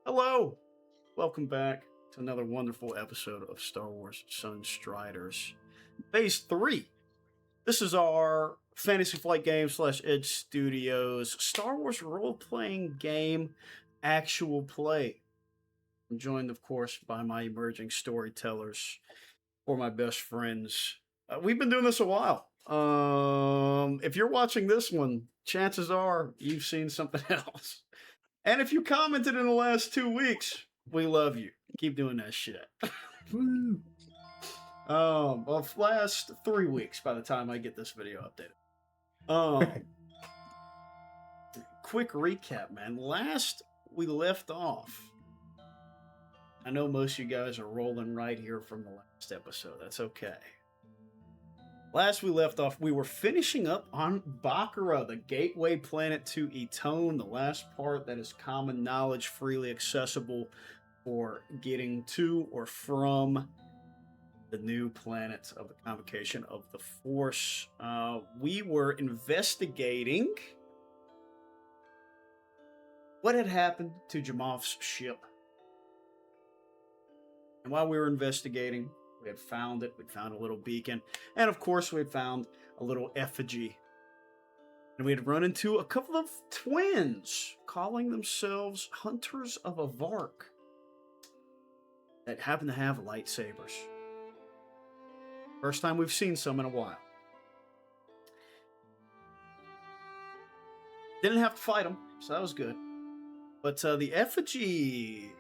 Hello! Welcome back to another wonderful episode of Star Wars Sunstriders. Phase 3. This is our Fantasy Flight Game / Edge Studios Star Wars role-playing game actual play. I'm joined, of course, by my emerging storytellers or my best friends. We've been doing this a while. If you're watching this one, chances are you've seen something else. And if you commented in the last 2 weeks, we love you. Keep doing that shit. Woo. Well, last 3 weeks by the time I get this video updated. Quick recap, man. Last we left off, I know most of you guys are rolling right here from the last episode. That's okay. Last we left off, we were finishing up on Bakura, the gateway planet to Etone, the last part that is common knowledge, freely accessible for getting to or from the new planet of the Convocation of the Force. We were investigating what had happened to Jamoff's ship. And while we were investigating, we had found it. We'd found a little beacon. And of course, we had found a little effigy. And we had run into a couple of twins calling themselves Hunters of Avark that happen to have lightsabers. First time we've seen some in a while. Didn't have to fight them, so that was good. But the effigy,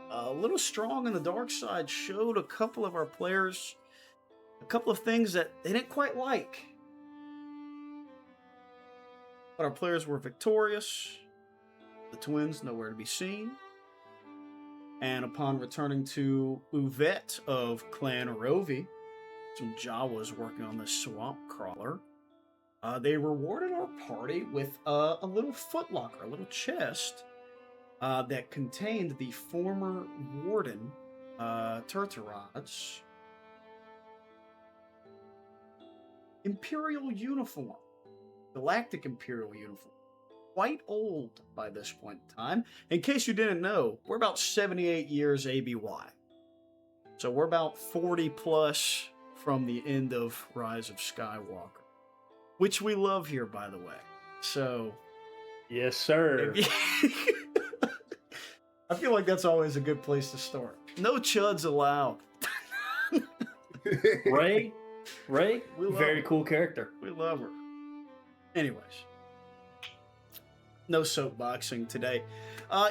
a little strong on the dark side, showed a couple of our players a couple of things that they didn't quite like. But our players were victorious. The twins nowhere to be seen. And upon returning to Uvet of Clan Rovi, some Jawas working on this swamp crawler, they rewarded our party with a little footlocker, a little chest, that contained the former warden, Turturad's Imperial uniform, Galactic Imperial uniform. Quite old by this point in time. In case you didn't know, we're about 78 years ABY. So we're about 40 plus from the end of Rise of Skywalker, which we love here, by the way. So, yes, sir. I feel like that's always a good place to start. No chuds allowed. Ray, very cool character. We love her. Anyways, no soapboxing today.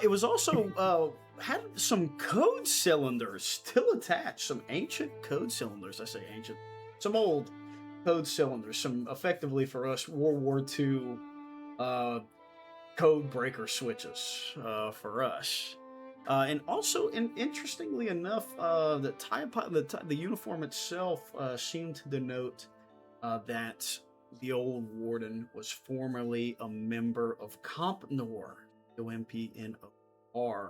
It was also had some code cylinders still attached. Some ancient code cylinders. I say ancient. Some old code cylinders. Some, effectively for us, World War II code breaker switches for us. And also, interestingly enough, the uniform itself seemed to denote that the old warden was formerly a member of Compnor, OMPNOR.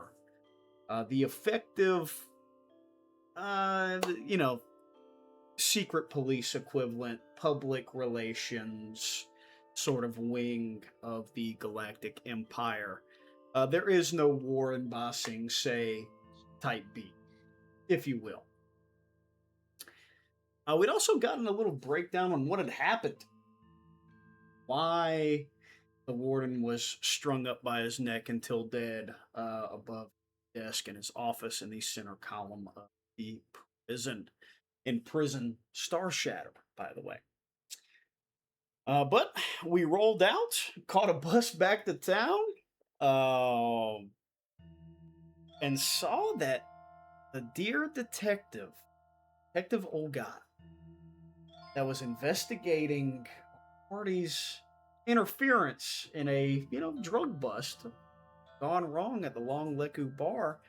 The effective, secret police equivalent, public relations sort of wing of the Galactic Empire. There is no war in Ba Sing Se type B, if you will. We'd also gotten a little breakdown on what had happened. Why the warden was strung up by his neck until dead above the desk in his office in the center column of the prison. In prison Star Shatter, by the way. But we rolled out, caught a bus back to town, and saw that the dear Detective Olga, that was investigating party's interference in a, drug bust gone wrong at the Long Leku bar,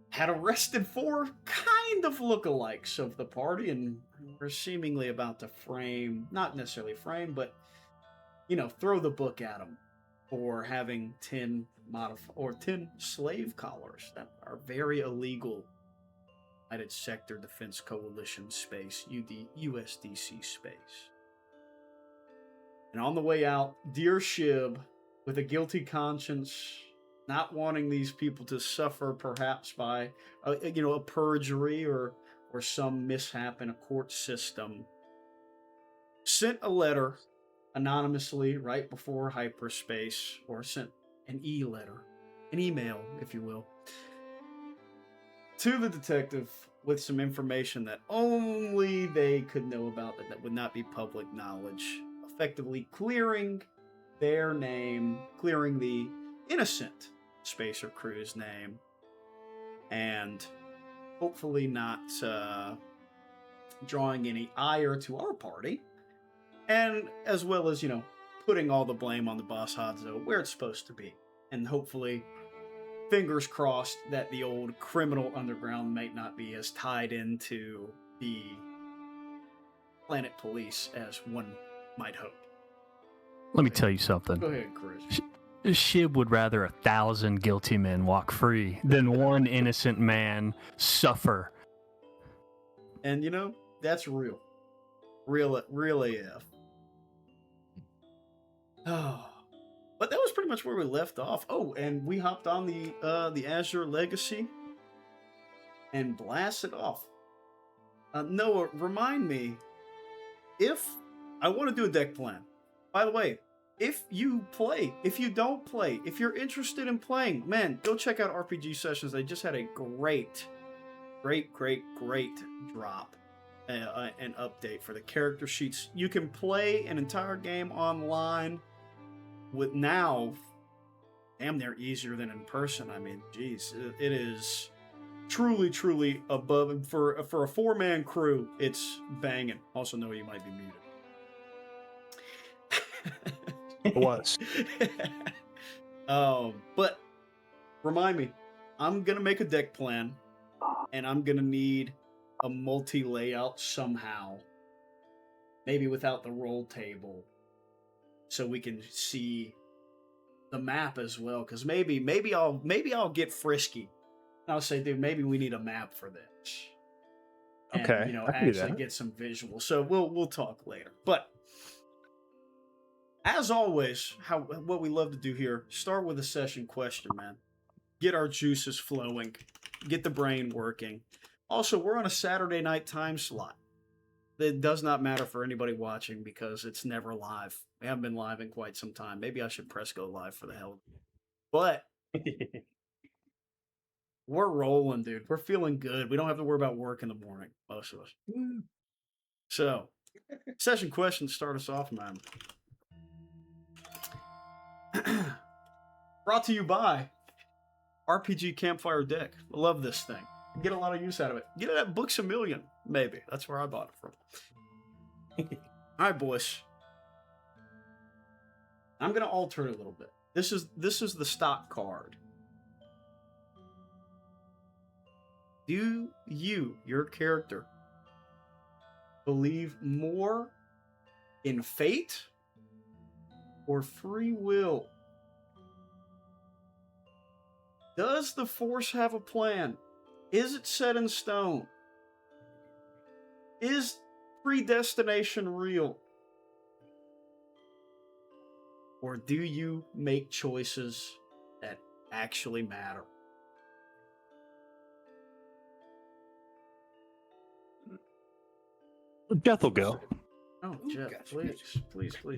had arrested 4 kind of lookalikes of the party and were seemingly about to not necessarily frame, but, throw the book at them for having 10 slave collars that are very illegal. United Sector Defense Coalition space, USDC space. And on the way out, dear Shib, with a guilty conscience not wanting these people to suffer perhaps by a perjury or some mishap in a court system, sent a letter anonymously right before hyperspace, or sent an e-letter, an email, if you will, to the detective with some information that only they could know about, that would not be public knowledge, effectively clearing their name, clearing the innocent spacer crew's name, and hopefully not drawing any ire to our party, and as well as, putting all the blame on the boss Hadzo where it's supposed to be, and hopefully, fingers crossed, that the old criminal underground might not be as tied into the planet police as one might hope. Let me tell you something. Go ahead, Chris. Shib would rather 1,000 guilty men walk free than one innocent man suffer. And that's real. Real AF. Oh. But that was pretty much where we left off. Oh, and we hopped on the Azure Legacy and blasted off. Noah, remind me, if I want to do a deck plan. By the way, if you don't play, if you're interested in playing, man, go check out RPG Sessions. They just had a great drop, an update for the character sheets. You can play an entire game online with now damn near easier than in person. I mean, geez, it is truly above for a 4-man crew. It's banging. Also, know you might be muted. It was. But remind me, I'm gonna make a deck plan, and I'm gonna need a multi-layout somehow, maybe without the roll table, so we can see the map as well. Because maybe I'll get frisky. I'll say, dude, maybe we need a map for this. And, Okay, I can do actually that. get some visuals. So we'll talk later. But as always, what we love to do here, start with a session question, man. Get our juices flowing, get the brain working. Also, we're on a Saturday night time slot. It does not matter for anybody watching because it's never live. We haven't been live in quite some time. Maybe I should press go live for the hell. But we're rolling, dude. We're feeling good. We don't have to worry about work in the morning, most of us. So, session questions start us off, man. Brought to you by RPG Campfire Deck. I love this thing. Get a lot of use out of it. Get it at Books A Million, maybe. That's where I bought it from. All right, boys. I'm gonna alter it a little bit. This is the stock card. Do you, your character, believe more in fate or free will? Does the Force have a plan? Is it set in stone? Is predestination real? Or do you make choices that actually matter? Jeff will go. Oh, Jeff, Gotcha. please.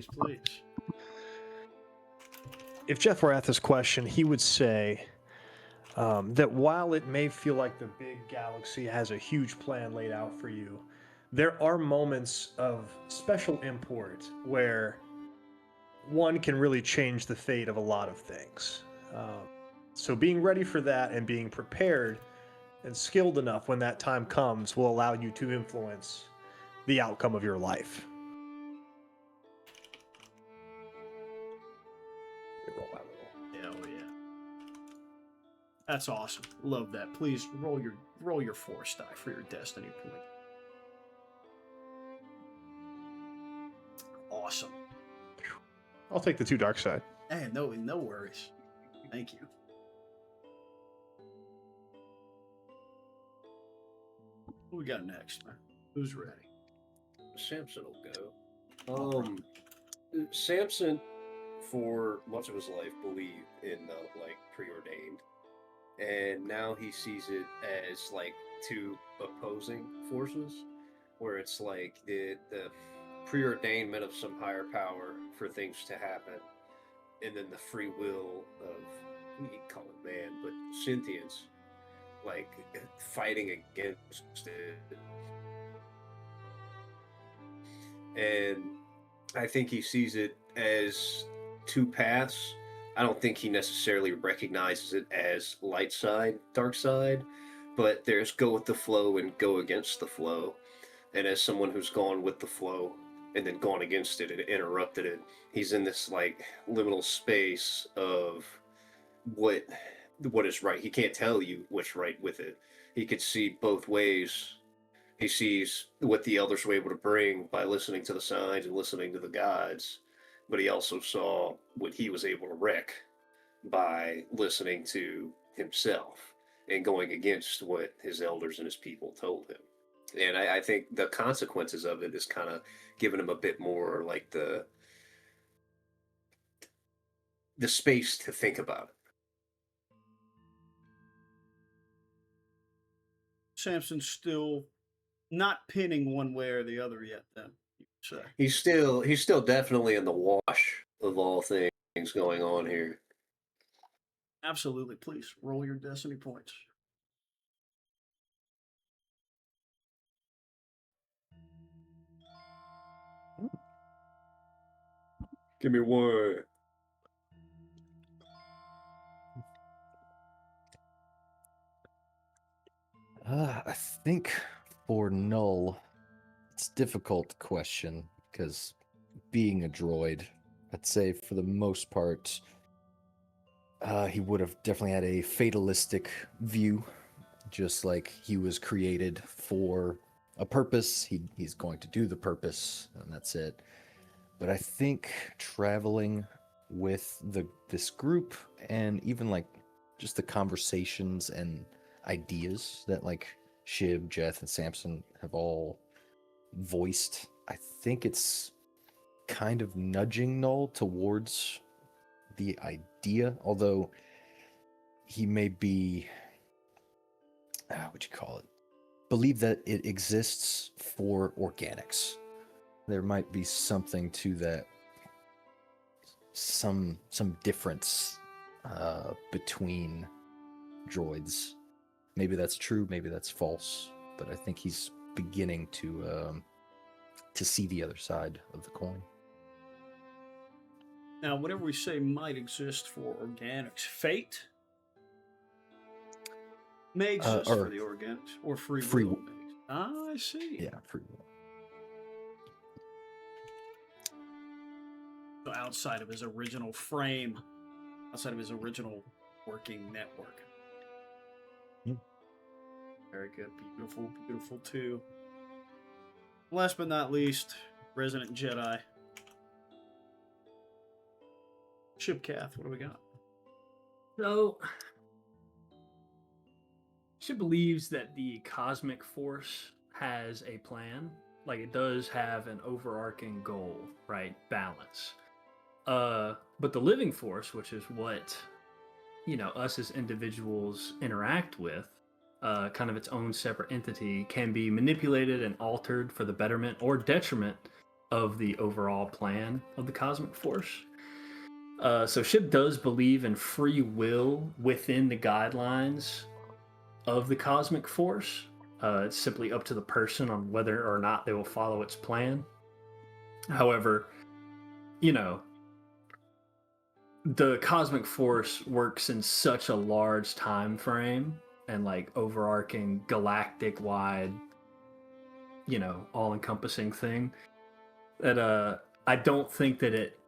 If Jeff were at this question, he would say that while it may feel like the big galaxy has a huge plan laid out for you, there are moments of special import where one can really change the fate of a lot of things. So being ready for that and being prepared and skilled enough when that time comes will allow you to influence the outcome of your life. Hell yeah. That's awesome. Love that. Please roll your force die for your destiny point. Awesome. I'll take the 2 dark side. Hey, no worries. Thank you. What we got next, man? Who's ready? Samson will go. Samson for much of his life, believed in the like preordained, and now he sees it as like two opposing forces, where it's like the preordainment of some higher power for things to happen, and then the free will of, you can call it man, but sentience, like fighting against it. And I think he sees it as two paths. I don't think he necessarily recognizes it as light side, dark side, but there's go with the flow and go against the flow. And as someone who's gone with the flow and then gone against it and interrupted it, he's in this like liminal space of what is right. He can't tell you what's right with it. He could see both ways. He sees what the elders were able to bring by listening to the signs and listening to the gods, but he also saw what he was able to wreck by listening to himself and going against what his elders and his people told him. And I think the consequences of it is kind of giving him a bit more like the space to think about it. Samson's still not pinning one way or the other yet, then, you could say. He's still definitely in the wash of all things going on here. Absolutely. Please roll your destiny points. Give me one. I think for Null, it's a difficult question because being a droid, I'd say for the most part, he would have definitely had a fatalistic view, just like he was created for a purpose. He's going to do the purpose, and that's it. But I think traveling with this group and even like just the conversations and ideas that like Shib, Jeth, and Samson have all voiced, I think it's kind of nudging Null towards the idea, although he may be, believe that it exists for organics. There might be something to that, some difference between droids. Maybe that's true, maybe that's false, but I think he's beginning to see the other side of the coin. Now, whatever we say might exist for organics, fate may exist for the organics, or free will. Ah, I see. Yeah, free will. So outside of his original frame, outside of his original working network. Very good. Beautiful, beautiful too. Last but not least, Resident Jedi. Shipcath, what do we got? So, she believes that the cosmic force has a plan. Like, it does have an overarching goal, right? Balance. But the living force, which is what, us as individuals interact with, kind of its own separate entity, can be manipulated and altered for the betterment or detriment of the overall plan of the cosmic force. So Ship does believe in free will within the guidelines of the cosmic force. It's simply up to the person on whether or not they will follow its plan. However, the cosmic force works in such a large time frame and like overarching galactic wide, all-encompassing thing that I don't think that it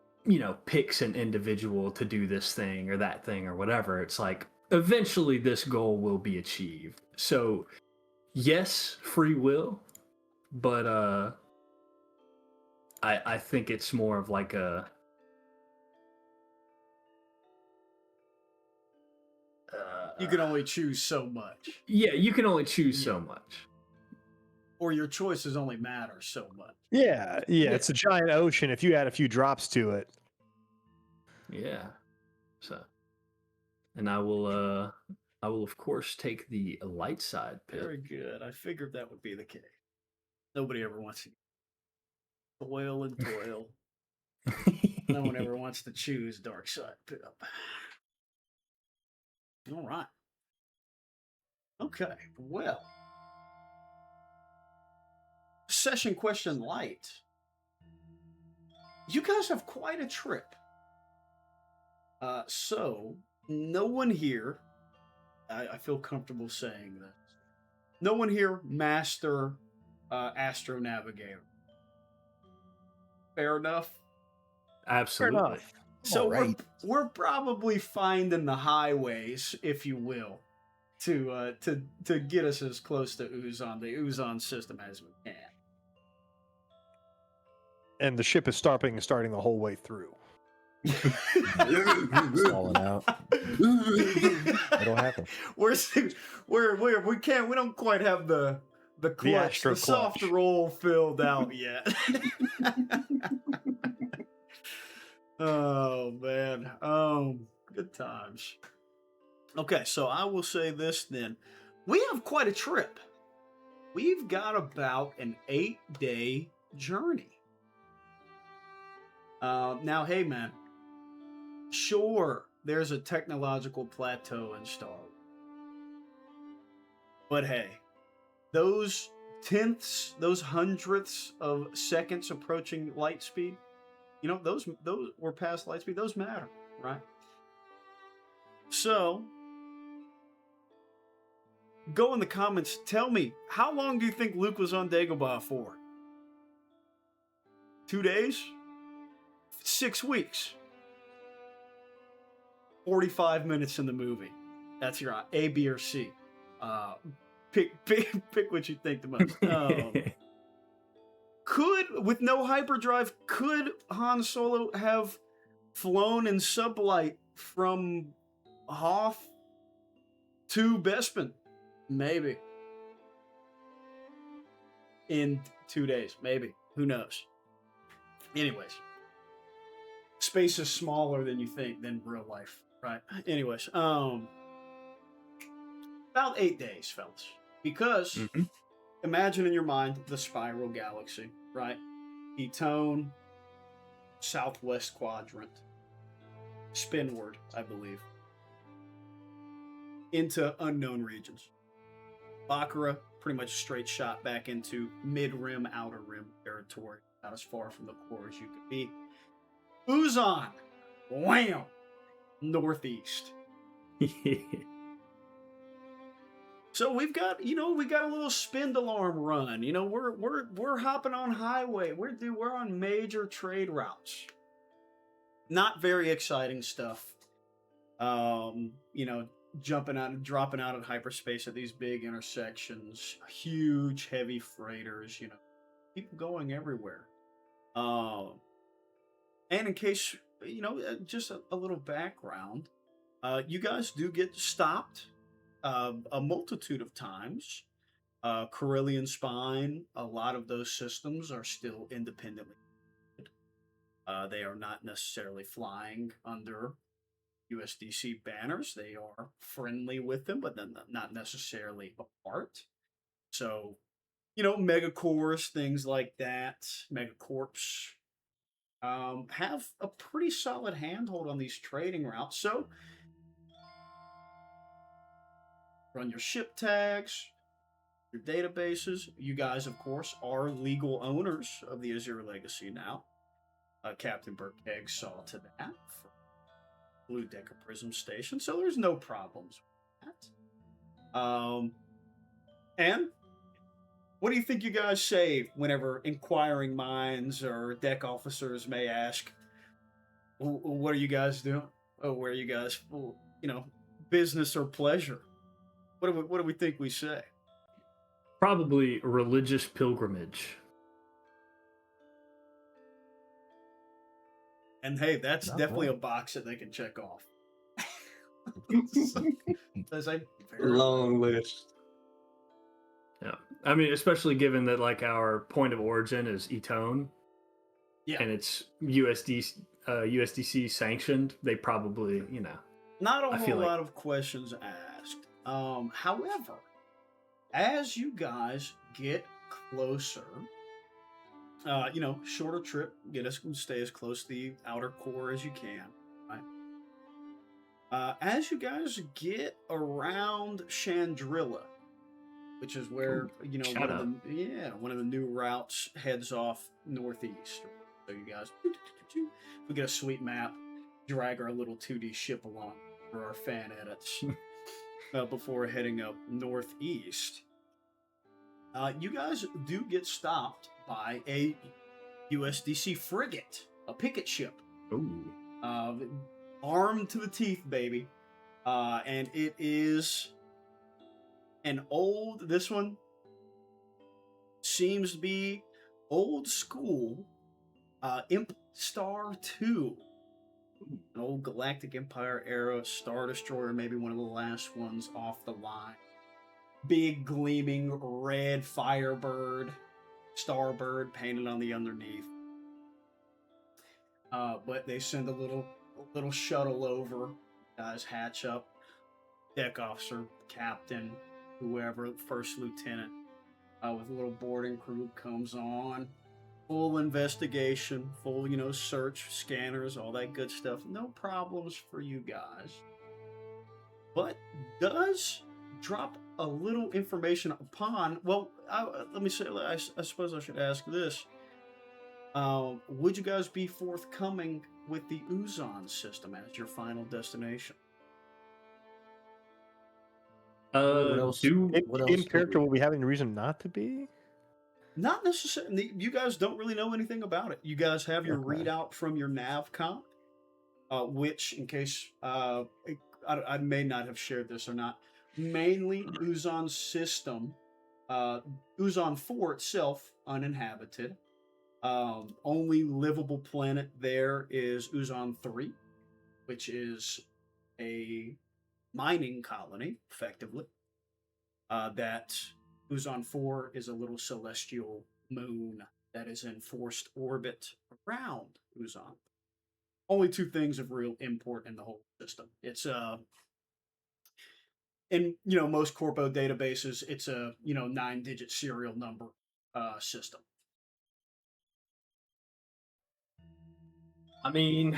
picks an individual to do this thing or that thing or whatever. It's like eventually this goal will be achieved. So yes, free will, but I think it's more of like a you can only choose so much. Yeah, you can only choose so much. Or your choices only matter so much. Yeah, it's a giant ocean. If you add a few drops to it. Yeah. So, and I will of course take the light side pit. Very good. I figured that would be the case. Nobody ever wants to toil and toil. No one ever wants to choose dark side pit. All right. Okay. Well, session question light. You guys have quite a trip. So no one here, I feel comfortable saying this. No one here master Astro Navigator. Fair enough. Absolutely. Fair enough. So Alright. we're probably finding the highways, if you will, to get us as close to the Uzon system as we can. And the ship is starting the whole way through. Stalling out. It'll happen. We don't quite have the clutch, Astro the soft clutch. roll filled out yet. Oh man, good times. Okay, so I will say this then: we have quite a trip. We've got about an 8-day journey. Now, hey man, sure, there's a technological plateau in Star Wars. But hey, those tenths, those hundredths of seconds approaching light speed, you know, those were past light speed, those matter, right? So, go in the comments, tell me, how long do you think Luke was on Dagobah for? 2 days? 6 weeks. 45 minutes in the movie. That's your A, B, or C. Pick what you think the most. With no hyperdrive, could Han Solo have flown in sublight from Hoth to Bespin? Maybe. In 2 days, maybe. Who knows? Anyways. Space is smaller than you think than real life, right? Anyways, about 8 days, fellas. Because imagine in your mind the spiral galaxy, right? Etone, southwest quadrant, spinward, I believe, into unknown regions. Bakura, pretty much straight shot back into mid-rim, outer rim territory, about as far from the core as you could be. Uzon, wham, northeast. So we got a little spindle arm run. You know, we're hopping on highway. We're on major trade routes. Not very exciting stuff. You know, jumping out and dropping out of hyperspace at these big intersections, huge heavy freighters. You know, people going everywhere. And in case, you know, just a little background, you guys do get stopped a multitude of times. Carillion Spine, a lot of those systems are still independently. They are not necessarily flying under USDC banners. They are friendly with them, but then not necessarily apart. So, you know, Megacores, things like that, Megacorps, have a pretty solid handhold on these trading routes. So, run your ship tags, your databases. You guys, of course, are legal owners of the Azure Legacy now. Captain Burkegg saw to that for Blue Decker Prism Station, so there's no problems with that. And what do you think you guys say whenever inquiring minds or deck officers may ask, what are you guys doing? Oh, where are you guys? You know, business or pleasure? What do we think we say? Probably religious pilgrimage. And hey, that's Not definitely wrong. a box that they can check off. Long list. Yeah, I mean, especially given that like our point of origin is Etone, Yeah. and it's USD USDC sanctioned, they probably, you know. Not a I whole feel like- lot of questions asked. However, as you guys get closer, shorter trip, stay as close to the outer core as you can, right? As you guys get around Chandrilla, which is where shout out. one of the new routes heads off northeast. So you guys, we get a sweet map, drag our little 2D ship along for our fan edits before heading up northeast. You guys do get stopped by a USDC frigate, a picket ship, Ooh. armed to the teeth, baby, and it is this one seems to be old school Imp Star 2. An old Galactic Empire era Star Destroyer, maybe one of the last ones off the line. Big gleaming red Firebird, Starbird painted on the underneath. But they send a little shuttle over. Guys hatch up. Deck officer, captain, whoever, first lieutenant, with a little boarding crew comes on. Full investigation, full, search, scanners, all that good stuff. No problems for you guys. But does drop a little information upon, let me say, I suppose I should ask this. Would you guys be forthcoming with the Uzon system as your final destination? What else? What else In could character, we- will we have any reason not to be? Not necessarily. You guys don't really know anything about it. You guys have your Okay. readout from your nav comp, which, in case I may not have shared this or not, mainly Uzon's system, Uzon IV itself, uninhabited. Only livable planet there is Uzon III, which is a mining colony, effectively. That Uzon IV is a little celestial moon that is in forced orbit around Uzon. Only two things of real import in the whole system. It's in most corpo databases, it's a 9-digit serial number system. I mean,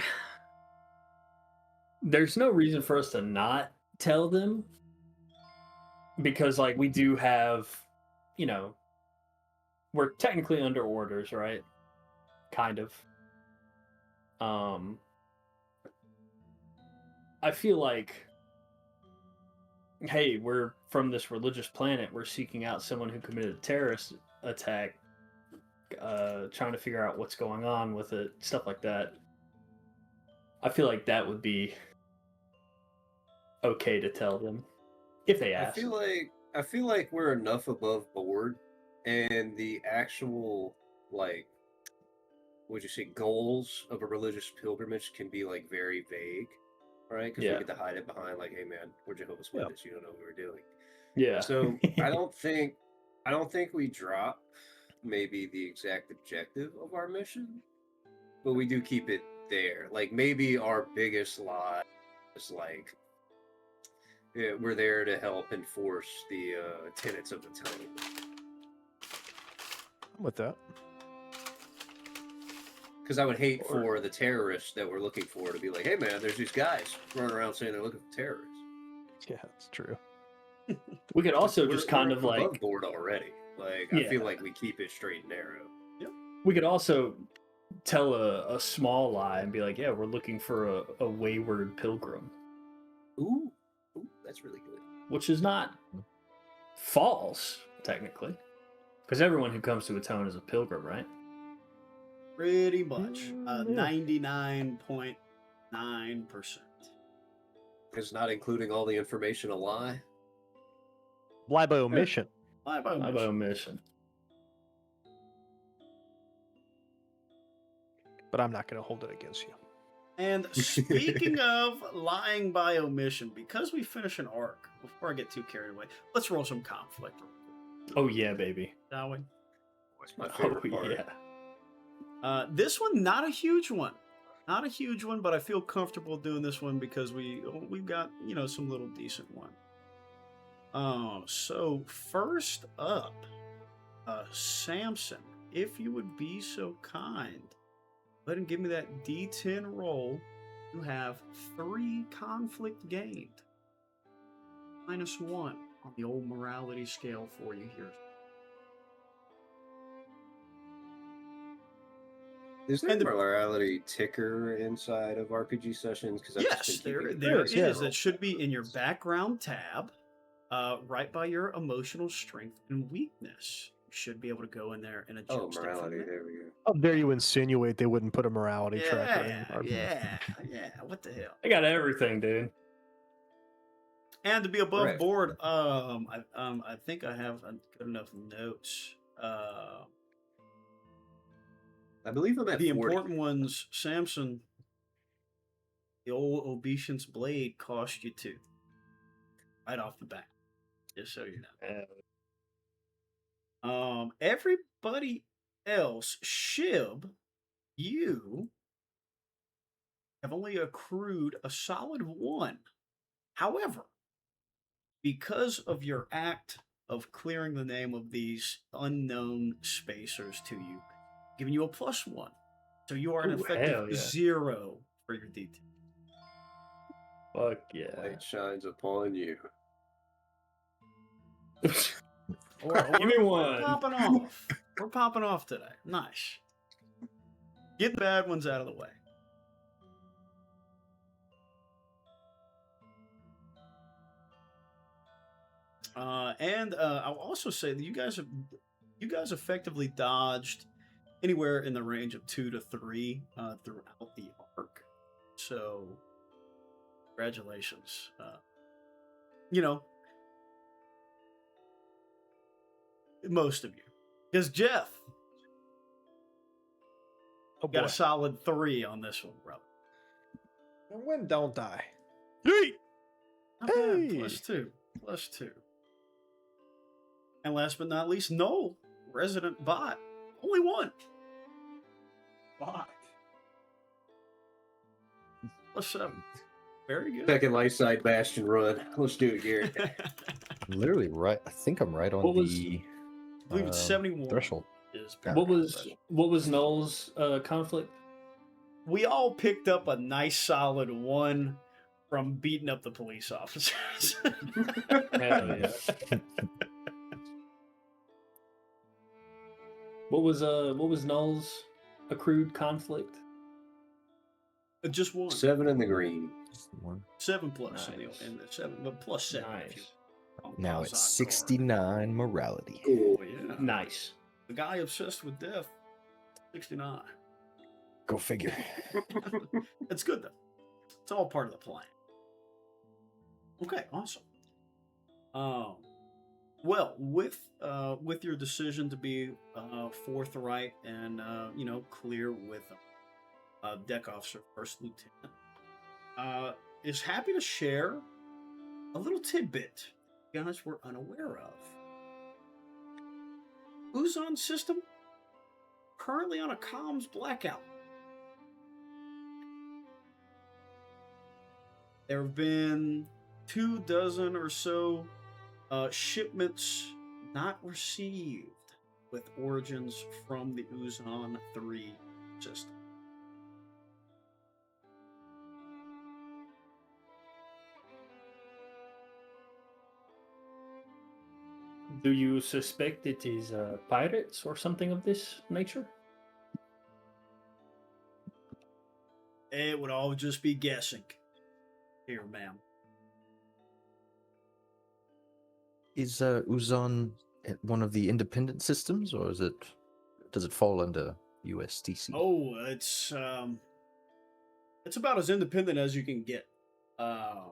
there's no reason for us to not tell them because, like, we do have, we're technically under orders, right? Kind of. I feel like, hey, we're from this religious planet. We're seeking out someone who committed a terrorist attack, trying to figure out what's going on with it, stuff like that. I feel like that would be okay to tell them if they ask. I feel like we're enough above board, and the actual would you say goals of a religious pilgrimage can be very vague, right? Because Yeah. we get to hide it behind like, hey man, we're Jehovah's Witnesses, you don't know what we're doing. Yeah. So I don't think we drop maybe the exact objective of our mission, but we do keep it there. Like maybe our biggest lie is we're there to help enforce the tenets of the tone. I'm with that. Because I would hate for the terrorists that we're looking for to be like, hey man, there's these guys running around saying they're looking for terrorists. Yeah, that's true. We could also We're- just kind we're of above board already. I Yeah. feel like we keep it straight and narrow. we could also tell a small lie and be like, yeah, we're looking for a wayward pilgrim, Ooh, that's really good. which is not false technically, because everyone who comes to Atone is a pilgrim, right? Pretty much. Yeah. 99.9%. It's not including all the information a lie. Lie by omission. Lie by By omission. omission. But I'm not going to hold it against you. And speaking of lying by omission, because we finish an arc, before I get too carried away, let's roll some conflict, Oh yeah, baby. shall we? That's my Oh favorite part. yeah. This one, not a huge one. Not a huge one, but I feel comfortable doing this one because we've got, you know, some little decent one. So first up, Samson, if you would be so kind, go ahead and give me that D10 roll. You have 3 conflict gained. -1 on the old morality scale for you here. Is there And a the- morality ticker inside of RPG sessions? Because Yes, there is. That should be in your background tab, right by your emotional strength and weakness. You should be able to go in there and adjust Oh, it from morality. there. There we go. How dare you insinuate they wouldn't put a morality tracker in? Yeah. What the hell? I got everything, dude. And to be above Correct. board, I think I have good enough notes. I believe I'm at The 40. important ones, Samson, the old Obeisance Blade cost you 2. Right off the bat. Just so you know. Everybody else, Shib, you have only accrued a solid 1. However, because of your act of clearing the name of these unknown spacers to you, giving you a +1. So you are an Ooh, effective hell yeah. 0 for your D10. Fuck yeah. Light shines upon you. Give me one. We're popping off. We're popping off today. Nice. Get the bad ones out of the way. And I'll also say that you guys effectively dodged anywhere in the range of 2 to 3 throughout the arc. So, congratulations. You know, most of you, because Jeff Oh got boy. a solid 3 on this one, brother. And when don't I? Not bad. Hey! +2. And last but not least, Noel, resident bot, only 1. Bot. +7. Very good. Second light side bastion run. Let's do it, Garrett. Literally right. I think I'm right on What was- the I believe it's 71 threshold. is What was Noel's conflict? We all picked up a nice solid 1 from beating up the police officers. Hell yeah. What was Noel's accrued conflict? Just 1. 7 in the green. Just one. 7 plus Nice. and the 7, but +7. If you Nice. Now Uzon it's card. 69 morality. Oh yeah. Nice. The guy obsessed with death. 69. Go figure. It's good though. It's all part of the plan. Okay, awesome. Well, with your decision to be forthright and clear with Deck Officer First Lieutenant, is happy to share a little tidbit you guys were unaware of. Uzon system currently on a comms blackout. There have been 24 or so shipments not received with origins from the Uzon IV system. Do you suspect it is pirates or something of this nature? It would all just be guessing. Here, ma'am. Is Uzon one of the independent systems, or does it fall under USTC? Oh, it's about as independent as you can get. A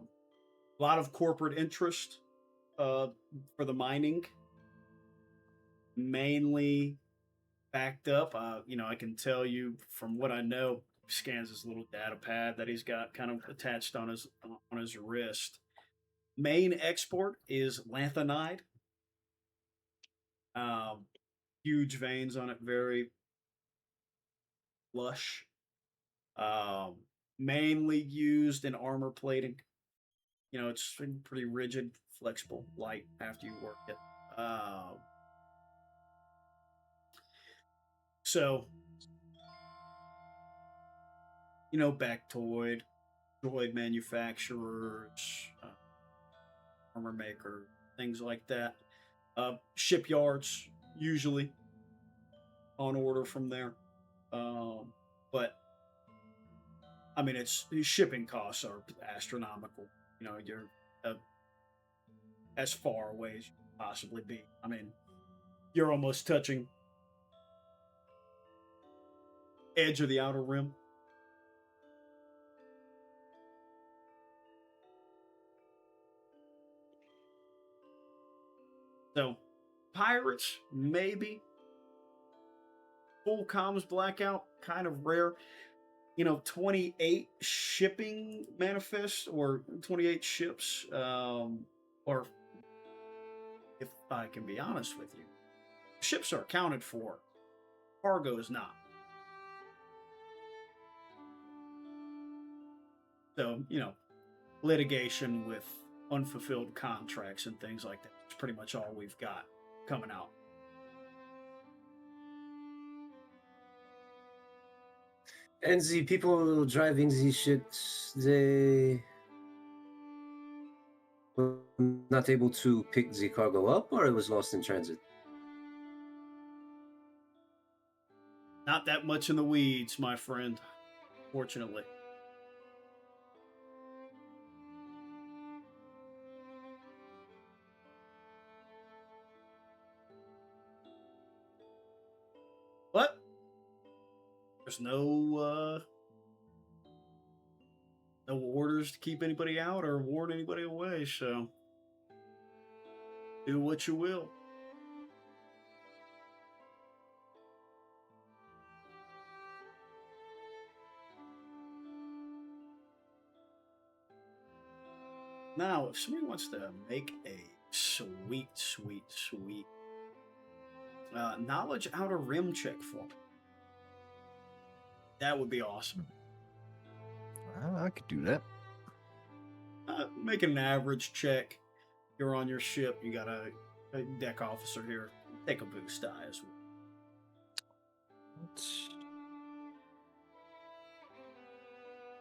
lot of corporate interest for the mining, mainly backed up. I can tell you from what I know, he scans his little data pad that he's got kind of attached on his wrist. Main export is lanthanide. Huge veins on it, very lush. Um, Mainly used in armor plating. You know, it's pretty rigid, flexible, light after you work it. So, you know, Bactoid, droid manufacturers, armor makers, things like that. Shipyards, usually on order from there. But I mean, it's shipping costs are astronomical. You know, you're as far away as you can possibly be. I mean, you're almost touching edge of the outer rim. So, pirates, maybe. Full comms blackout, kind of rare. You know, 28 shipping manifests or 28 ships. Or, if I can be honest with you, ships are accounted for, cargo is not. So, you know, litigation with unfulfilled contracts and things like that. It's pretty much all we've got coming out. And the people driving these ships, they were not able to pick the cargo up, or it was lost in transit? Not that much in the weeds, my friend, fortunately. But there's no orders to keep anybody out or ward anybody away, so do what you will. Now, if somebody wants to make a sweet knowledge outer rim check for me, that would be awesome. I could do that. Make an average check. You're on your ship. You got a deck officer here. Take a boost die as well.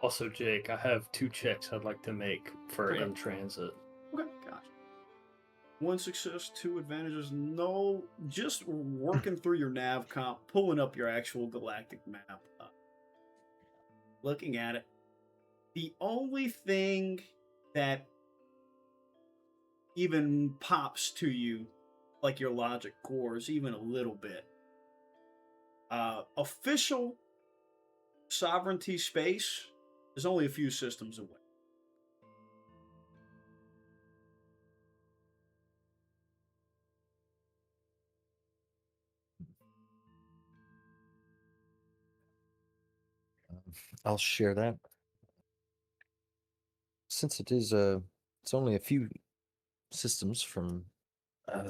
Also, Jake, I have 2 checks I'd like to make for Okay. in transit. Okay, gotcha. 1 success, 2 advantages. No, just working through your nav comp, pulling up your actual galactic map, looking at it. The only thing that even pops to you, like your logic cores, even a little bit. Official sovereignty space is only a few systems away. I'll share that. Since it is it's only a few systems from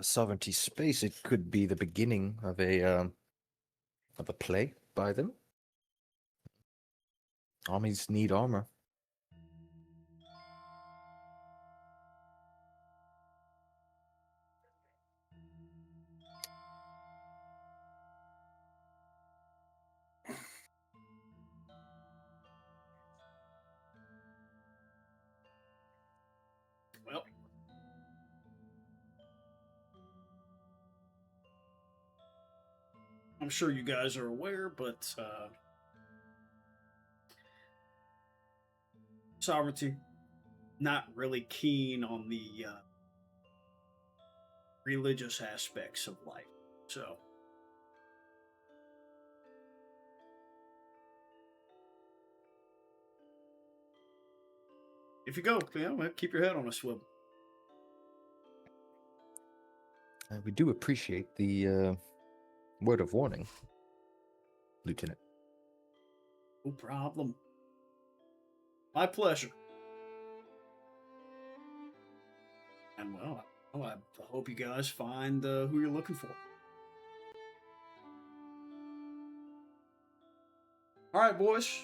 sovereignty space, it could be the beginning of a play by them. Armies need armor. Well, I'm sure you guys are aware, but sovereignty not really keen on the religious aspects of life. So if you go, keep your head on a swivel. We do appreciate the word of warning, Lieutenant. No problem. My pleasure. And well, I hope you guys find who you're looking for. All right, boys.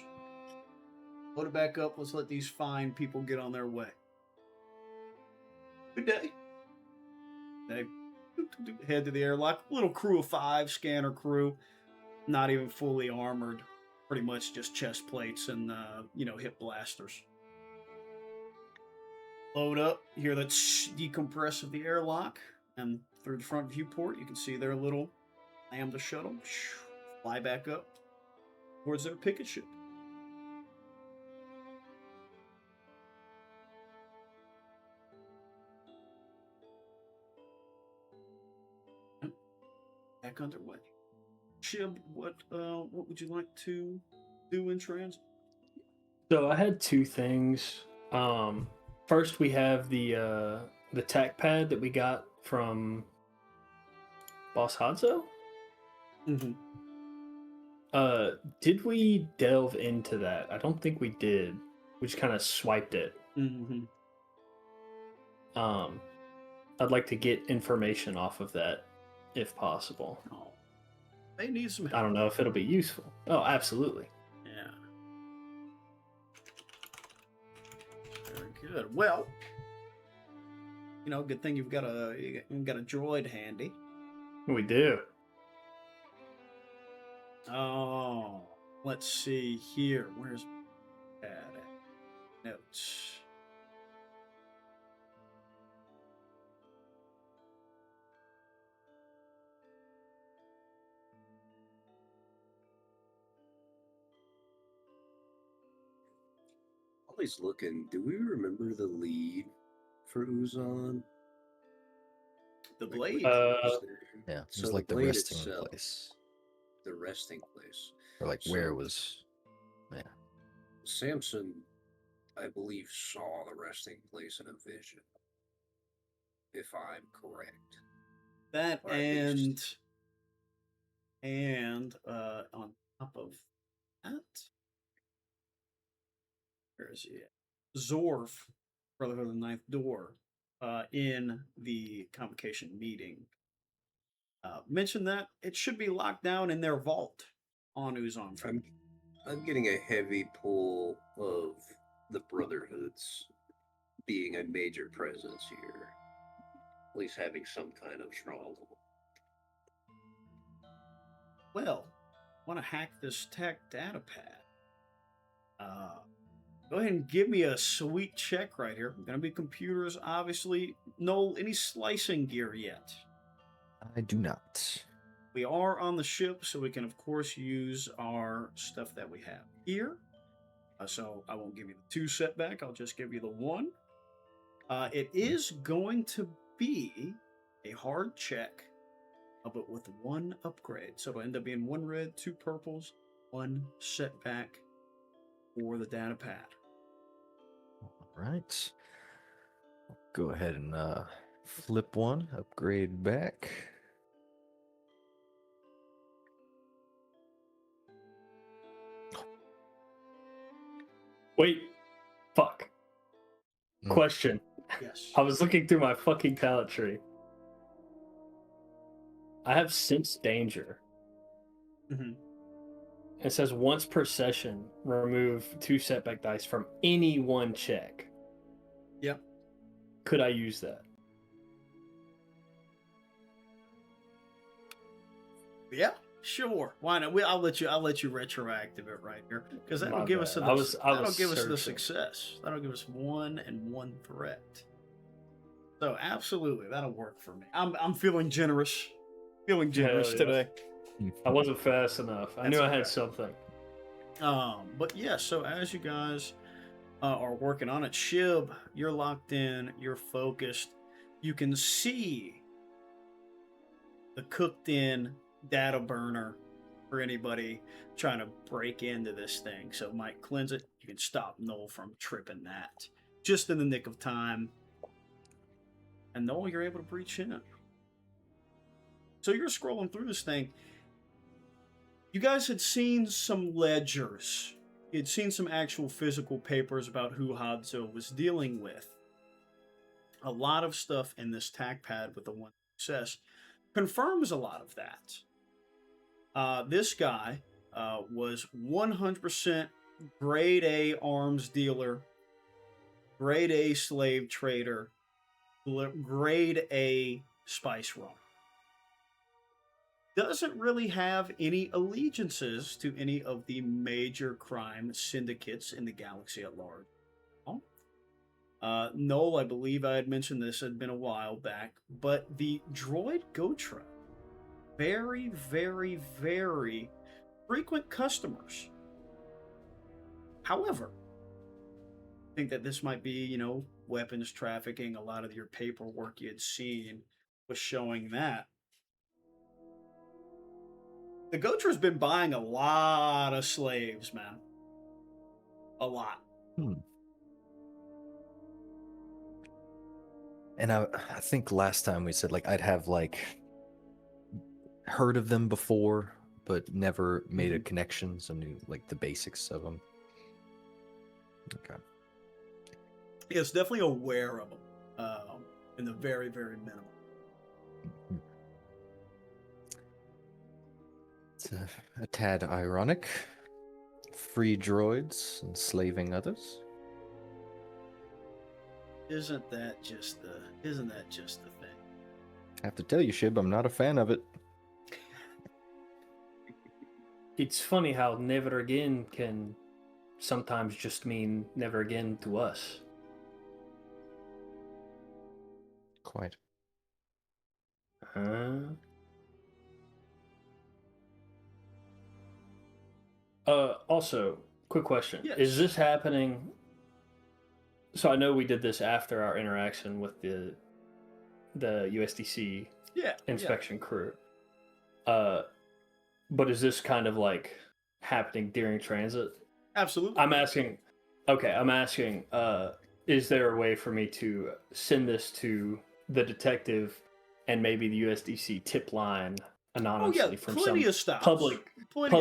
Load it back up. Let's let these fine people get on their way. Good day. They head to the airlock. Little crew of 5, scanner crew. Not even fully armored. Pretty much just chest plates and, hip blasters. Load up. You hear that decompress of the airlock. And through the front viewport, you can see their little lambda shuttle fly back up towards their picket ship. Back underway. Shib, what would you like to do in transit? So I had 2 things. First, we have the tack pad that we got from Boss Hanzo. Mm-hmm. Did we delve into that? I don't think we did. We just kind of swiped it. Mm-hmm. I'd like to get information off of that, if possible. Oh, they need some help. I don't know if it'll be useful. Oh, absolutely. Yeah. Very good. Well, good thing you've got a droid handy. We do. Oh, let's see here. Where's that at? Notes. While he's looking, do we remember the lead for Uzon? The blade. Yeah, it So was like the blade resting itself, place, the resting place. or like where it was. Yeah, Samson, I believe, saw the resting place in a vision. If I'm correct. That Or at least- and on top of that, where is he at? Zorf, Brotherhood of the Ninth Door, in the convocation meeting, mentioned that it should be locked down in their vault on Uzon IV. I'm getting a heavy pull of the Brotherhoods being a major presence here. At least having some kind of stronghold. Well, want to hack this tech data pad? Go ahead and give me a sweet check right here. Going to be computers, obviously. No, any slicing gear yet. I do not. We are on the ship, so we can, of course, use our stuff that we have here. So I won't give you the 2 setback. I'll just give you the 1. It is going to be a hard check, but with 1 upgrade. So it'll end up being 1 red, 2 purples, 1 setback for the data pad. All right. Go ahead and flip 1, upgrade back. Wait. Fuck. Mm. Question. Yes. I was looking through my fucking talent tree. I have Sense Danger. Mm-hmm. It says once per session, remove 2 setback dice from any 1 check. Yep. Could I use that? Yeah, sure. Why not? I'll let you retroactive it right here because that'll My give bad. us I was that'll give us the searching. success. That'll give us 1 and 1 threat. So absolutely, that'll work for me. I'm feeling generous. Feeling generous Hell today. I wasn't fast enough. I That's knew I okay. had something. But yeah, so as you guys are working on it, Shib, you're locked in, you're focused. You can see the cooked in data burner for anybody trying to break into this thing. So Mike, cleanse it. You can stop Noel from tripping that just in the nick of time. And Noel, you're able to breach in. So you're scrolling through this thing. You guys had seen some ledgers. You'd seen some actual physical papers about who Hanzo was dealing with. A lot of stuff in this tack pad with the 1 success confirms a lot of that. This guy was 100% grade A arms dealer, grade A slave trader, grade A spice runner. Doesn't really have any allegiances to any of the major crime syndicates in the galaxy at large. Noel, I believe I had mentioned this, had been a while back, but the droid Gotra, very, very, very frequent customers. However, I think that this might be, weapons trafficking. A lot of your paperwork you had seen was showing that. The Gotra's been buying a lot of slaves, man. A lot. And I think last time we said, like, I'd have, like, heard of them before, but never made a connection, so knew, like, the basics of them. Okay. Yeah, it's definitely aware of them in the very, very minimum. It's a tad ironic. Free droids enslaving others. Isn't that just the thing? I have to tell you, Shib, I'm not a fan of it. It's funny how never again can sometimes just mean never again to us. Quite. Also, quick question. Yes. Is this happening? So I know we did this after our interaction with the USDC inspection crew. But is this kind of like happening during transit? Absolutely. I'm asking, is there a way for me to send this to the detective and maybe the USDC tip line anonymously from plenty some of stops. public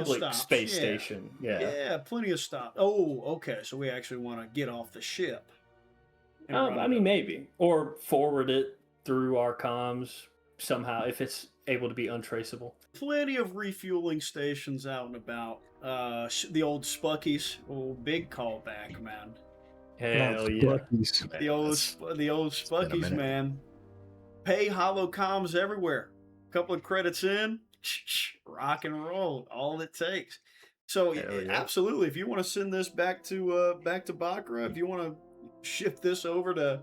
stops, space station? Yeah, plenty of stops. Oh, okay. So we actually want to get off the ship. I mean, maybe. Or forward it through our comms somehow if it's able to be untraceable. Plenty of refueling stations out and about. The old Spuckies. Oh, big callback, man. Hell yeah. The old Spuckies, man. Pay hollow comms everywhere. Couple of credits in, rock and roll. All it takes. So absolutely, if you want to send this back to Bakura, if you want to shift this over to,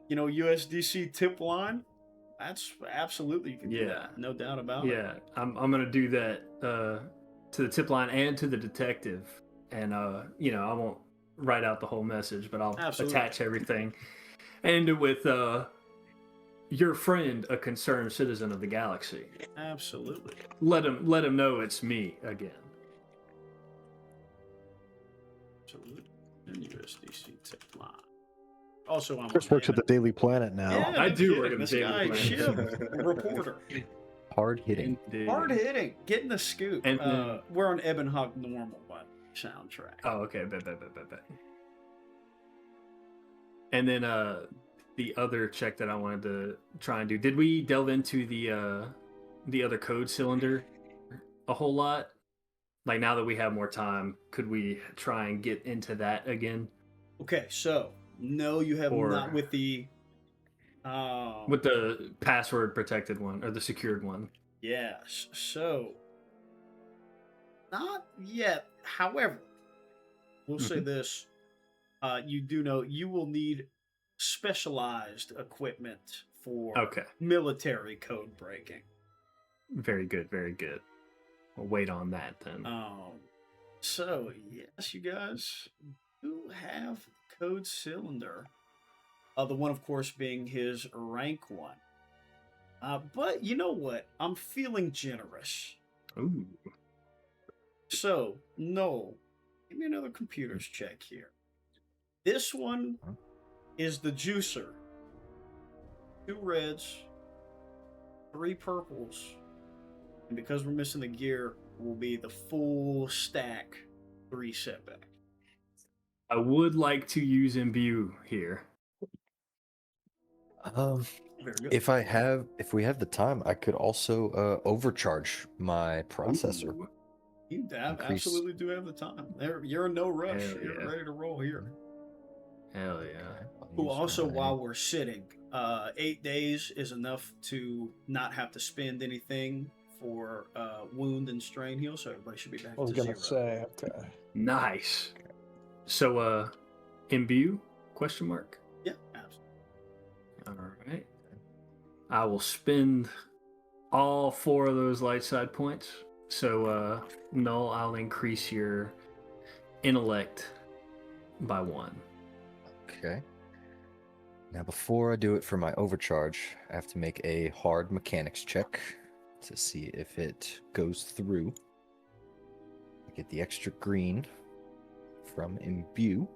USDC tip line, that's absolutely you can do that. No doubt about it. Yeah, I'm gonna do that to the tip line and to the detective, and I won't write out the whole message, but I'll attach everything, and end it with your friend, a concerned citizen of the galaxy. Absolutely. Let him know it's me again. Absolutely. And USDC tip line. Also, I'm Chris works at the Daily Planet now. Yeah, I do work at the Daily Planet. Reporter. Hard hitting. Hard hitting. Getting the scoop. And we're on Ebon Hawk Normal soundtrack. Oh, okay. Bet. And then the other check that I wanted to try and do. Did we delve into the other code cylinder a whole lot? Like, now that we have more time, could we try and get into that again? Okay, so no, you have not with the password protected one or the secured one. Yes. So not yet. However, we'll say this. You do know you will need specialized equipment for military code breaking. Very good. We'll wait on that then. So yes, you guys do have code cylinder. The one, of course, being his rank one. But you know what? I'm feeling generous. Ooh. So, no. Give me another computers check here. This one is the juicer. 2 reds, 3 purples, and because we're missing the gear, will be the full stack 3 setback. I would like to use imbue here. Very good. If we have the time, I could also overcharge my processor. Ooh. You Increase- absolutely do have the time. You're in no rush. Hell You're yeah. ready to roll here. Hell yeah. I'll Well, use also, my- while we're sitting, 8 days is enough to not have to spend anything for wound and strain heal, so everybody should be back I was to gonna 0. say, okay. Nice. So, imbue? Question mark. Yeah, absolutely. All right. I will spend all 4 of those light side points. So, Null, I'll increase your intellect by 1. Okay. Now, before I do it for my overcharge, I have to make a hard mechanics check to see if it goes through. I get the extra green from imbue.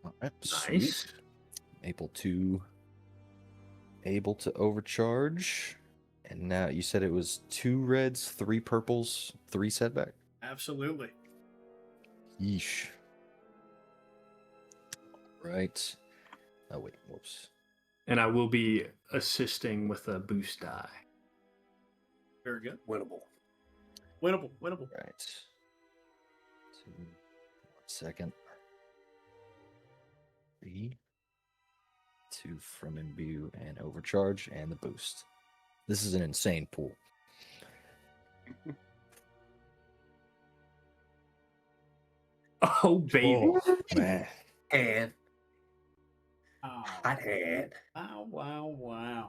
All right, sweet. Nice. Able to overcharge. And now you said it was 2 reds, 3 purples, 3 setback. Absolutely. Yeesh. Right. Oh wait, whoops. And I will be assisting with a boost die. Very good. Winnable. Winnable. Winnable. Right. 1 second. 3. 2 from imbue and overcharge and the boost. This is an insane pool. Oh, baby. Oh, man. And Oh, hot hand. wow, wow, wow.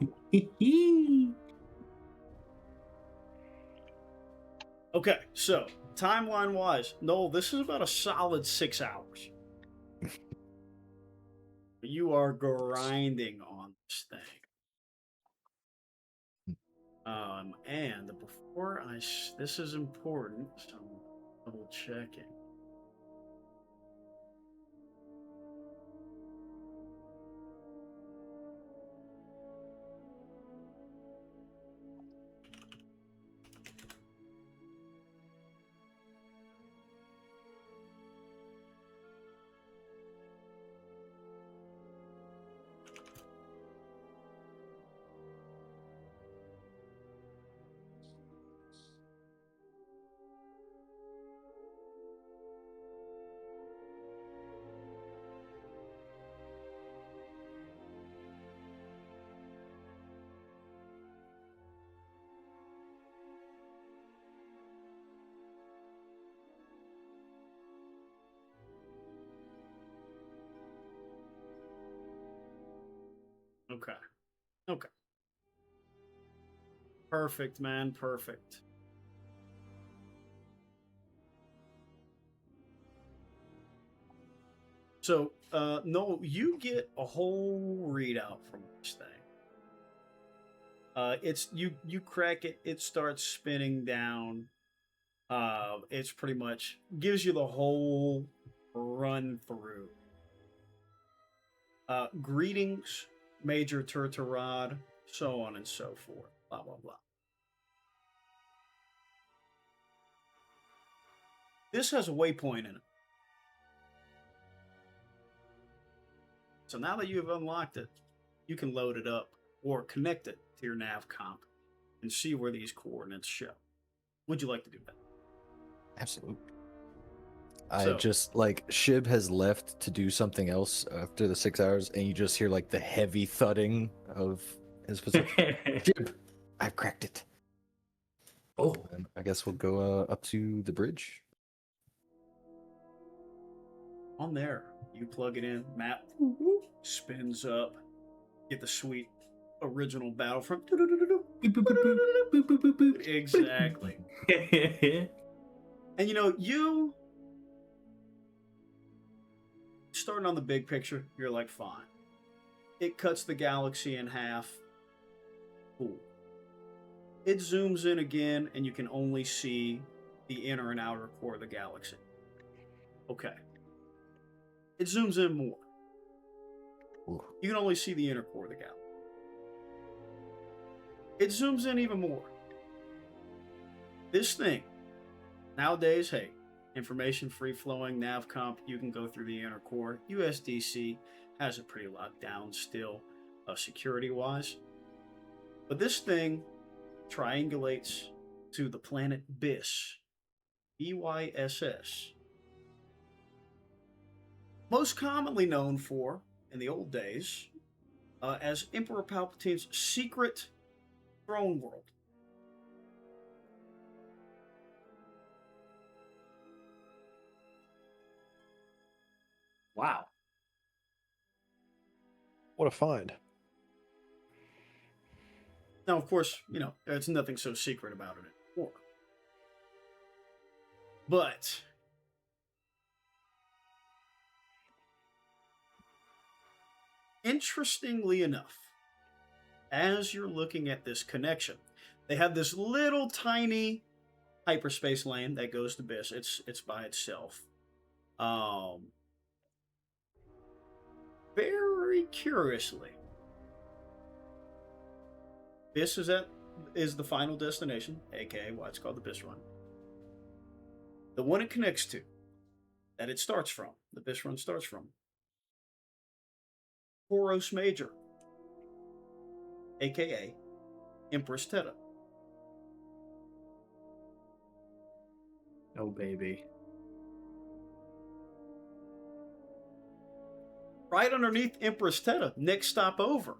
Okay, so timeline wise, Noel, this is about a solid 6 hours. You are grinding on this thing. And before this is important, so I'm double checking. Okay. Okay. Perfect, man. Perfect. So, no, you get a whole readout from this thing. It's you crack it, it starts spinning down. It's pretty much gives you the whole run through. Greetings, Major Turturad, so on and so forth. Blah blah blah. This has a waypoint in it. So now that you have unlocked it, you can load it up or connect it to your nav comp and see where these coordinates show. Would you like to do that? Absolutely. So- I just like Shib has left to do something else after the 6 hours, and you just hear like the heavy thudding of his position. Shib, I've cracked it. Oh, And I guess we'll go up to the bridge. On there, you plug it in, map spins up, get the sweet original Battlefront. Exactly. And you starting on the big picture, you're like, fine. It cuts the galaxy in half. Cool. It zooms in again, and you can only see the inner and outer core of the galaxy. Okay. It zooms in more. Ooh. You can only see the inner core of the galaxy. It zooms in even more. This thing, nowadays, hey, information free flowing, nav comp, you can go through the inner core. USDC has it pretty locked down still, security wise. But this thing triangulates to the planet Byss, BYSS. Most commonly known for, in the old days, as Emperor Palpatine's secret throne world. Wow. What a find. Now, of course, there's nothing so secret about it anymore. But interestingly enough, as you're looking at this connection, they have this little tiny hyperspace lane that goes to Byss. It's by itself. Very curiously, Byss is the final destination, aka why it's called the Byss Run. The one it connects to, that it starts from, the Byss Run starts from, Poros Major, aka Empress Teta. Oh, baby. Right underneath Empress Teta, next stop over,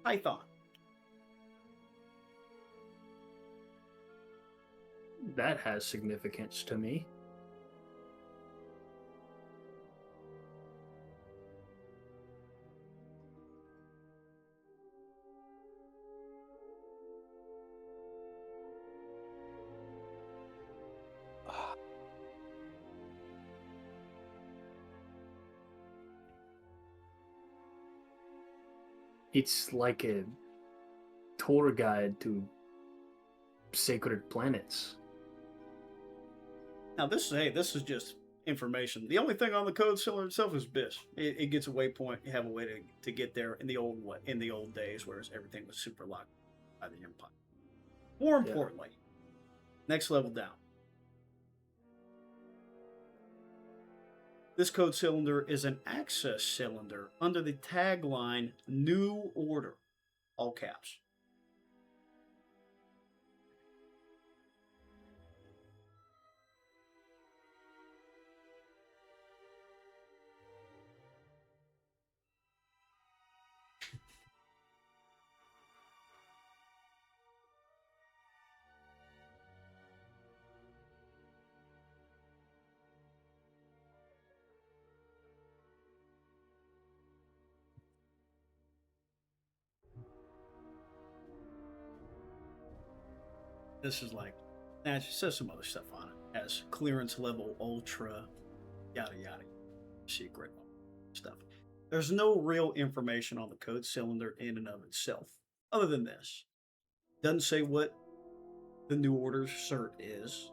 Python. That has significance to me. It's like a tour guide to sacred planets. Now this is just information. The only thing on the code cylinder itself is Byss. It gets a waypoint. You have a way to get there in the old days, whereas everything was super locked by the Empire. More importantly, next level down. This code cylinder is an access cylinder under the tagline New Order, all caps. This is like, it says some other stuff on it, as clearance level ultra, yada yada, secret stuff. There's no real information on the code cylinder in and of itself, other than this. Doesn't say what the New Order's cert is.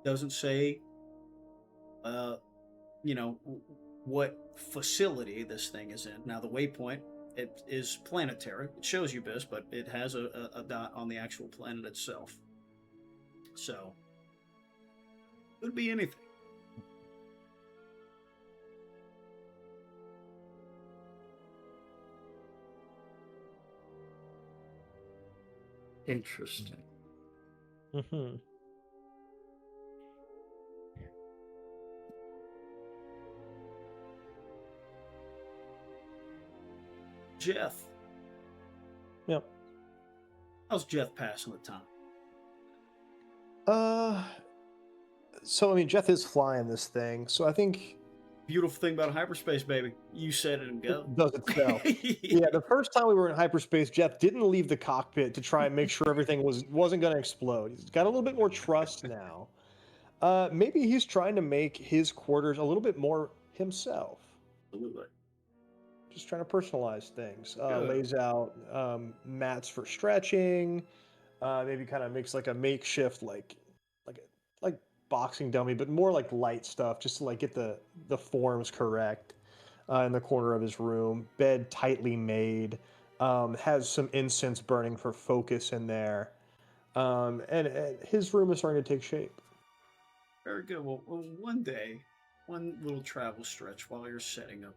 Doesn't say, what facility this thing is in. Now the waypoint, it is planetary. It shows you Byss, but it has a dot on the actual planet itself. So, could be anything. Interesting. Mm-hmm. Jeff. Yep. How's Jeff passing the time? So I mean, Jeff is flying this thing, so I think Beautiful thing about hyperspace, baby. You set it and go. it does itself. Yeah, the first time we were in hyperspace, Jeff didn't leave the cockpit to try and make sure everything wasn't going to explode. He's got a little bit more trust now. Maybe he's trying to make his quarters a little bit more himself. Absolutely. Just trying to personalize things. Good. Lays out mats for stretching. Maybe kind of makes like a makeshift like boxing dummy, but more like light stuff, just to like get the forms correct. In the corner of his room, bed tightly made, has some incense burning for focus in there, and his room is starting to take shape. Very good. Well, one day, one little travel stretch while you're setting up,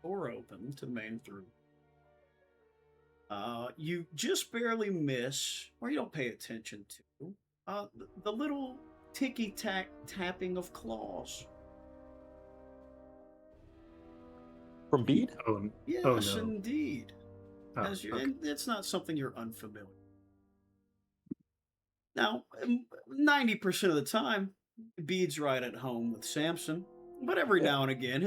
door open to the main room. You just barely miss, or you don't pay attention to, the little ticky tack tapping of claws. From Bede? Oh, Yes, oh no. indeed. Oh, As you, okay. and it's not something you're unfamiliar. Now, 90% of the time, Bede's right at home with Samson, but every Yeah. now and again,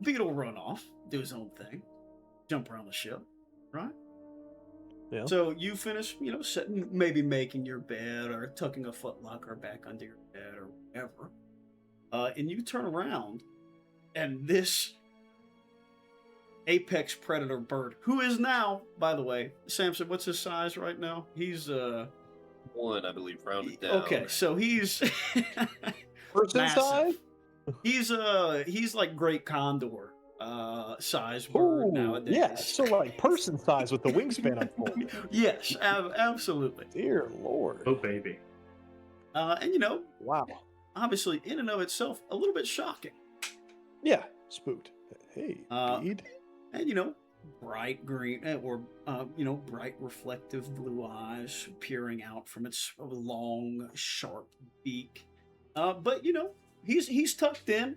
Bede will run off, do his own thing, jump around the ship, right? Yeah. So you finish, sitting, maybe making your bed or tucking a footlocker back under your bed or whatever, and you turn around, and this apex predator bird, who is now, by the way, Samson, what's his size right now? He's 1, I believe, rounded down. okay, so he's Person massive. size? He's like great condor size bird Oh, nowadays. yeah. So like person size with the wingspan I'm full. Yes, absolutely. Dear Lord. Oh baby. And Wow. obviously, in and of itself, a little bit shocking. Yeah. Spooked. Hey, Uh, Bede. And bright green or bright reflective blue eyes peering out from its long, sharp beak. But he's tucked in,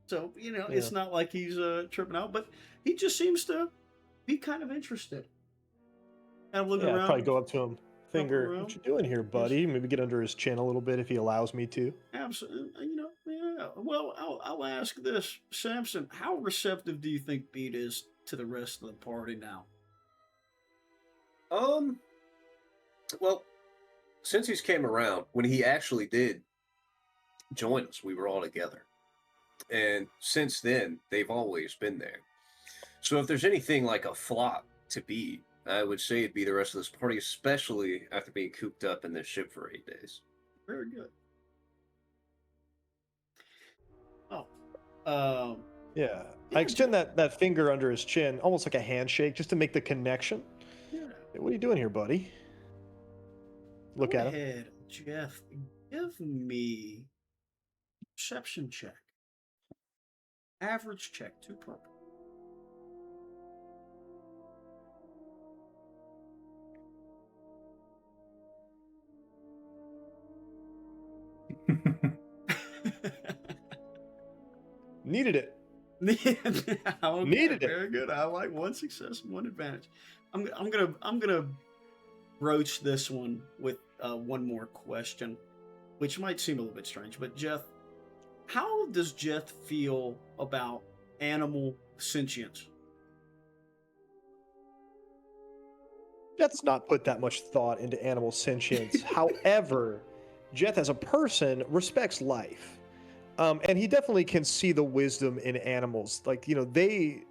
so it's not like he's tripping out. But he just seems to be kind of interested. And I'm looking Yeah, I'd around. probably go up to him. Finger, around. what you doing here, buddy? Maybe get under his chin a little bit if he allows me to. Absolutely, yeah. Well, I'll ask this, Samson. How receptive do you think Bede is to the rest of the party now? Well, since he's came around, when he actually did join us, we were all together. And since then, they've always been there. So if there's anything like a flop to Bede, I would say it'd be the rest of this party, especially after being cooped up in this ship for 8 days. Very good. Oh, Yeah. I extend that finger under his chin, almost like a handshake, just to make the connection. yeah. Hey, what are you doing here, buddy? Look Go at him. ahead, Jeff. Give me perception check. Average check, 2 purple. Needed it. Okay, Needed it. very good. I like 1 success, 1 advantage. I'm gonna broach this one with one more question, which might seem a little bit strange. But Jeff, how does Jeff feel about animal sentience? Jeth's not put that much thought into animal sentience. However, Jeth as a person respects life. And he definitely can see the wisdom in animals. Like, they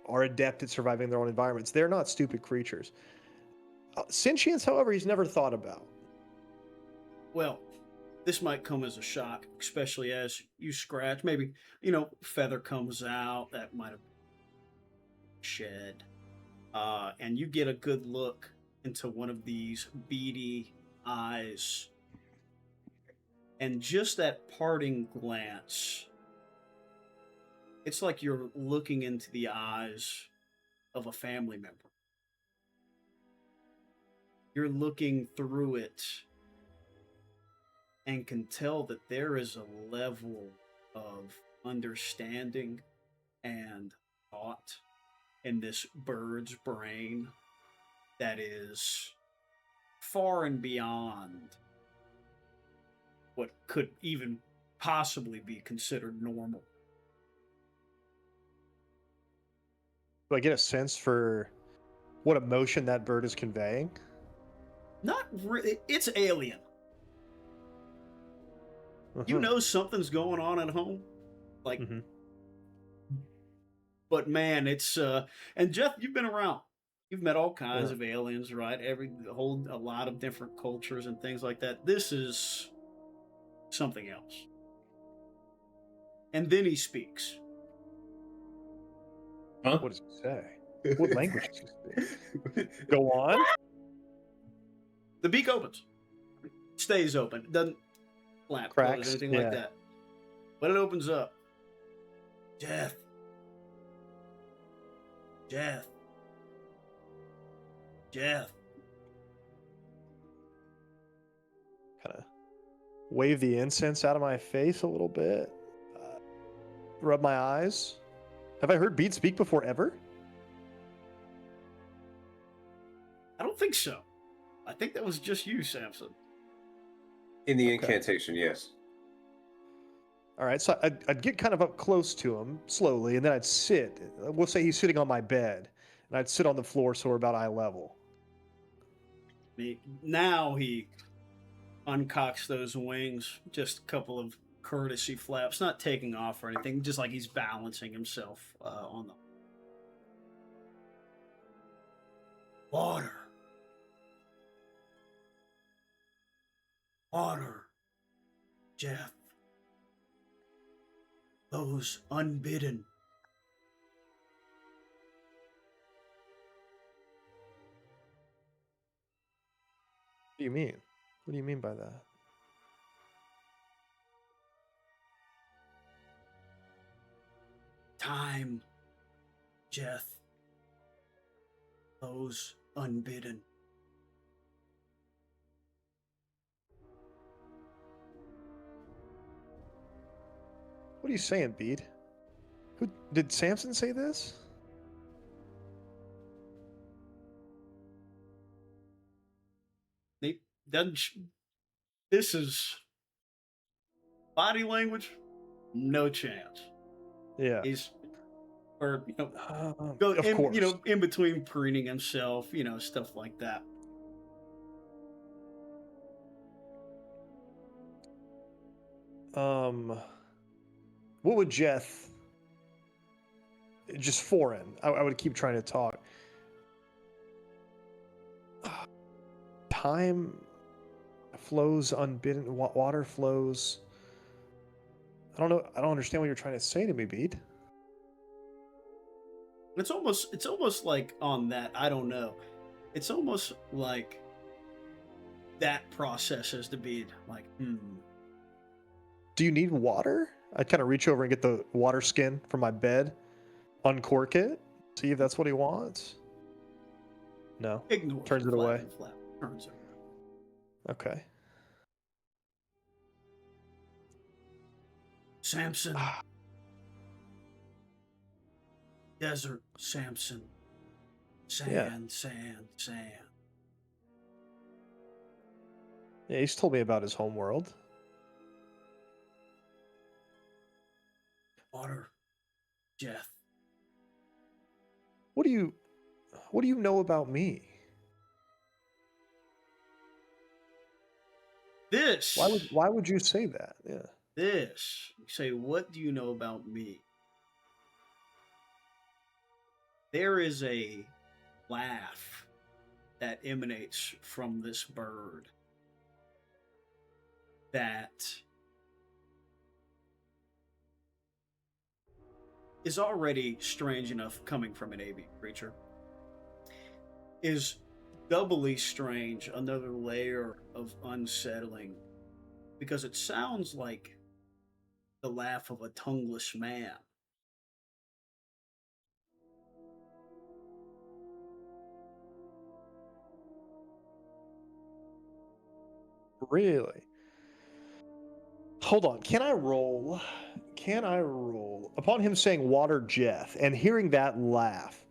are adept at surviving in their own environments. They're not stupid creatures. Sentience, however, he's never thought about. Well, this might come as a shock, especially as you scratch. Maybe, feather comes out that might have shed. And you get a good look into one of these beady eyes. And just that parting glance, it's like you're looking into the eyes of a family member. You're looking through it and can tell that there is a level of understanding and thought in this bird's brain that is far and beyond what could even possibly be considered normal. Do I get a sense for what emotion that bird is conveying? Not really. It's alien. You know something's going on at home. Like, but man, it's and Jeff, you've been around. You've met all kinds of aliens, right? A lot of different cultures and things like that. This is something else. And then he speaks. Huh? What does he say? What language does he speak? Go on. The beak opens. Stays open. It doesn't flap, Cracks, close, anything yeah. like that. But it opens up. Jeff. Jeff. Jeff. Kind of wave the incense out of my face a little bit. Rub my eyes. Have I heard Beat speak before ever? I don't think so. I think that was just you, Samson. In the Okay. incantation, yes. All right, so I'd get kind of up close to him slowly, and then I'd sit. We'll say he's sitting on my bed, and I'd sit on the floor so we're about eye level. Now he uncocks those wings, just a couple of courtesy flaps, not taking off or anything, just like he's balancing himself on the water. Water, Jeff. Those unbidden. What do you mean? What do you mean by that? Time, Jeff. Those unbidden. What are you saying, Bede? Who did Samson say this? They doesn't. This is body language. No chance. Yeah. He's, or Of course. in between preening himself, stuff like that. What would Jeff? Just foreign. I would keep trying to talk. Time flows unbidden. Water flows. I don't know. I don't understand what you're trying to say to me, Bede. It's almost like on that. I don't know. It's almost like that process is to be like, Do you need water? I'd kind of reach over and get the water skin from my bed, uncork it, see if that's what he wants. No. Ignore. Turns it away. Turns it. Okay. Samson. Desert Samson. Sand, sand, sand. Yeah, he's told me about his home world. Water, Jeff. What do you know about me? This. Why would you say that? Yeah. This. You say, what do you know about me? There is a laugh that emanates from this bird that is already strange enough coming from an avian creature. Is doubly strange, another layer of unsettling, because it sounds like the laugh of a tongueless man. Really? Hold on. Can I roll? Upon him saying water Jeff and hearing that laugh,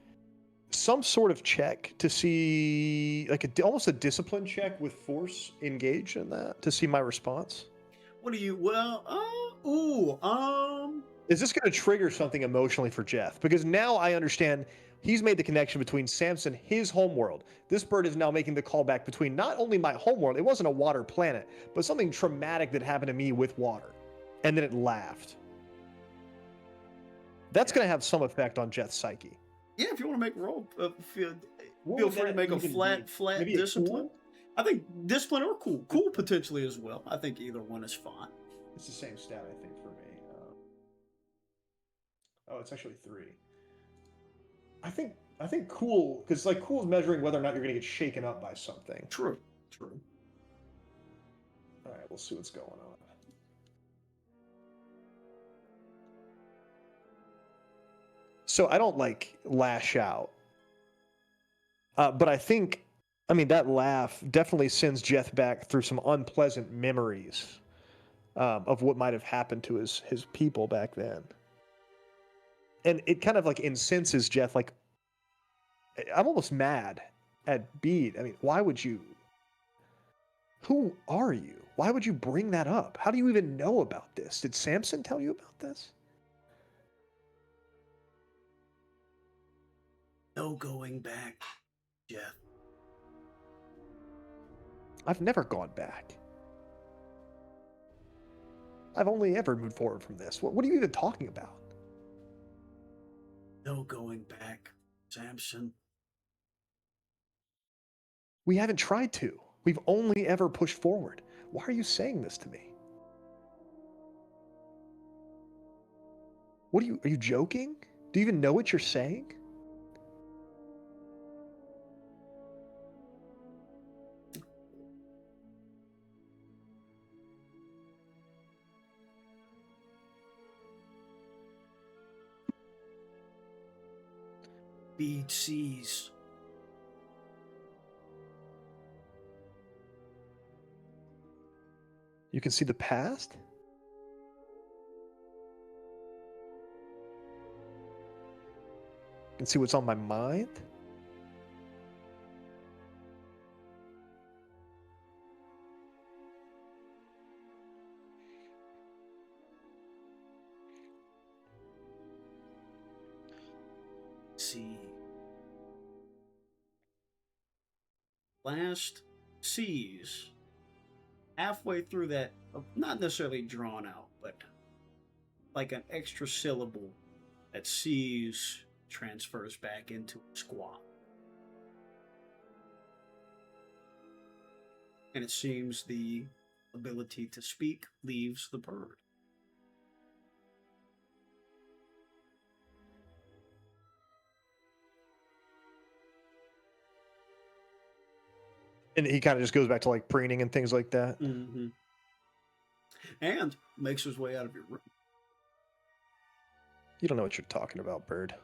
some sort of check to see, like almost a discipline check with force engaged in that to see my response? What do you, Is this going to trigger something emotionally for Jeff? Because now I understand he's made the connection between Samson, his homeworld. This bird is now making the callback between not only my homeworld, it wasn't a water planet, but something traumatic that happened to me with water. And then it laughed. That's going to have some effect on Jeff's psyche. yeah, if you want to make a roll, feel What would free to that make a even flat be? Maybe a discipline. cool? I think discipline or cool. Cool potentially as well. I think either one is fine. It's the same stat, I think, for me. It's actually 3. I think cool, because like cool is measuring whether or not you're going to get shaken up by something. True. All right, we'll see what's going on. So I don't like lash out. But I mean, that laugh definitely sends Jeth back through some unpleasant memories of what might have happened to his people back then. And it kind of like incenses Jeth. Like, I'm almost mad at Bede. I mean, why would you? Who are you? Why would you bring that up? How do you even know about this? Did Samson tell you about this? No going back, Jeff. I've never gone back. I've only ever moved forward from this. What are you even talking about? No going back, Samson. We haven't tried to. We've only ever pushed forward. Why are you saying this to me? Are you joking? Do you even know what you're saying? Bede sees. You can see the past? You can see what's on my mind? See. Last sees. Halfway through that, not necessarily drawn out, but like an extra syllable that sees transfers back into a squawk. And it seems the ability to speak leaves the bird. And he kind of just goes back to like preening and things like that. Mm-hmm. And makes his way out of your room. You don't know what you're talking about, bird.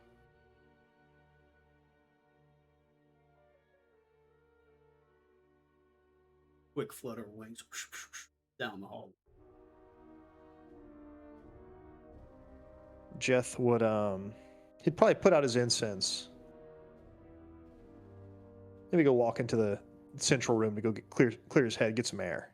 Quick flutter of wings down the hall. Jeth would he'd probably put out his incense. Maybe go walk into the central room to go get clear his head, get some air.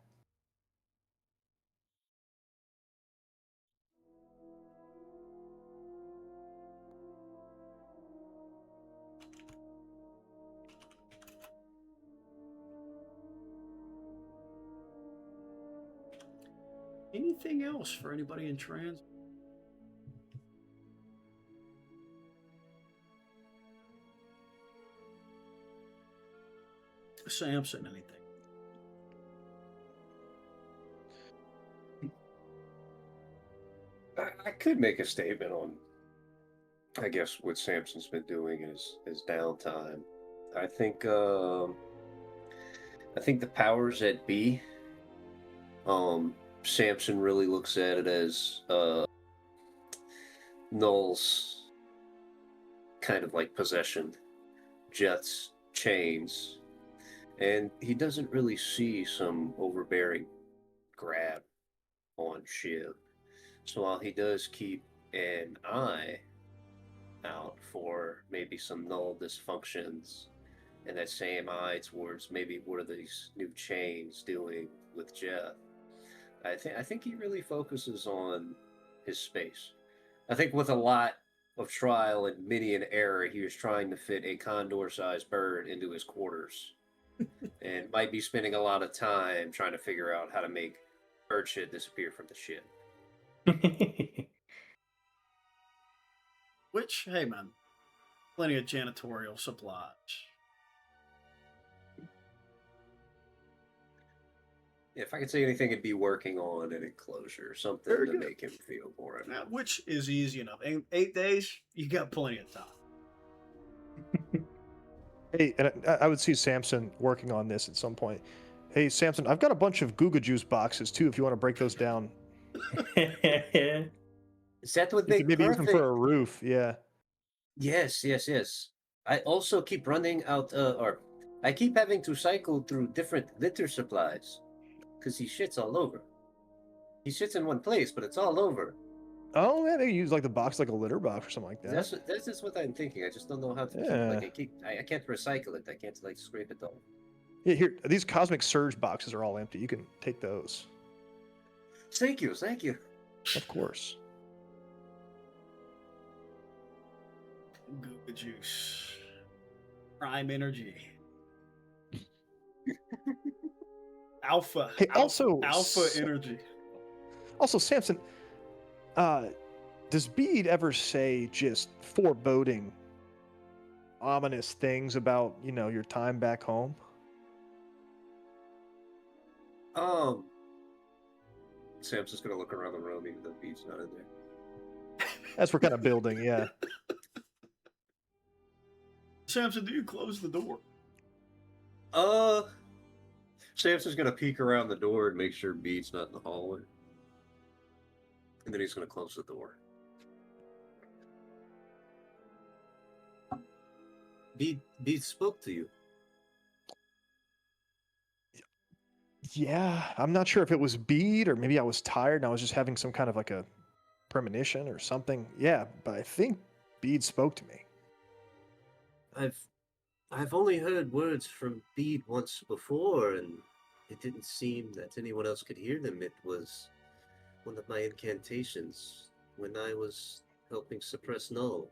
Anything else for anybody in trans? Samson, anything? I could make a statement on, I guess, what Samson's been doing his downtime. I think the powers that be. Samson really looks at it as Null's kind of like possession, Jeth's chains, and he doesn't really see some overbearing grab on Shiv. So while he does keep an eye out for maybe some Null dysfunctions, and that same eye towards maybe what are these new chains doing with Jeth, I think he really focuses on his space. I think with a lot of trial and many an error, he was trying to fit a condor-sized bird into his quarters, and might be spending a lot of time trying to figure out how to make bird shit disappear from the ship. Which, hey man, plenty of janitorial supplies. If I could say anything, it'd be working on an enclosure, something Very to good. make him feel more at Now, home. which is easy enough. In 8 days, you got plenty of time. Hey, and I would see Samson working on this at some point. Hey, Samson, I've got a bunch of Guga Juice boxes too. If you want to break those down, Is that what you they could maybe use them for a roof. Yeah. Yes, yes, yes. I also keep running out, or I keep having to cycle through different litter supplies because he shits all over. He shits in one place, but it's all over. Oh, yeah, maybe use like the box like a litter box or something like that. That's just what I'm thinking. I just don't know how to keep. Yeah. Like I can't recycle it. I can't like scrape it all. Yeah, here, these cosmic surge boxes are all empty. You can take those. Thank you, thank you. Of course. Googa juice. Prime energy. Alpha. Hey, alpha, also, alpha energy. Also, Samson, does Bede ever say just foreboding, ominous things about, your time back home? Sam's just gonna look around the room even though Bede's not in there. As we're kind of building, yeah. Samson, do you close the door? Samson's gonna peek around the door and make sure Bede's not in the hallway. And then he's gonna close the door. Bede spoke to you. Yeah, I'm not sure if it was Bede or maybe I was tired and I was just having some kind of like a premonition or something. Yeah, but I think Bede spoke to me. I've only heard words from Bede once before, and it didn't seem that anyone else could hear them. It was one of my incantations when I was helping suppress Null.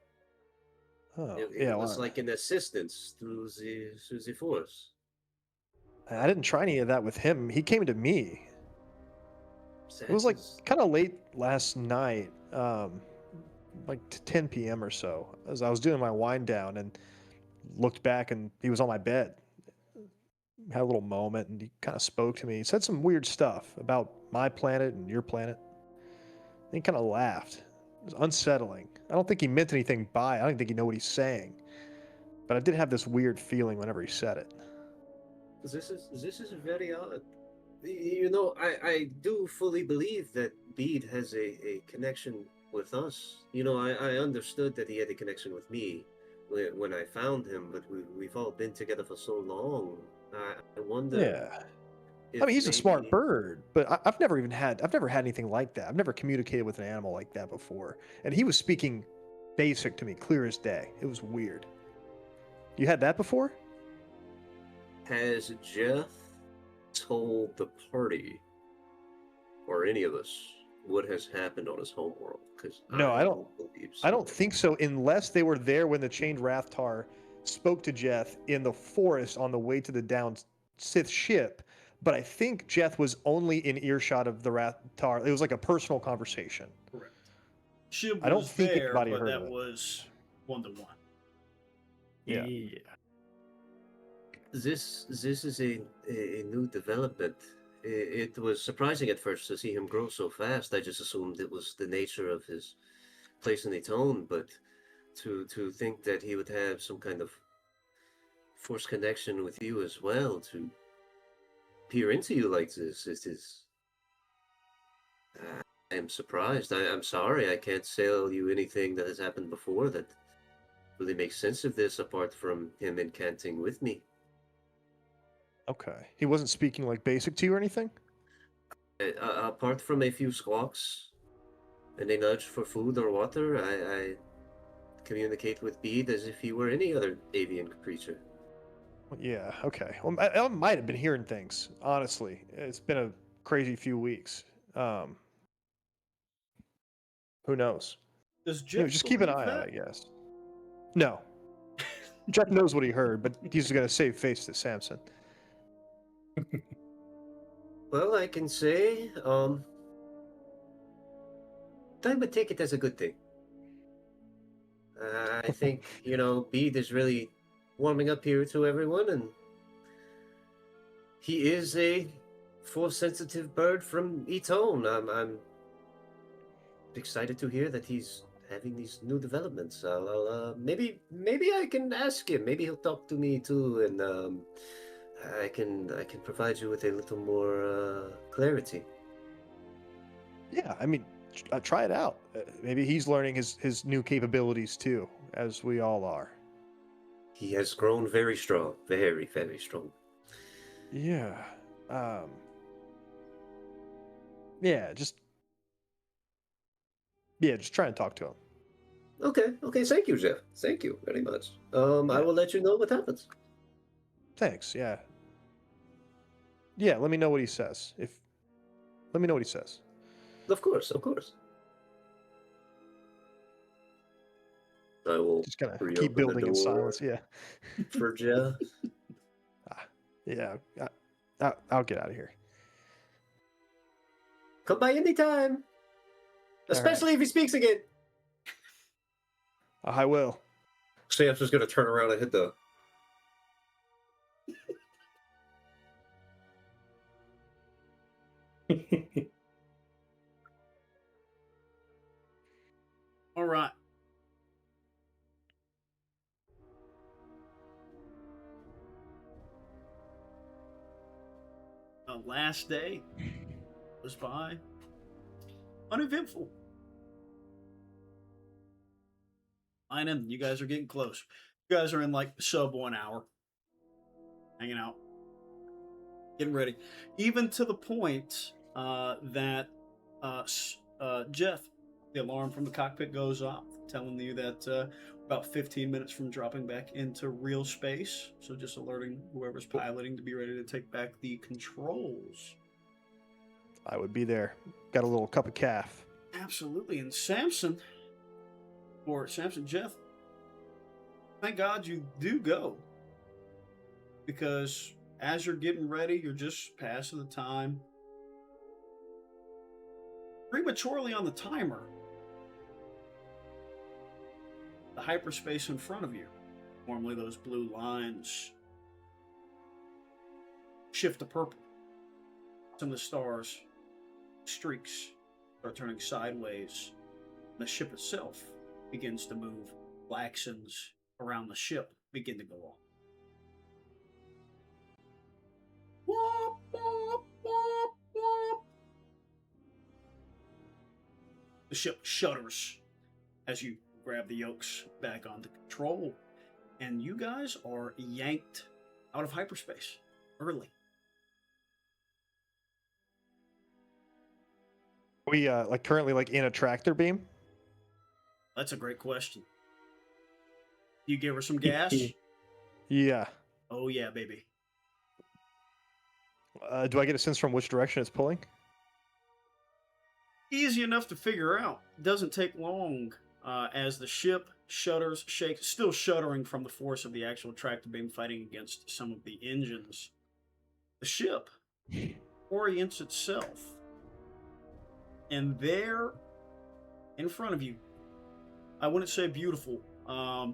Oh, It was like an assistance through the force. I didn't try any of that with him. He came to me. It was like kind of late last night, like 10 p.m. or so, as I was doing my wind down and looked back and he was on my bed. Had a little moment and he kind of spoke to me. He said some weird stuff about my planet and your planet. And he kind of laughed. It was unsettling. I don't think he meant anything by it. I don't think he know what he's saying. But I did have this weird feeling whenever he said it. This is very odd. I do fully believe that Bede has a connection with us. I understood that he had a connection with me when I found him, but we've all been together for so long. I wonder. Yeah. I mean, he's a smart bird, but I've never had anything like that. I've never communicated with an animal like that before. And he was speaking basic to me, clear as day. It was weird. You had that before? Has Jeff told the party or any of us what has happened on his homeworld? Because no, I don't believe so. I don't think so, unless they were there when the Chained Rathtar spoke to Jeff in the forest on the way to the downed Sith ship. But I think Jeff was only in earshot of the Rathtar. It was like a personal conversation. Correct. Shib was I don't think there, anybody but heard that of it. was 1-to-1. Yeah. This is a new development. It was surprising at first to see him grow so fast. I just assumed it was the nature of his place in the tone, but to think that he would have some kind of force connection with you as well, to peer into you like this, it is. I am surprised. I'm sorry. I can't tell you anything that has happened before that really makes sense of this apart from him incanting with me. Okay. He wasn't speaking like basic to you or anything? Apart from a few squawks and a nudge for food or water, I communicate with Bede as if he were any other avian creature. Yeah, okay. Well, I might have been hearing things, honestly. It's been a crazy few weeks. Who knows? Does Jeff Just keep an eye believe on that? it, I guess. No. Jeff knows what he heard, but he's going to save face to Samson. Well, I can say, I would take it as a good thing. I think, Bede is really warming up here to everyone, and he is a force-sensitive bird from Etone. I'm excited to hear that he's having these new developments. Maybe I can ask him. Maybe he'll talk to me too, and I can provide you with a little more clarity. Yeah, I mean, try it out. Maybe he's learning his new capabilities too, as we all are. He has grown very strong, very, very strong. Yeah. Yeah, just try and talk to him. Okay, thank you, Jeff. Thank you very much. I will let you know what happens. Thanks. Yeah. Yeah, let me know what he says. Let me know what he says. Of course. I will Just kind of reopen keep building the in door silence. Yeah. for Jeff. Yeah. I'll get out of here. Come by anytime. Especially if he speaks again. I will. Sam's just gonna turn around and hit the. All right. The last day goes by uneventful. I know you guys are getting close. You guys are in like sub 1 hour, hanging out, getting ready, even to the point that Jeff, the alarm from the cockpit goes off, telling you that about 15 minutes from dropping back into real space. So just alerting whoever's piloting to be ready to take back the controls. I would be there. Got a little cup of calf. Absolutely. And Samson, Jeff, thank God you do go. Because as you're getting ready, you're just passing the time prematurely on the timer. The hyperspace in front of you, normally those blue lines, shift to purple. Some of the stars, streaks, start turning sideways. The ship itself begins to move. Klaxons around the ship begin to go off. Whoop, whoop, whoop, whoop. The ship shudders as you grab the yokes back onto control, and you guys are yanked out of hyperspace early. We currently in a tractor beam? That's a great question. You give her some gas? Yeah. Oh yeah, baby. Do I get a sense from which direction it's pulling? Easy enough to figure out. Doesn't take long as the ship shudders, shakes, still shuddering from the force of the actual tractor beam fighting against some of the engines. The ship orients itself, and there, in front of you, I wouldn't say beautiful,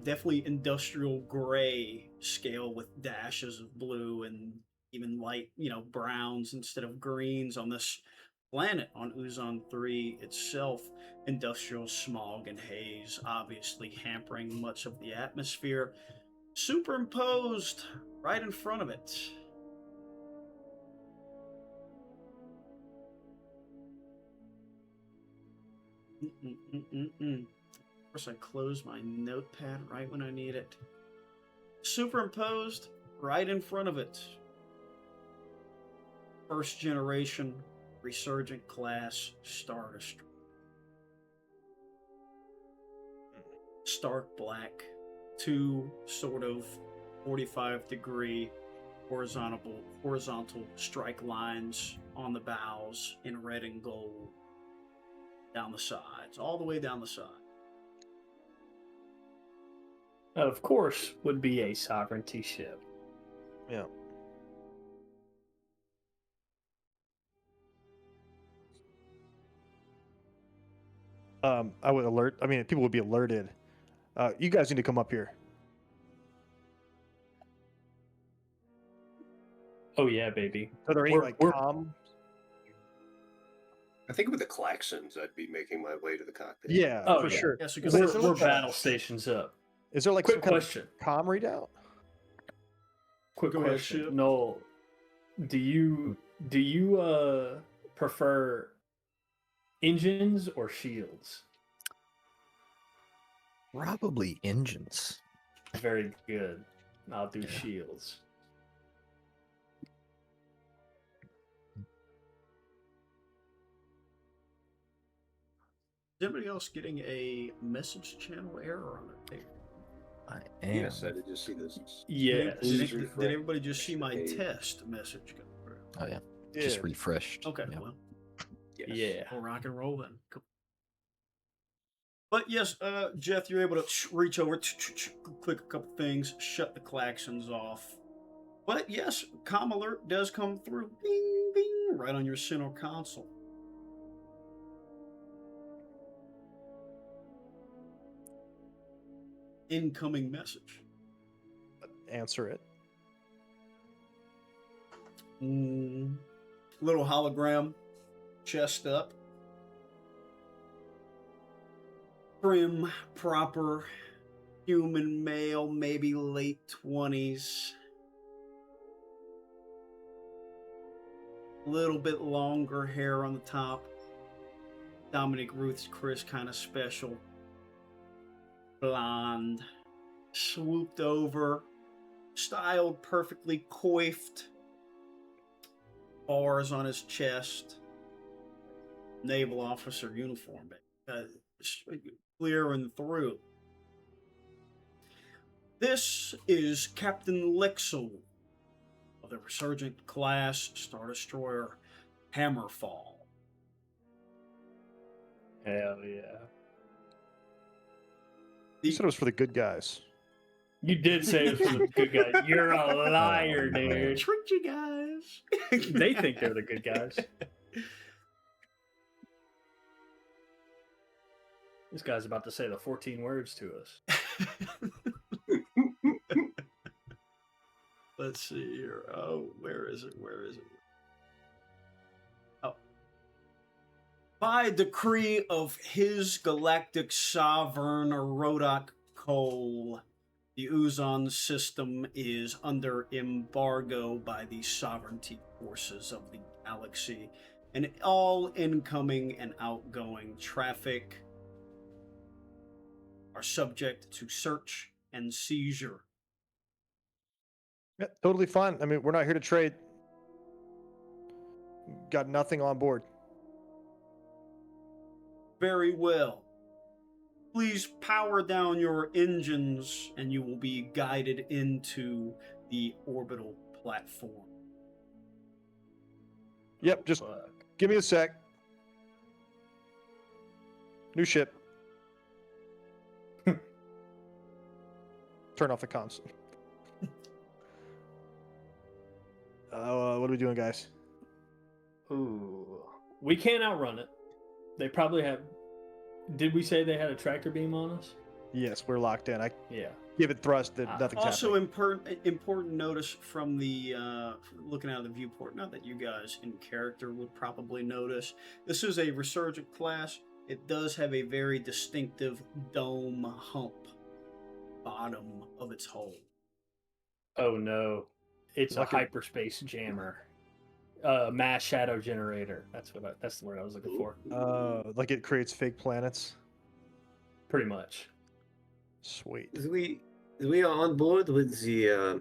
definitely industrial gray scale with dashes of blue and even light, browns instead of greens on this planet on Uzon IV itself. Industrial smog and haze obviously hampering much of the atmosphere. Superimposed right in front of it. Of course, I close my notepad right when I need it. Superimposed right in front of it. First generation resurgent class Star Destroyer. Stark black, two sort of 45-degree horizontal strike lines on the bows in red and gold, down the sides, all the way down the side. Of course, would be a sovereignty ship. Yeah. I would alert. I mean, people would be alerted. You guys need to come up here. Oh yeah, baby. Are there any We're- comm? I think with the Klaxons, I'd be making my way to the cockpit. Yeah, Oh, for yeah. sure. Yeah, so Is there We're, some we're kind of- battle stations up. Is there Quick some kind of question. comm readout? Quick Go ahead, question. Ship. Noel, do you prefer Engines or shields? Probably engines. Very good. I'll do Yeah. shields. Is anybody else getting a message channel error on their paper? I am. Yes, I did just see this. Yes. Did everybody just see my Page. test message go through? Oh yeah. Just refreshed. Okay, Yeah. well, Yes. Yeah. we'll rock and roll then. Cool. But yes, Jeff, you're able to reach over, click a couple things, shut the klaxons off. But yes, comm alert does come through, bing, bing, right on your center console. Incoming message. Answer it. Little hologram, chest up. Prim, proper, human male, maybe late 20s. Little bit longer hair on the top. Dominic Ruth's Chris kind of special. Blonde. Swooped over. Styled perfectly, coiffed. Bars on his chest. Naval officer uniform. Clear and through. This is Captain Lexel of the Resurgent class Star Destroyer Hammerfall. Hell yeah. You said it was for the good guys. You did say it was for the good guys. You're a liar, dude. Tricked you guys. They think they're the good guys. This guy's about to say the 14 words to us. Let's see here. Oh, where is it? Where is it? Oh. By decree of His Galactic Sovereign Rodak Cole, the Uzon system is under embargo by the sovereignty forces of the galaxy, and all incoming and outgoing traffic are subject to search and seizure. Yeah, totally fine. I mean, we're not here to trade. Got nothing on board. Very well. Please power down your engines and you will be guided into the orbital platform. Yep, just Fuck. give me a sec. New ship. Turn off the comms. What are we doing, guys? Ooh. We can't outrun it. They probably have. Did we say they had a tractor beam on us? Yes, we're locked in. I Yeah. give it thrust that nothing's Also, happening. important notice from the looking out of the viewport. Not that you guys in character would probably notice. This is a Resurgent class. It does have a very distinctive dome hump bottom of its hull. Oh no. It's Like a hyperspace jammer. Mass shadow generator. That's the word I was looking for. Like it creates fake planets. Pretty much. Sweet. We are on board with the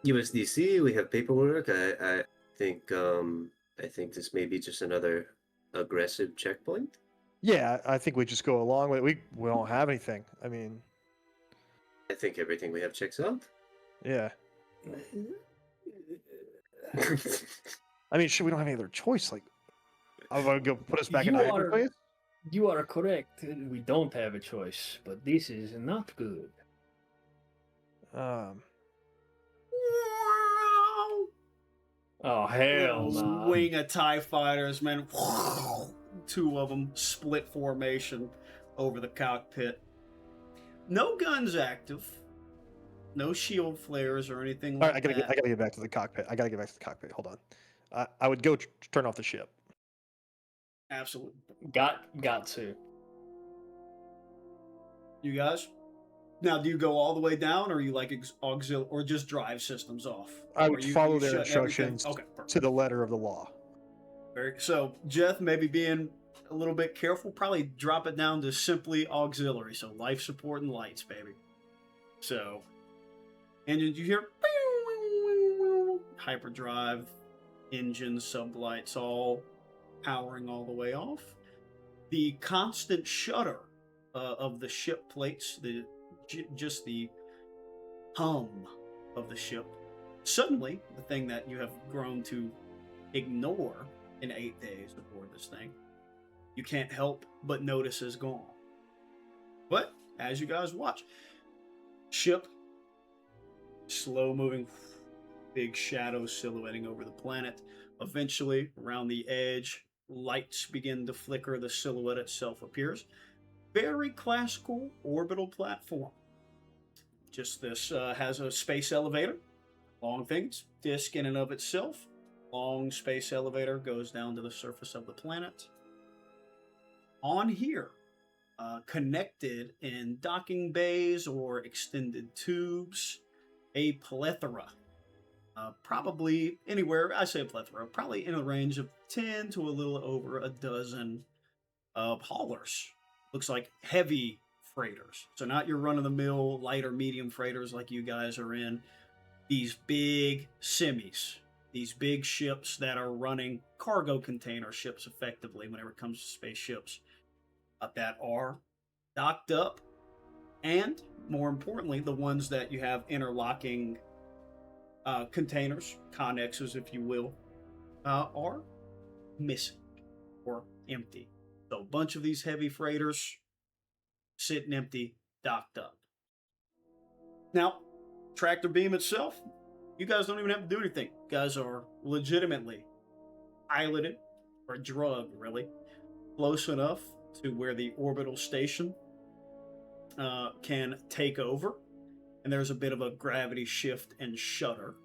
USDC. We have paperwork. I think this may be just another aggressive checkpoint. Yeah, I think we just go along with it. We don't have anything. I mean, I think everything we have checks out. yeah. I mean, we don't have any other choice. Like, I'm gonna go put us back in You are- hyperspace. You are correct. We don't have a choice, but this is not good. Oh hell no! Wing of TIE fighters, man. Two of them split formation over the cockpit. No guns active. No shield flares or anything All like right, that. I gotta get back to the cockpit. Hold on. I would go turn off the ship. Absolutely. Got to. You guys? Now, do you go all the way down, or are you like auxiliary, or just drive systems off? I Or would you follow their shut everything? instructions Okay, perfect. to the letter of the law. So, Jeff, maybe being a little bit careful, probably drop it down to simply auxiliary. So life support and lights, baby. So, engines, you hear hyperdrive, engines, sublights, all powering all the way off. The constant shudder of the ship plates, just the hum of the ship. Suddenly, the thing that you have grown to ignore in 8 days aboard this thing, you can't help but notice is gone. But as you guys watch, ship slow moving, big shadows silhouetting over the planet. Eventually, around the edge, lights begin to flicker. The silhouette itself appears. Very classical orbital platform. Just this has a space elevator. Long things, disk in and of itself. Long space elevator goes down to the surface of the planet. On here, connected in docking bays or extended tubes, a plethora. Probably anywhere, I say a plethora, probably in a range of 10 to a little over a dozen haulers. Looks like heavy freighters. So not your run-of-the-mill light or medium freighters like you guys are in. These big semis. These big ships that are running cargo container ships effectively whenever it comes to spaceships that are docked up. And more importantly, the ones that you have interlocking containers, connexes if you will, are missing or empty. So a bunch of these heavy freighters sitting empty, docked up. Now, tractor beam itself, you guys don't even have to do anything. You guys are legitimately piloted or drugged, really, close enough to where the orbital station can take over. And there's a bit of a gravity shift and shudder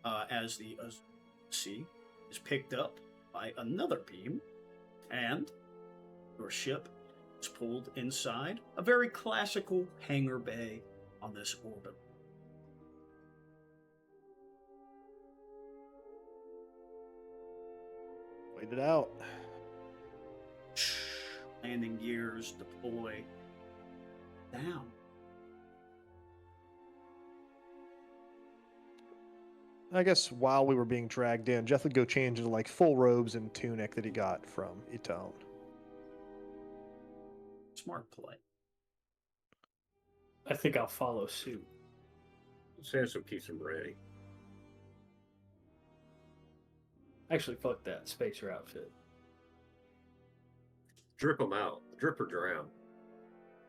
as the sea is picked up by another beam, and your ship is pulled inside a very classical hangar bay on this orbit. Wait it out. Landing gears deploy down. I guess while we were being dragged in, Jeff would go change into like full robes and tunic that he got from Itone. Smart play. I think I'll follow suit. Sansom keeps him ready. Actually, fuck that spacer outfit. Drip him out. Drip or drown.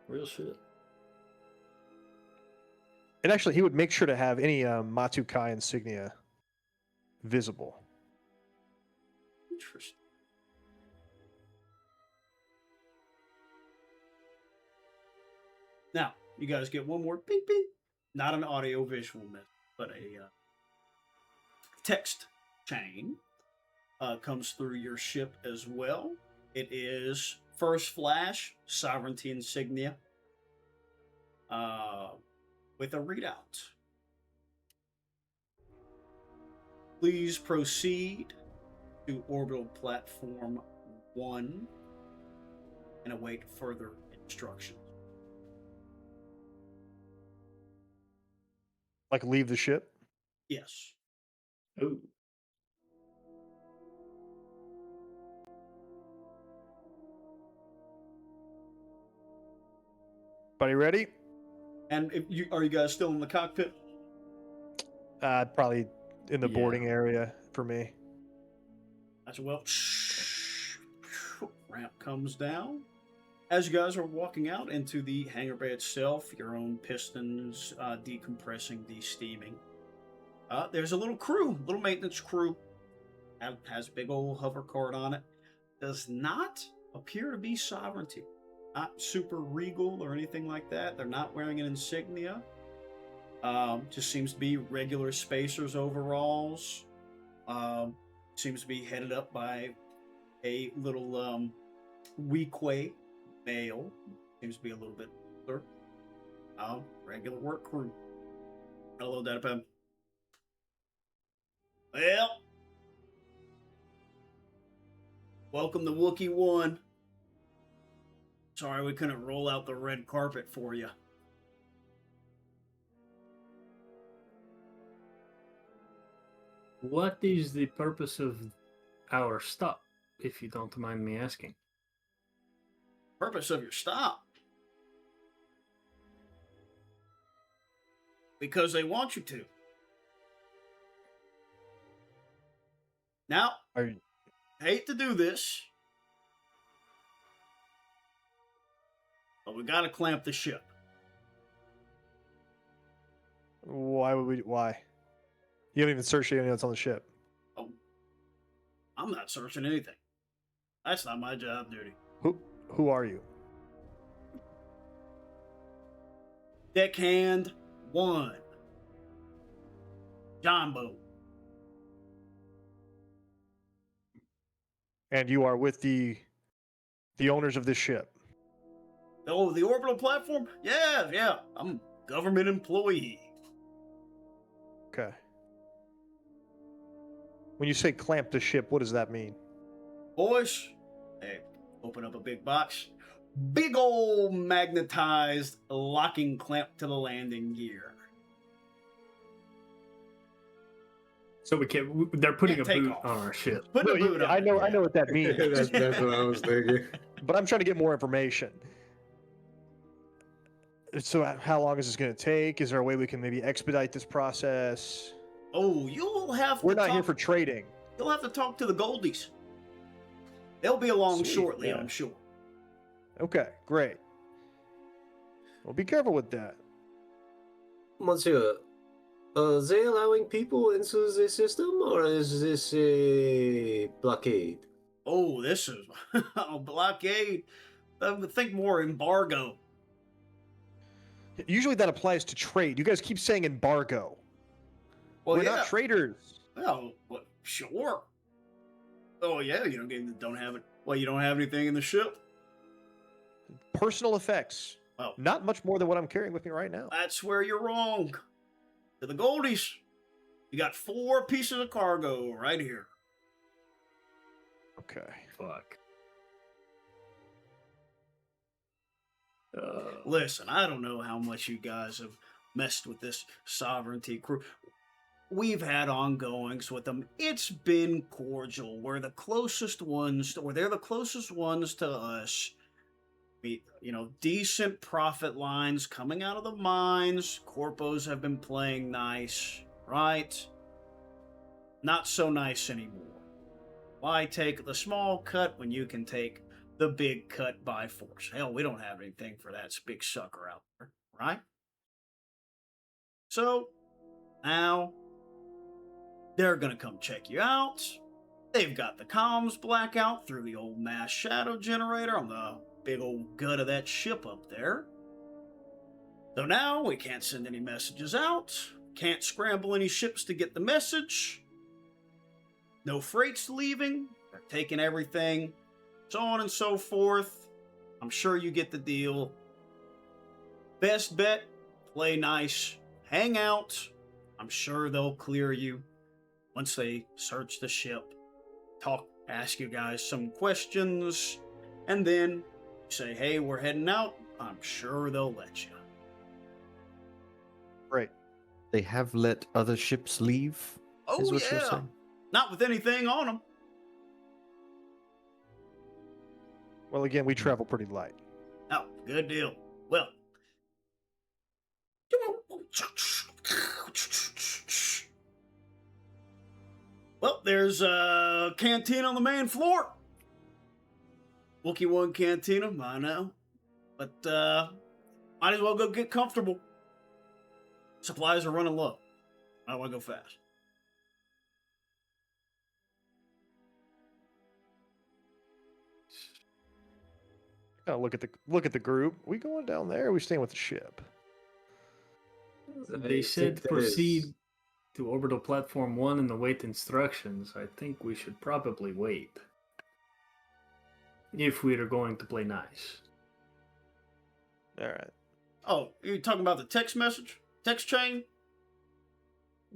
Real shit. And actually, he would make sure to have any Matukai insignia visible. Interesting. Now, you guys get one more ping ping. Not an audio visual message, but a text chain comes through your ship as well. It is first flash, sovereignty insignia, with a readout. Please proceed to orbital platform 1 and await further instructions. Like leave the ship? Yes. Ooh. Everybody ready? And if you are you guys still in the cockpit? Probably in the Yeah. boarding area for me. As well. Ramp comes down. As you guys are walking out into the hangar bay itself, your own pistons decompressing, de-steaming. There's a little crew, little maintenance crew. Has a big old hover cart on it. Does not appear to be sovereignty. Not super regal or anything like that. They're not wearing an insignia. Just seems to be regular spacers overalls. Seems to be headed up by a little Weequay male. Seems to be a little bit older. Regular work crew. Hello, Datapem. Well, welcome to Wookiee 1. Sorry we couldn't roll out the red carpet for you. What is the purpose of our stop, if you don't mind me asking? Purpose of your stop? Because they want you to. Now, Are hate to do this, but we gotta clamp the ship. why would we? Why? You haven't even searched anything that's on the ship. Oh, I'm not searching anything. That's not my job duty. Who are you? Deckhand 1. Jumbo. And you are with the owners of this ship. Oh, the orbital platform? Yeah. I'm a government employee. Okay. When you say clamp the ship, what does that mean? Boys, hey, open up a big box. Big old magnetized locking clamp to the landing gear. So we can't. They're putting Can't a take boot off. on our ship. Put the boot on. I know what that means, That's what I was thinking. but I'm trying to get more information. So, how long is this going to take? Is there a way we can maybe expedite this process? Oh, you'll have to We're not talk, here for trading. You'll have to talk to the Goldies. They'll be along Sweet, shortly, yeah. I'm sure. Okay, great. Well, be careful with that. Monsieur, are they allowing people into the system, or is this a blockade? Oh, this is a blockade. Think more embargo. Usually that applies to trade. You guys keep saying embargo. Well, We're yeah. not traders. Well, sure. Oh, yeah, you don't have it. Well, you don't have anything in the ship? Personal effects. Well, Not much more than what I'm carrying with me right now. that's where you're wrong. To the Goldies, you got 4 pieces of cargo right here. Okay. Fuck. Listen, I don't know how much you guys have messed with this sovereignty crew. We've had ongoings with them. It's been cordial. They're the closest ones to us. Decent profit lines coming out of the mines. Corpos have been playing nice, right? Not so nice anymore. Why take the small cut when you can take the big cut by force? Hell, we don't have anything for that big sucker out there, right? So, now, they're gonna come check you out. They've got the comms blackout through the old mass shadow generator on the big old gut of that ship up there. So now we can't send any messages out, can't scramble any ships to get the message. No freight's leaving, they're taking everything, so on and so forth. I'm sure you get the deal. Best bet, play nice, hang out. I'm sure they'll clear you once they search the ship, ask you guys some questions, and then say, hey, we're heading out. I'm sure they'll let you. Great. They have let other ships leave? Oh, is what you're yeah. saying? Not with anything on them. Well, again, we travel pretty light. Oh, good deal. Well. Well, there's a canteen on the main floor. Wookie 1 cantina, I know. But, might as well go get comfortable. Supplies are running low. I want to go fast. Gotta look at the group. We going down there? Or are we staying with the ship? They said proceed to orbital platform 1 and await instructions. I think we should probably wait. If we are going to play nice. All right. Oh, you talking about the text message? Text chain?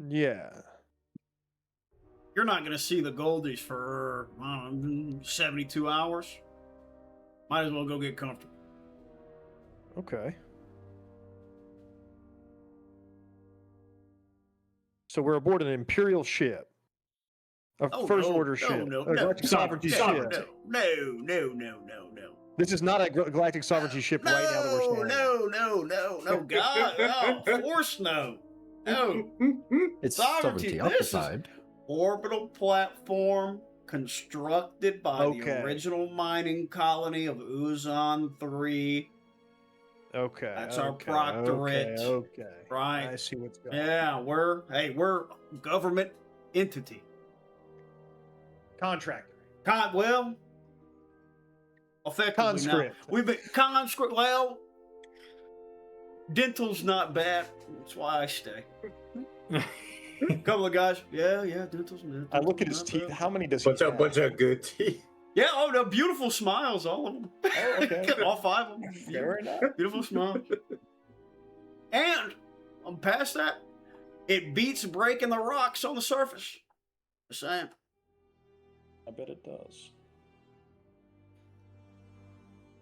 Yeah. You're not going to see the Goldies for, 72 hours. Might as well go get comfortable. Okay. So we're aboard an Imperial ship. A Oh, First no, Order no, ship. no, A no, Galactic no, Sovereignty no, ship. no. This is not a Galactic Sovereignty ship right now that we're standing on. No, God, oh, force no. No. It's Sovereignty, sovereignty this is occupied. orbital platform constructed by Okay. the original mining colony of Uzon IV. Okay. That's our okay, proctorate. Okay. Right. I see what's going on. Yeah, we're a government entity. Contractor. Well, effectively Conscript. now. We've been conscript. Well, dental's not bad. That's why I stay. Couple of guys. Yeah, dental's. I look at his not teeth. bad. How many does he have? Bunch of good teeth. Yeah, oh, no, beautiful smiles, all of them. Oh, okay. All 5 of them. Fair enough. Beautiful smile. And I'm past that. It beats breaking the rocks on the surface. Just saying. I bet it does.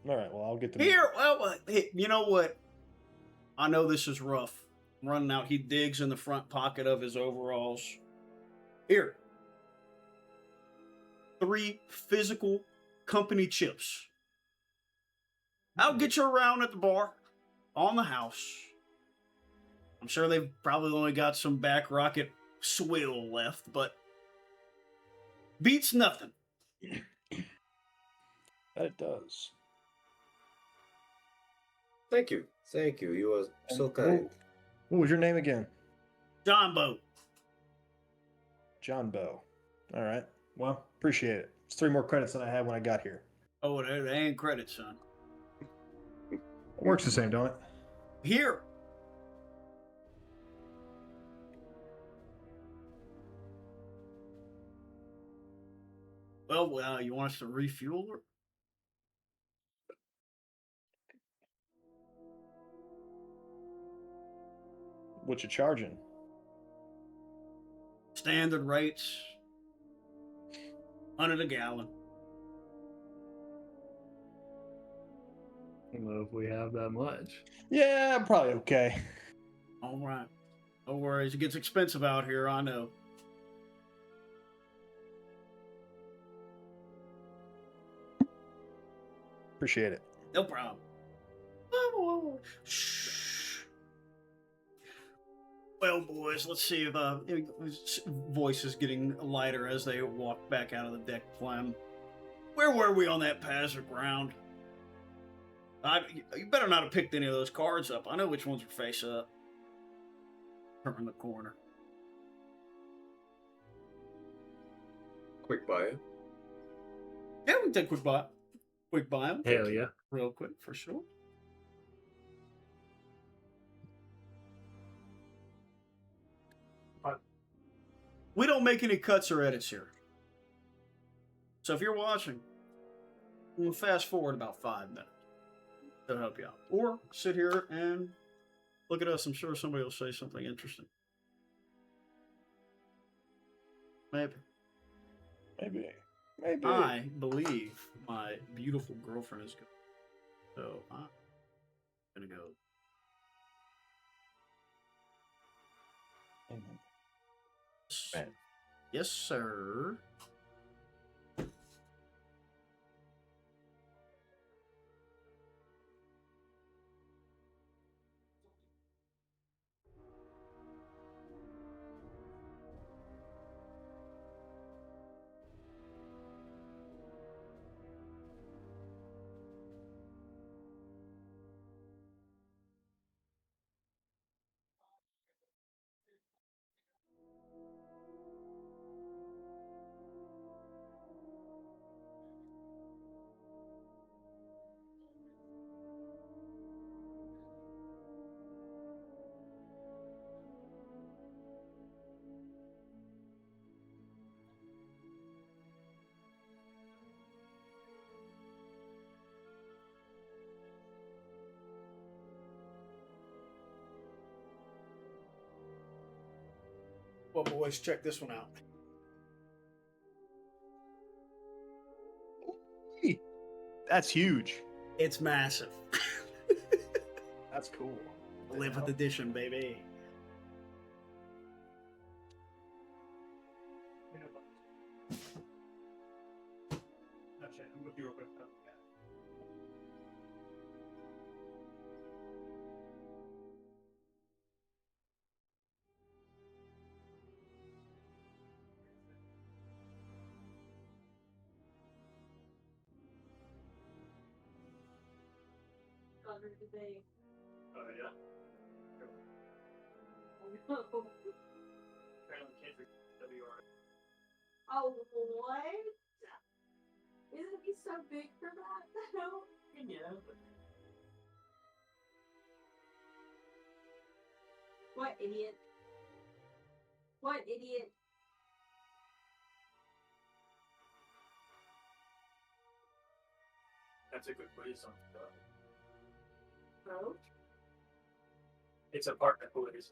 All right, well, I'll get the Here, well, hey, you know what? I know this is rough. I'm running out. He digs in the front pocket of his overalls. Here. 3 physical company chips. I'll get you around at the bar, on the house. I'm sure they've probably only got some back rocket swill left, but beats nothing. That it does. Thank you. You are so kind. What was your name again? John Boat. John Bow. All right. Well, appreciate it. It's 3 more credits than I had when I got here. Oh, they ain't credit, son. It works the same, don't it? Here. Well, you want us to refuel her? What you charging? Standard rates. 100 a gallon. I don't know if we have that much. Yeah, I'm probably okay. All right. No worries. It gets expensive out here, I know. Appreciate it. No problem. Shh. Well, boys, let's see if his voice is getting lighter as they walk back out of the deck plan. Where were we on that pass of ground? You better not have picked any of those cards up. I know which ones are face up. Turn the corner. Quick bio. Yeah, we can take quick buy 'em. Hell yeah. Real quick, for sure. We don't make any cuts or edits here. So if you're watching, we'll fast forward about 5 minutes. That'll help you out. Or sit here and look at us. I'm sure somebody will say something interesting. Maybe. Maybe. I believe my beautiful girlfriend is good. So I'm going to go. Man. Yes, sir. Well, boys, check this one out. That's huge. It's massive. That's cool. Limited edition, baby. Oh yeah. Oh, what? Isn't he so big for that, though? Yeah. What idiot? What idiot? That's a good place on Oh? It's apartment place.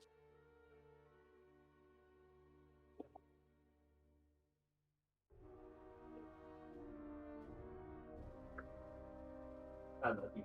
I love you.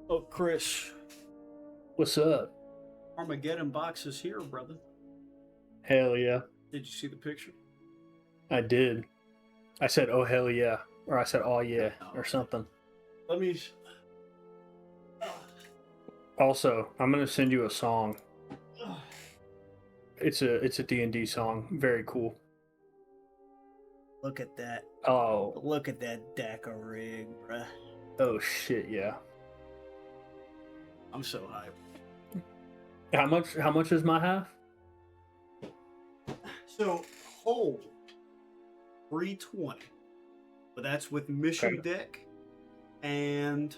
Oh, Chris, What's up? Armageddon box is here, brother. Hell yeah. Did you see the picture? I did. I said, oh hell yeah. Or I said, oh yeah, or something. Let me. Also, I'm gonna send you a song. It's a D&D song. Very cool. Look at that. Oh, Look at that DACA rig, bruh. oh shit, yeah. I'm so hyped. How much is my half? So, whole 320. But that's with mission Okay. deck and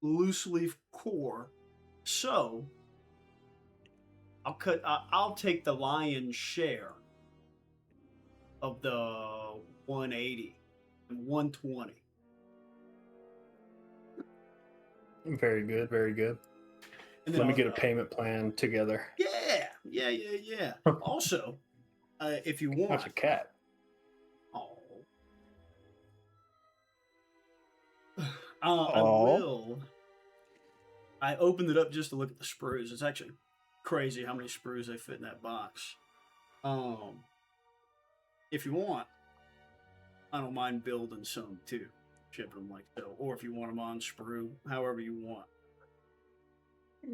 loose leaf core. So, I'll take the lion's share of the 180 and 120. Very good, very good. And then Let me I'll- get a payment plan together. Yeah. Also, if you want, That's a cat. oh, I Aw. will. I opened it up just to look at the sprues. It's actually crazy how many sprues they fit in that box. If you want, I don't mind building some too, shipping them like so, or if you want them on sprue, however you want.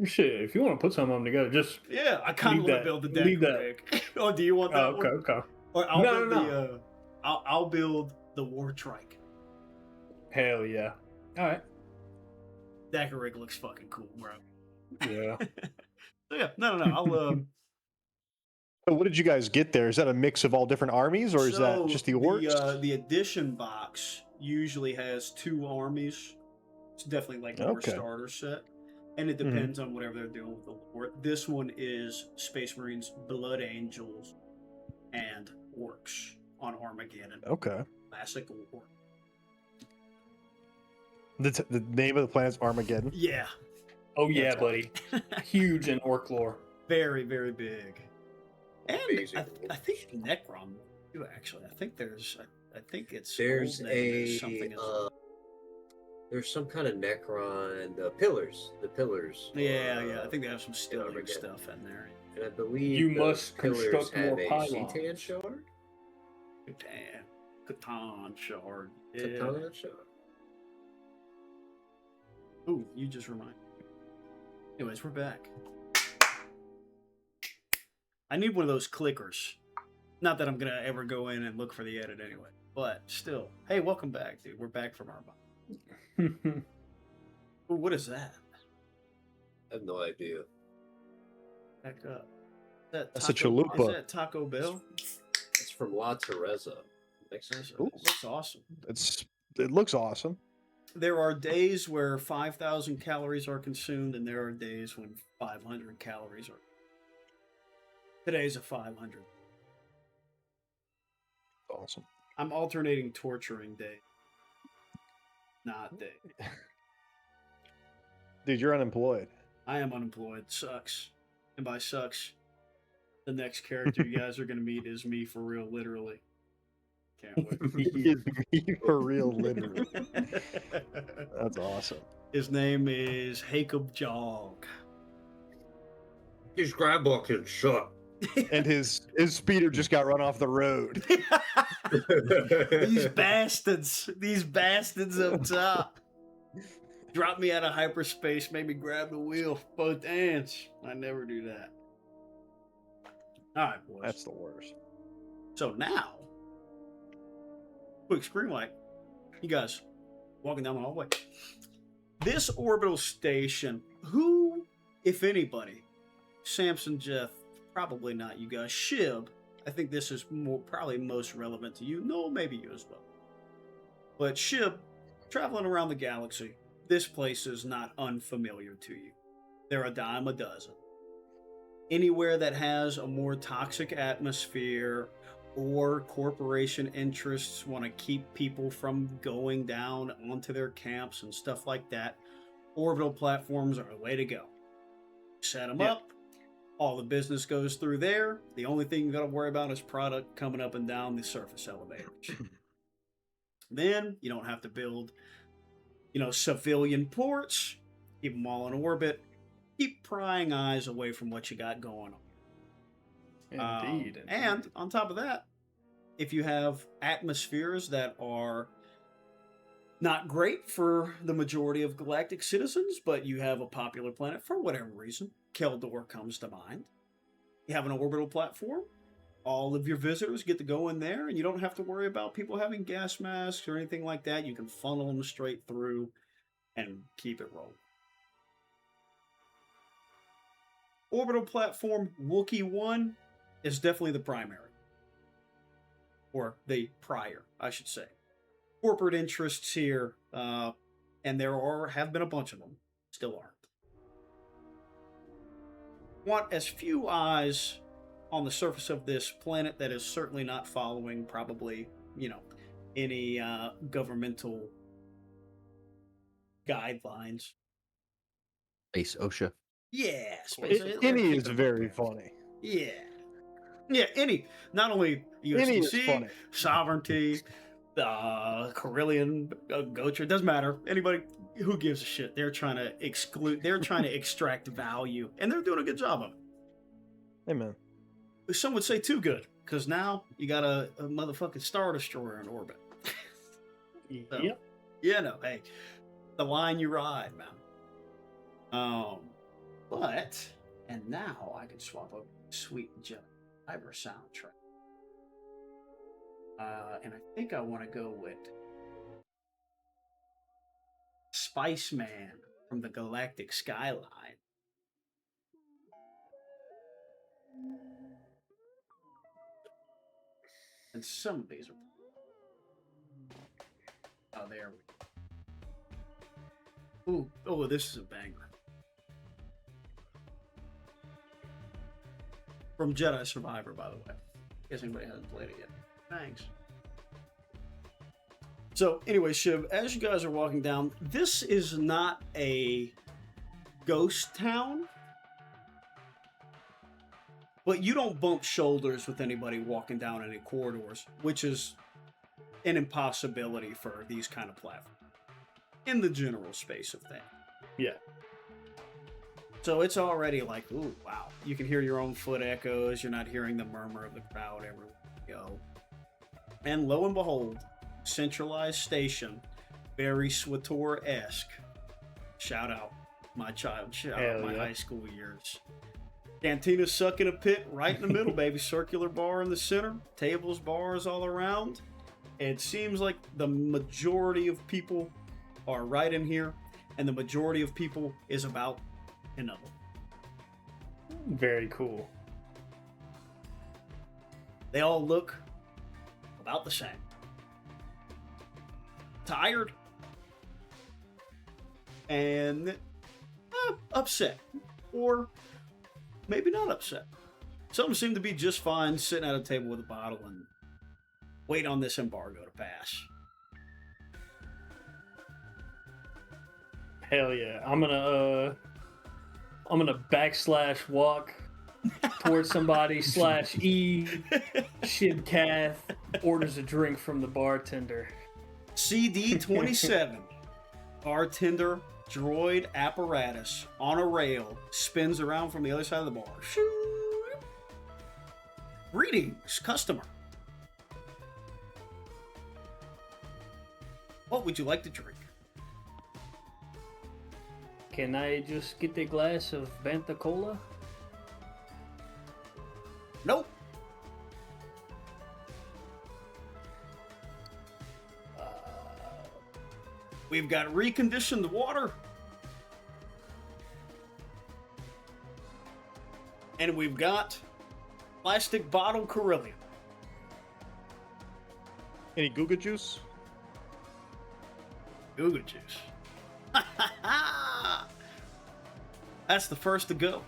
Shit, if you want to put some of them together, just Yeah, I kind of Leave want to that- build the leave deck that. rig. Oh, do you want that oh, okay, one? okay. Or I'll No, build no, the I'll build the war trike. Hell yeah. All right. Decker rig looks fucking cool, bro. Yeah. So yeah, no. I'll So what did you guys get there? Is that a mix of all different armies, or is that just the orcs? The edition box usually has 2 armies. It's definitely like more Okay. starter set, and it depends on whatever they're doing with the lore. This one is Space Marines, Blood Angels, and Orcs on Armageddon. Okay. Classic Orc. The name of the planet's Armageddon. Yeah, Oh yeah, buddy. Huge in orc lore. very very big. And Amazing. I think Necron too. Actually, I think there's. I think it's There's old name is a something. As there's some kind of Necron. The pillars. yeah. I think they have some Stilling Armageddon. stuff in there. And I believe You the must pillars construct have more a pylons. Citan shard. Damn, Catan shard. Yeah. Katana shard. Ooh, you just remind me. Anyways, we're back. I need one of those clickers. Not that I'm gonna ever go in and look for the edit anyway, but still. Hey, welcome back, dude. We're back from our. Ooh, what is that? I have no idea. Back up. Is that That's a Is chalupa. that Taco Bell? It's from La Teresa, Mexico. Ooh. That's awesome. It looks awesome. There are days where 5,000 calories are consumed, and there are days when 500 calories are. Today's a 500. awesome. I'm alternating torturing day, not day. Dude, you're unemployed. I am unemployed. Sucks. And by sucks, the next character you guys are going to meet is me for real, literally. Can't wait. He is me for real, literally. That's awesome. His name is Jacob Jog. These grab boxes suck. And his speeder just got run off the road. These bastards up top. Dropped me out of hyperspace, made me grab the wheel, both hands. I never do that. All right, boys. That's the worst. So now, quick screen light. You guys walking down the hallway. This orbital station, who, if anybody, Samson, Jeff, probably not you guys. Shib, I think this is probably most relevant to you. No, maybe you as well. But Shib, traveling around the galaxy, this place is not unfamiliar to you. They're a dime a dozen. Anywhere that has a more toxic atmosphere or corporation interests want to keep people from going down onto their camps and stuff like that, orbital platforms are the way to go. Set them up. All the business goes through there. The only thing you got to worry about is product coming up and down the surface elevators. Then you don't have to build, civilian ports. Keep them all in orbit. Keep prying eyes away from what you got going on. Indeed. And on top of that, if you have atmospheres that are not great for the majority of galactic citizens, but you have a popular planet for whatever reason, Keldor comes to mind. You have an orbital platform. All of your visitors get to go in there, and you don't have to worry about people having gas masks or anything like that. You can funnel them straight through and keep it rolling. Orbital platform Wookiee 1 is definitely the primary. Or the prior, I should say. Corporate interests here, and there have been a bunch of them, still aren't. Want as few eyes on the surface of this planet that is certainly not following probably, any governmental guidelines. Space OSHA. Yeah, Any is very funny. Yeah. Yeah, not only Any is USDC, funny. sovereignty, Carillion, Gotra, doesn't matter. Anybody who gives a shit. They're trying to extract value, and they're doing a good job of it. Amen. Some would say too good, because now you got a motherfucking Star Destroyer in orbit. So, Yep. hey, the line you ride, man. And now I can swap up Sweet Jedi Cyber soundtrack. And I think I want to go with Spice Man from the Galactic Skyline. And some of these are... Oh, there we go. Oh, this is a banger. From Jedi Survivor, by the way. In case anybody hasn't played it yet. Thanks. So, anyway, Shiv, as you guys are walking down, this is not a ghost town, but you don't bump shoulders with anybody walking down any corridors, which is an impossibility for these kind of platforms in the general space of things. Yeah. So it's already like, ooh, wow. You can hear your own foot echoes. You're not hearing the murmur of the crowd everywhere you go. And lo and behold, centralized station, very SWTOR-esque. Shout out my child. Shout out my high school years. Cantina suck in a pit right in the middle, baby. Circular bar in the center. Tables, bars all around. It seems like the majority of people are right in here. And the majority of people is about another. Very cool. They all look about the same. Tired. And upset. Or maybe not upset. Some seem to be just fine sitting at a table with a bottle and wait on this embargo to pass. Hell yeah. I'm gonna backslash walk towards somebody slash E Shib Kath orders a drink from the bartender. CD27, bartender droid apparatus on a rail, spins around from the other side of the bar. Greetings, customer. What would you like to drink? Can I just get a glass of Banta Cola? Nope. We've got reconditioned water. And we've got plastic bottle Corellium. Any Guga juice? Google juice. That's the first to go.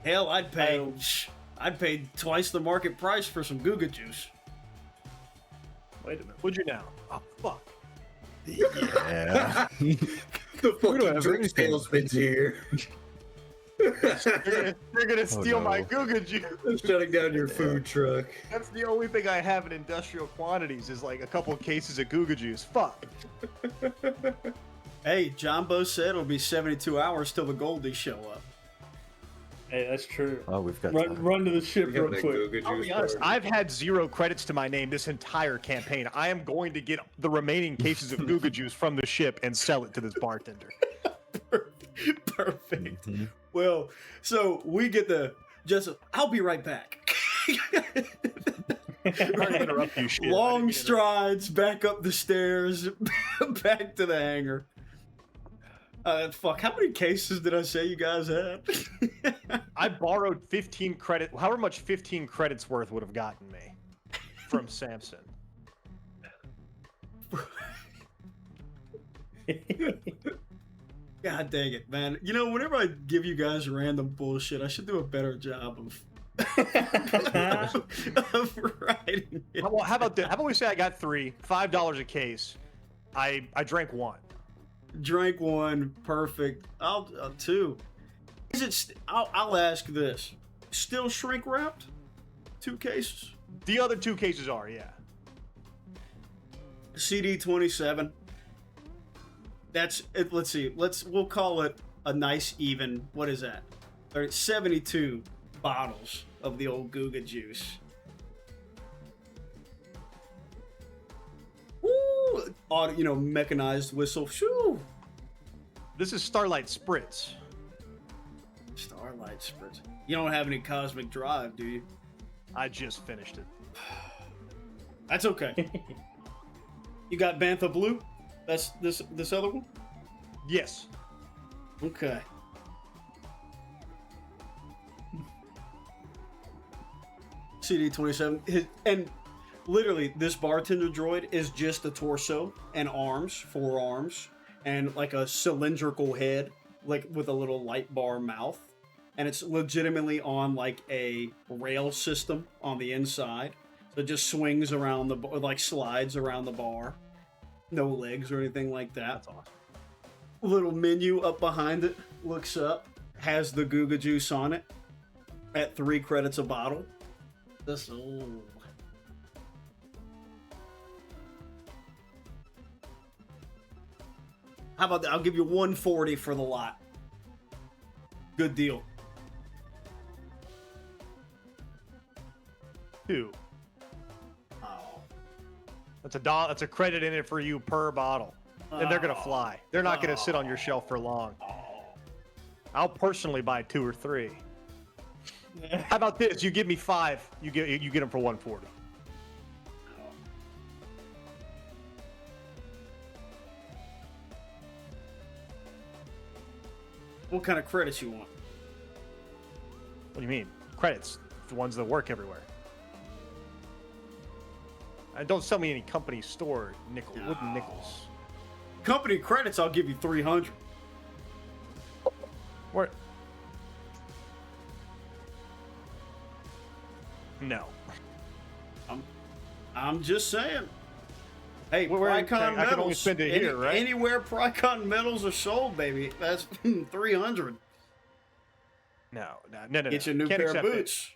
Hell, I'd pay twice the market price for some Guga juice. Wait a minute. Would you now? Oh, fuck. Yeah. The fucking have drink anything. salesman's here. They're gonna steal my no. Guga juice. I'm shutting down your food truck. That's the only thing I have in industrial quantities is like a couple of cases of Guga juice. Fuck. Hey, Jumbo said it'll be 72 hours till the Goldies show up. Hey, that's true. Oh, we've got Run to the ship We real got that quick. Googa I'll juice be honest, bar. I've had 0 credits to my name this entire campaign. I am going to get the remaining cases of Guga juice from the ship and sell it to this bartender. Perfect. Well, so we get the I'll be right back. I'm gonna interrupt you, shit. I Long didn't strides back up the stairs, back to the hangar. Fuck, how many cases did I say you guys had? I borrowed 15 credit. However much 15 credits worth would have gotten me from Samson. God dang it, man. You know, whenever I give you guys random bullshit, I should do a better job of writing it. How about this? How about we say I got 3, $5 a case. I drank 1. Drank 1, perfect. I'll 2. Is it? I'll ask this. Still shrink wrapped? 2 cases. The other 2 cases are, yeah. CD27. That's it. Let's see. We'll call it a nice even. What is that? 72 bottles of the old Guga juice. Woo! Mechanized whistle. Shoo! This is Starlight Spritz. Starlight Spritz. You don't have any Cosmic Drive, do you? I just finished it. That's okay. You got Bantha Blue? That's this other one? Yes. Okay. CD27. And literally, this bartender droid is just a torso and arms, 4 arms, and like a cylindrical head, like with a little light bar mouth. And it's legitimately on like a rail system on the inside. So it just swings around like slides around the bar. No legs or anything like that. That's awesome. Little menu up behind it, looks up, has the Guga juice on it at 3 credits a bottle. This How about that? I'll give you 140 for the lot. Good deal. 2. Oh. That's that's a credit in it for you per bottle. And they're gonna fly. They're not gonna sit on your shelf for long. I'll personally buy 2 or 3. How about this? You give me 5. You get them for 140. What kind of credits you want? What do you mean? Credits. The ones that work everywhere. And don't sell me any company store wooden nickels. Company credits, I'll give you 300. Where? No. I'm just saying. Hey, Well, Prycon I medals. can only spend it here, right? Anywhere Prycon medals are sold, baby. That's 300. No. Get your new Can't pair of accept it. boots.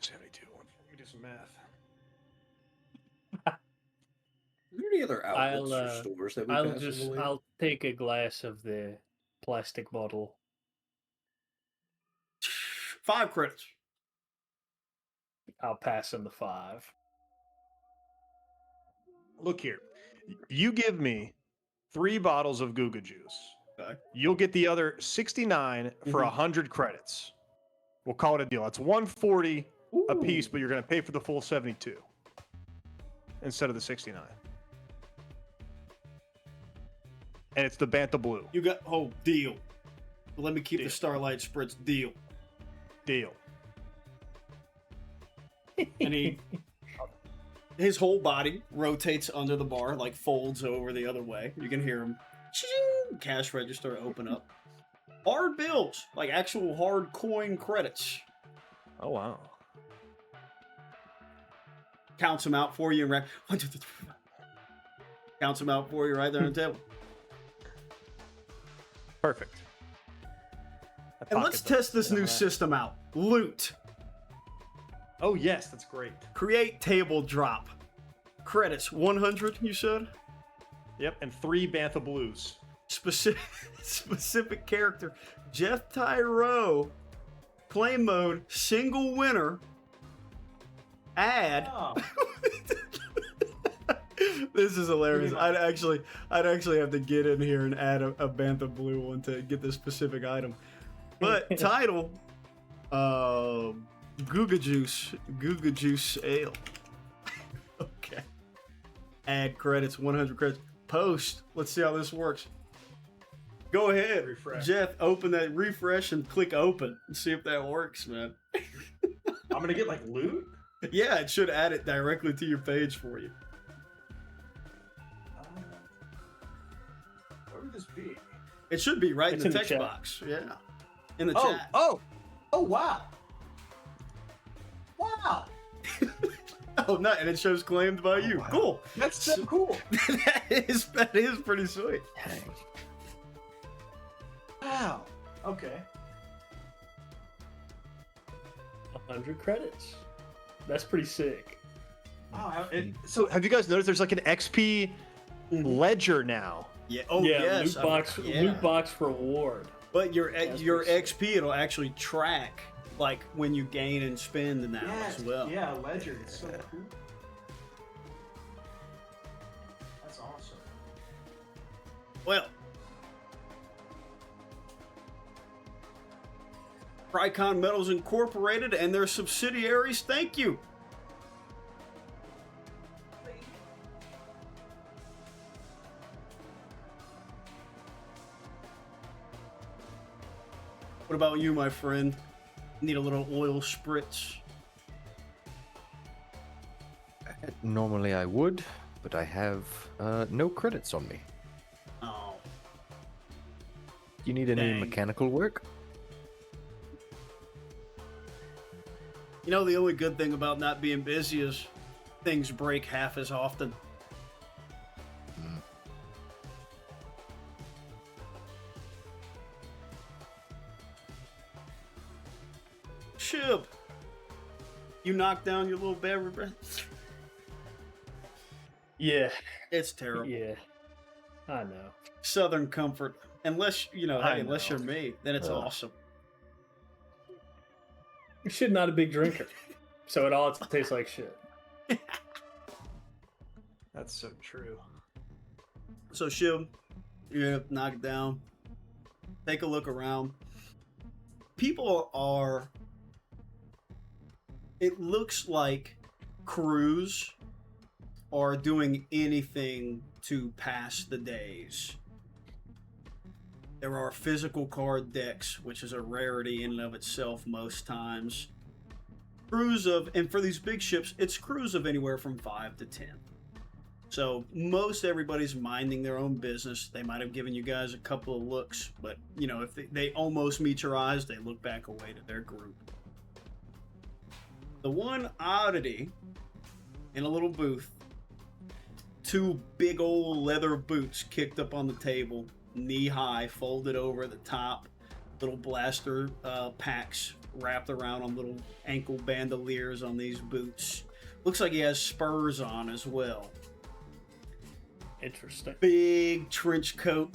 72. Let me do some math. Are there any other outlets or stores that we pass on the way? I'll take a glass of the plastic bottle. 5 credits. I'll pass him the 5. Look here. You give me 3 bottles of Guga juice. Okay. You'll get the other 69 for 100 credits. We'll call it a deal. That's 140 a piece, but you're going to pay for the full 72 instead of the 69. And it's the Bantha Blue. You got deal. Let me keep Deal. the Starlight Spritz deal. Deal. And his whole body rotates under the bar, like folds over the other way. You can hear him. Ching! Cash register open up. Hard bills, like actual hard coin credits. Oh, wow. Counts them out for you and 1, 2, 3, 4. Counts them out for you right there on the table. Perfect. And let's test this new system out. Loot. Oh, yes, that's great. Create table drop. Credits 100, you said? Yep, and 3 Bantha Blues. Specific character. Jeff Tyro. Play mode. Single winner. Add. Oh. This is hilarious. I'd actually have to get in here and add a Bantha Blue one to get this specific item. But title, Guga Juice Ale. Okay. Add credits, 100 credits. Post. Let's see how this works. Go ahead, Refresh. Jeff. Open that, refresh, and click open and see if that works, man. I'm going to get, like, loot? Yeah, it should add it directly to your page for you. Where would this be? It should be right in It's the in the text chat. box. Yeah. In the Oh, chat. oh, wow. Wow. Oh, no, and it shows claimed by you. wow. Cool. That's so cool. that is pretty sweet. Wow. Okay. 100 credits. That's pretty sick. Wow. So have you guys noticed there's like an XP ledger now? Yeah. Oh, yeah, yes. loot box reward. But your That's your pretty XP, it'll actually track like when you gain and spend now as well. Yeah, ledger. It's so cool. That's awesome. Well, Prycon Metals Incorporated and their subsidiaries, thank you. What about you, my friend? Need a little oil spritz? Normally I would, but I have no credits on me. Oh, You need any Dang. mechanical work? you know the only good thing about not being busy is things break half as often. Shib, you knocked down your little beverage. Yeah, It's terrible. yeah. I know. Southern comfort. Unless, I unless know. you're me, then it's awesome. Shit, not a big drinker, so it all tastes like shit. That's so true. So, Shib, you're going to knock it down. Take a look around. People are. It looks like crews are doing anything to pass the days. There are physical card decks, which is a rarity in and of itself most times. Crews of, and for these big ships, it's crews of anywhere from 5 to 10. So most everybody's minding their own business. They might have given you guys a couple of looks, but if they almost meet your eyes, they look back away to their group. The one oddity in a little booth, two big old leather boots kicked up on the table, knee high, folded over the top, little blaster packs wrapped around on little ankle bandoliers on these boots. Looks like he has spurs on as well. Interesting. Big trench coat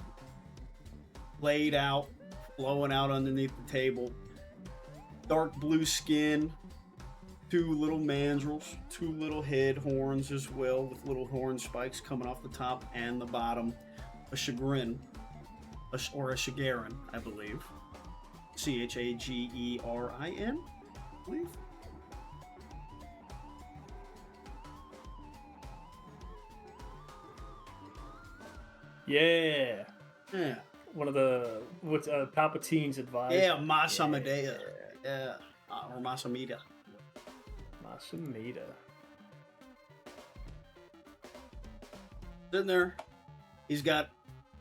laid out, blowing out underneath the table. Dark blue skin, two little mandrels, two little head horns as well, with little horn spikes coming off the top and the bottom. A chagrin, or a chagrin, I believe. Chagerin, I believe. Yeah. Yeah. One of the Palpatine's advisors. Yeah, Masamedea. Yeah. Or Masameda. Masameda. Sitting there. He's got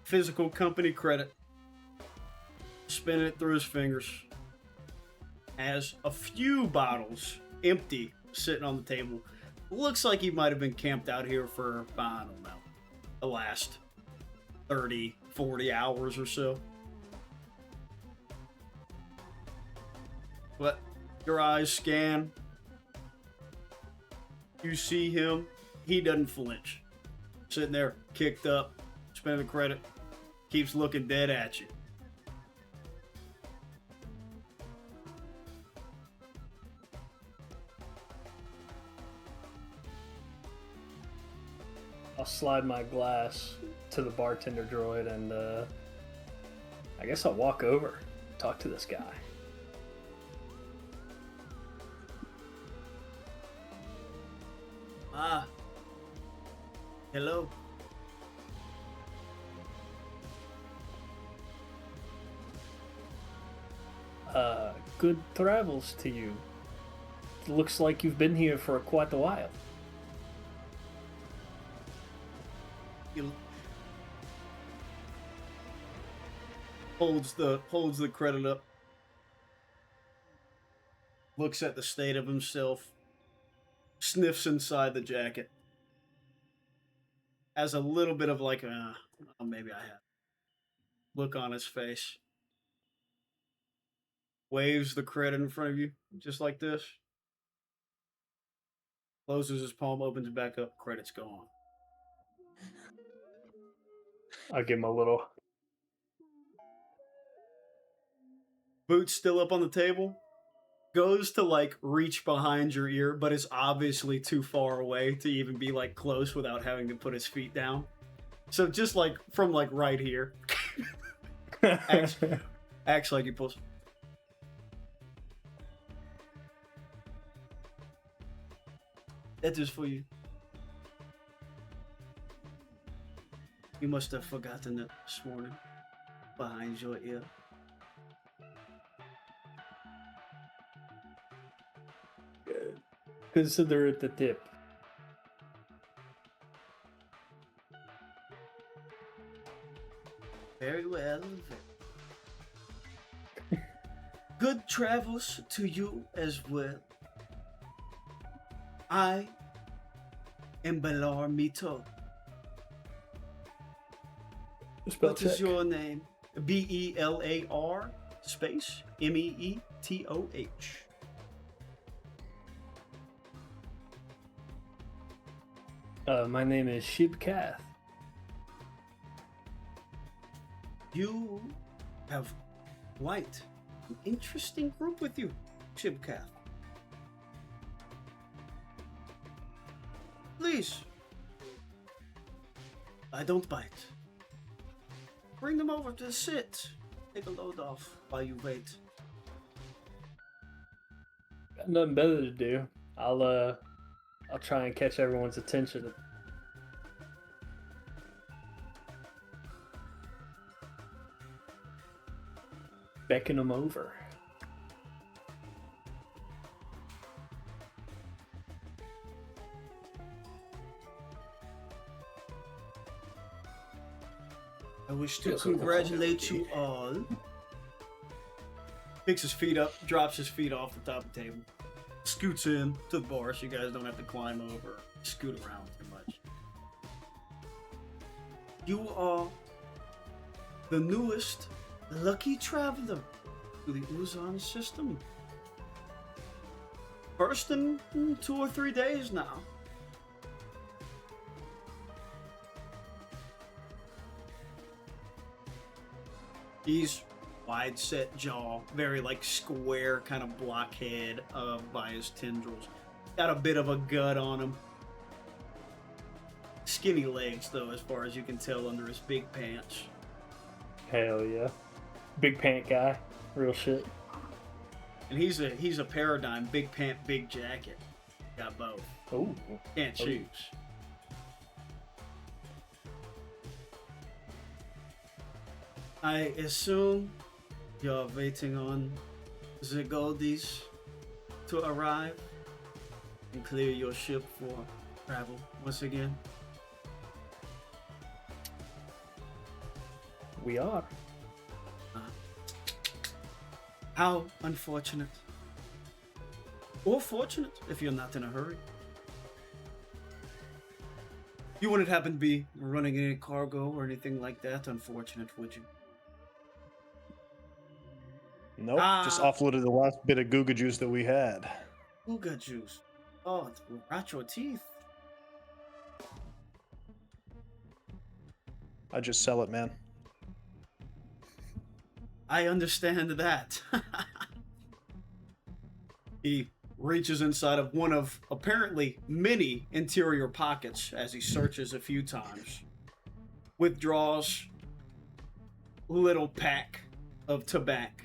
physical company credit. Spinning it through his fingers. Has a few bottles empty sitting on the table. Looks like he might have been camped out here for, I don't know, the last 30, 40 hours or so. But your eyes scan. You see him. He doesn't flinch. Sitting there, kicked up, spending the credit. Keeps looking dead at you. I'll slide my glass to the bartender droid and I guess I'll walk over, talk to this guy. Ah. Hello. Good travels to you. Looks like you've been here for quite a while. He holds the credit up. Looks at the state of himself. Sniffs inside the jacket. Has a little bit of like maybe I have. Look on his face. Waves the credit in front of you, just like this. Closes his palm, opens it back up, credit's gone. I'll give him a little. Boots still up on the table. Goes to like reach behind your ear, but is obviously too far away to even be like close without having to put his feet down. So just like from like right here. acts like he pulls. That is for you. You must have forgotten it this morning. Behind your ear. Good. Consider it the tip. Very well. Good travels to you as well. I am Belar Mito. What is your name? Belar space Meetoh. My name is Shibkath. You have quite an interesting group with you, Shibkath. Please. I don't bite. Bring them over to sit. Take a load off while you wait. Got nothing better to do. I'll try and catch everyone's attention. Beckon them over. I wish to congratulate you all. Picks his feet up, drops his feet off the top of the table. scoots in to the bar so you guys don't have to climb over, scoot around too much. You are the newest lucky traveler to the Uzon system. First in 2 or 3 days now. He's wide set jaw, very like square kind of blockhead by his tendrils. Got a bit of a gut on him. Skinny legs though, as far as you can tell under his big pants. Hell yeah. Big pant guy. Real shit. And he's a paradigm, big pant, big jacket. Got both. Oh. Can't choose. I assume you're waiting on the Goldies to arrive and clear your ship for travel once again. We are. How unfortunate. Or fortunate if you're not in a hurry. You wouldn't happen to be running any cargo or anything like that, unfortunate, would you? Nope, just offloaded the last bit of Guga juice that we had. Ooga juice. Oh, it will rot your teeth. I just sell it, man. I understand that. He reaches inside of one of apparently many interior pockets as he searches a few times. Withdraws a little pack of tobacco.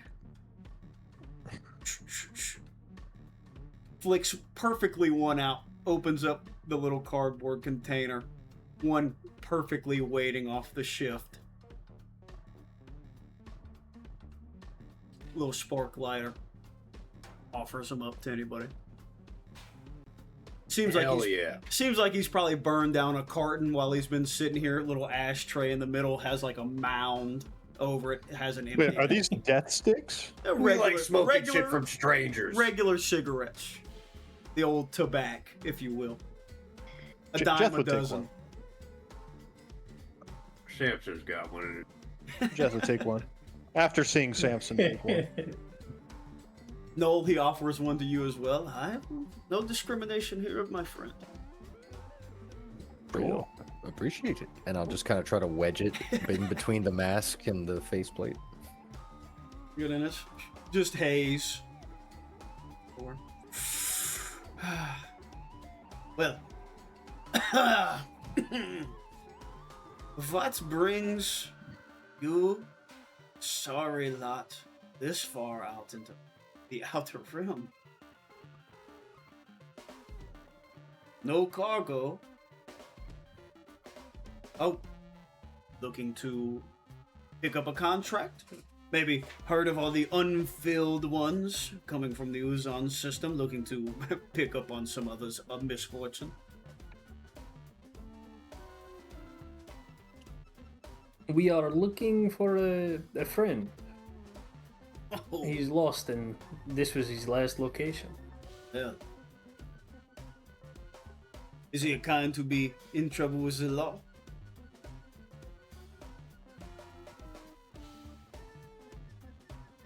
Flicks perfectly one out, opens up the little cardboard container, one perfectly waiting off the shift. Little spark lighter. Offers them up to anybody. Seems like he's probably burned down a carton while he's been sitting here. Little ashtray in the middle has like a mound over it. It has an empty. Wait, are these death sticks? We like smoking shit from strangers. Regular cigarettes. The old tobacco, if you will. A Jeff dime a would take dozen. one. Samson's got one. Jeff would take one. After seeing Samson take one. Noel, he offers one to you as well. I have no discrimination here, my friend. Cool. Appreciate it. And I'll just kind of try to wedge it in between the mask and the faceplate. Good in it. Just haze. Well. What brings you, sorry lot, this far out into the outer rim? No cargo. Oh, looking to pick up a contract? Maybe heard of all the unfilled ones coming from the Uzon system, looking to pick up on some others of misfortune. We are looking for a friend. Oh, He's lost and this was his last location. yeah. Is he a kind to be in trouble with the law?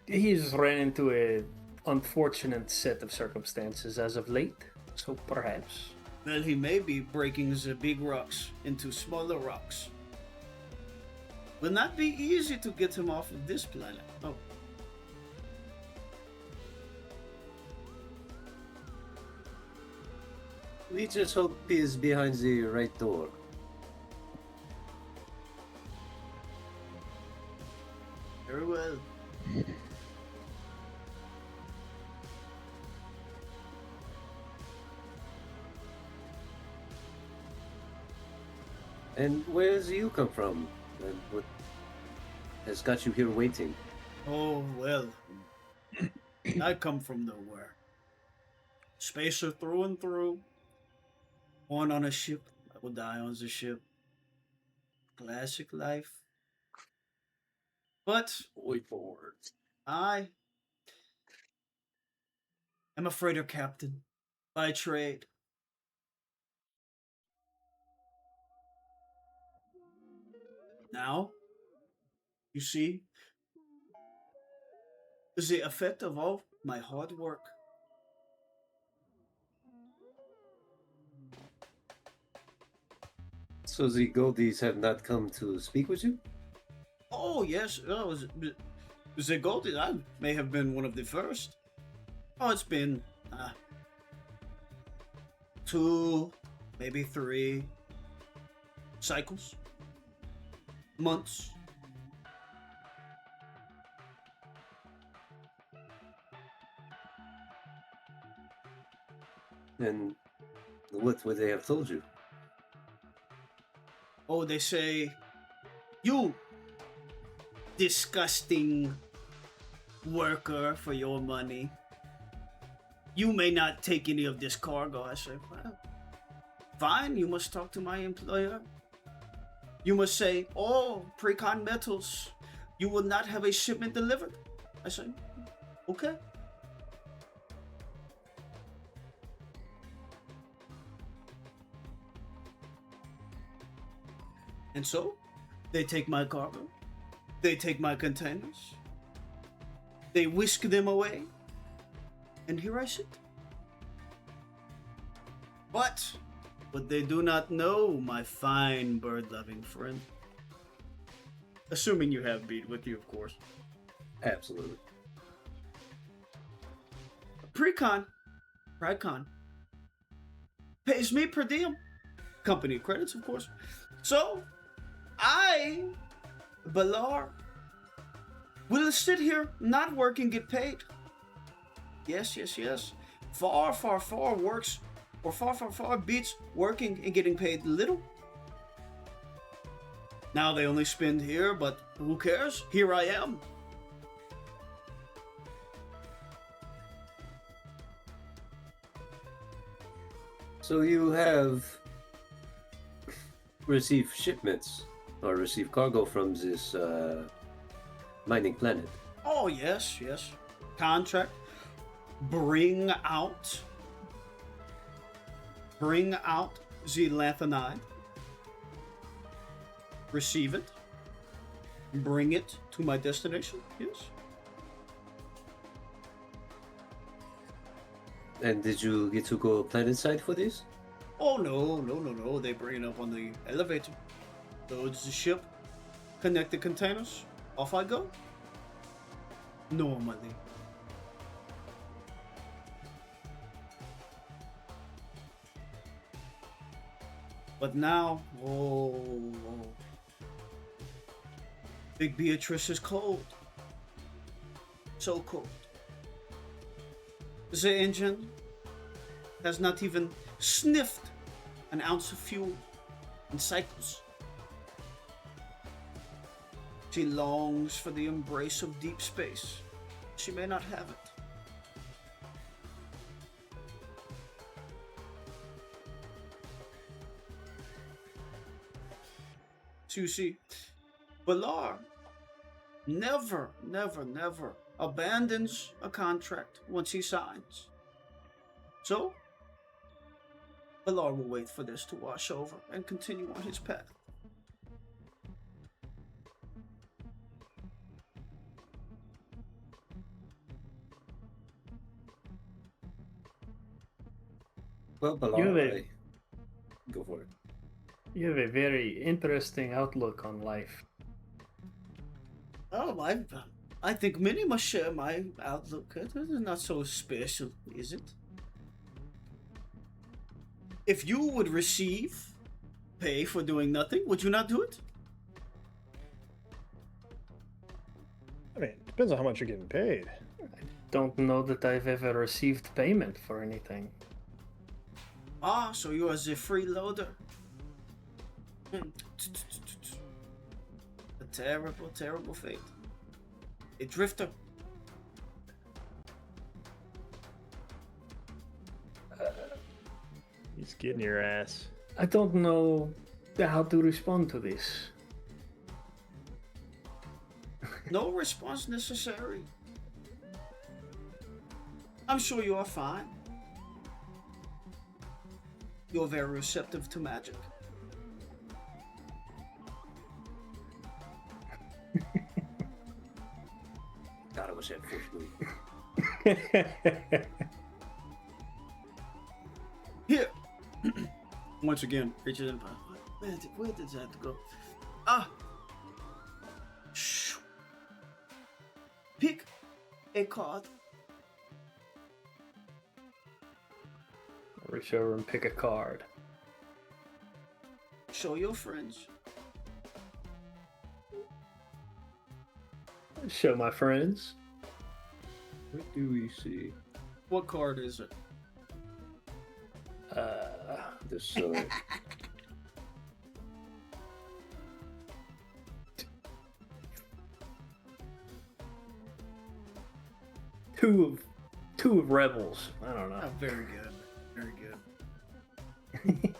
He's ran into a unfortunate set of circumstances as of late, so perhaps. Well, he may be breaking the big rocks into smaller rocks. Will not be easy to get him off of this planet. Oh. We just hope he is behind the right door. Very well. And where does you come from? And what has got you here waiting? Oh, well. I come from nowhere. Spacer through and through. Born on a ship. I will die on the ship. Classic life. But Wait forward. I am a freighter captain by trade. Now, you see, the effect of all my hard work. So the Goldies have not come to speak with you? Oh, yes, the gold, I may have been one of the first. Oh, it's been 2, maybe 3 cycles, months. And what would they have told you? Oh, they say, you disgusting worker for your money. You may not take any of this cargo. I say, well, fine, you must talk to my employer. You must say, oh, Precon Metals, you will not have a shipment delivered. I say, okay. And so, they take my cargo, they take my containers, they whisk them away, and here I sit. But what they do not know, my fine bird-loving friend, assuming you have Beat with you, of course, Absolutely. Precon pays me per diem, company credits, of course. So, I, Balar, will sit here, not work and get paid. Yes. Far works, or far beats working and getting paid little. Now they only spend here, but who cares? Here I am. So you have received shipments or received cargo from this mining planet. Oh, yes. Contract. Bring out the lanthanide. Receive it. Bring it to my destination. Yes. And did you get to go planet side for this? Oh, no. They bring it up on the elevator. Loads the ship. Connect the containers. Off I go. Normally. But now, Big Beatrice is cold. So cold. The engine has not even sniffed an ounce of fuel in cycles. She longs for the embrace of deep space. She may not have it. So you see, Balar never abandons a contract once he signs. So, Balar will wait for this to wash over and continue on his path. Well, You have Balar, go for it. You have a very interesting outlook on life. Oh, I think many must share my outlook. It is not so special, is it? If you would receive pay for doing nothing, would you not do it? I mean, it depends on how much you're getting paid. Don't know that I've ever received payment for anything. Ah, so you are the freeloader. A terrible fate. A drifter. He's getting your ass. I don't know how to respond to this. No response necessary. I'm sure you are fine. You're very receptive to magic. Thought it was that fish movie. Here. Once again, reaches in. Where did that go? Ah. Shh. Pick a card. Reach over and pick a card. Show your friends. Show my friends. What do we see? What card is it? The sun. Two of rebels. I don't know. Oh, very good. Very good.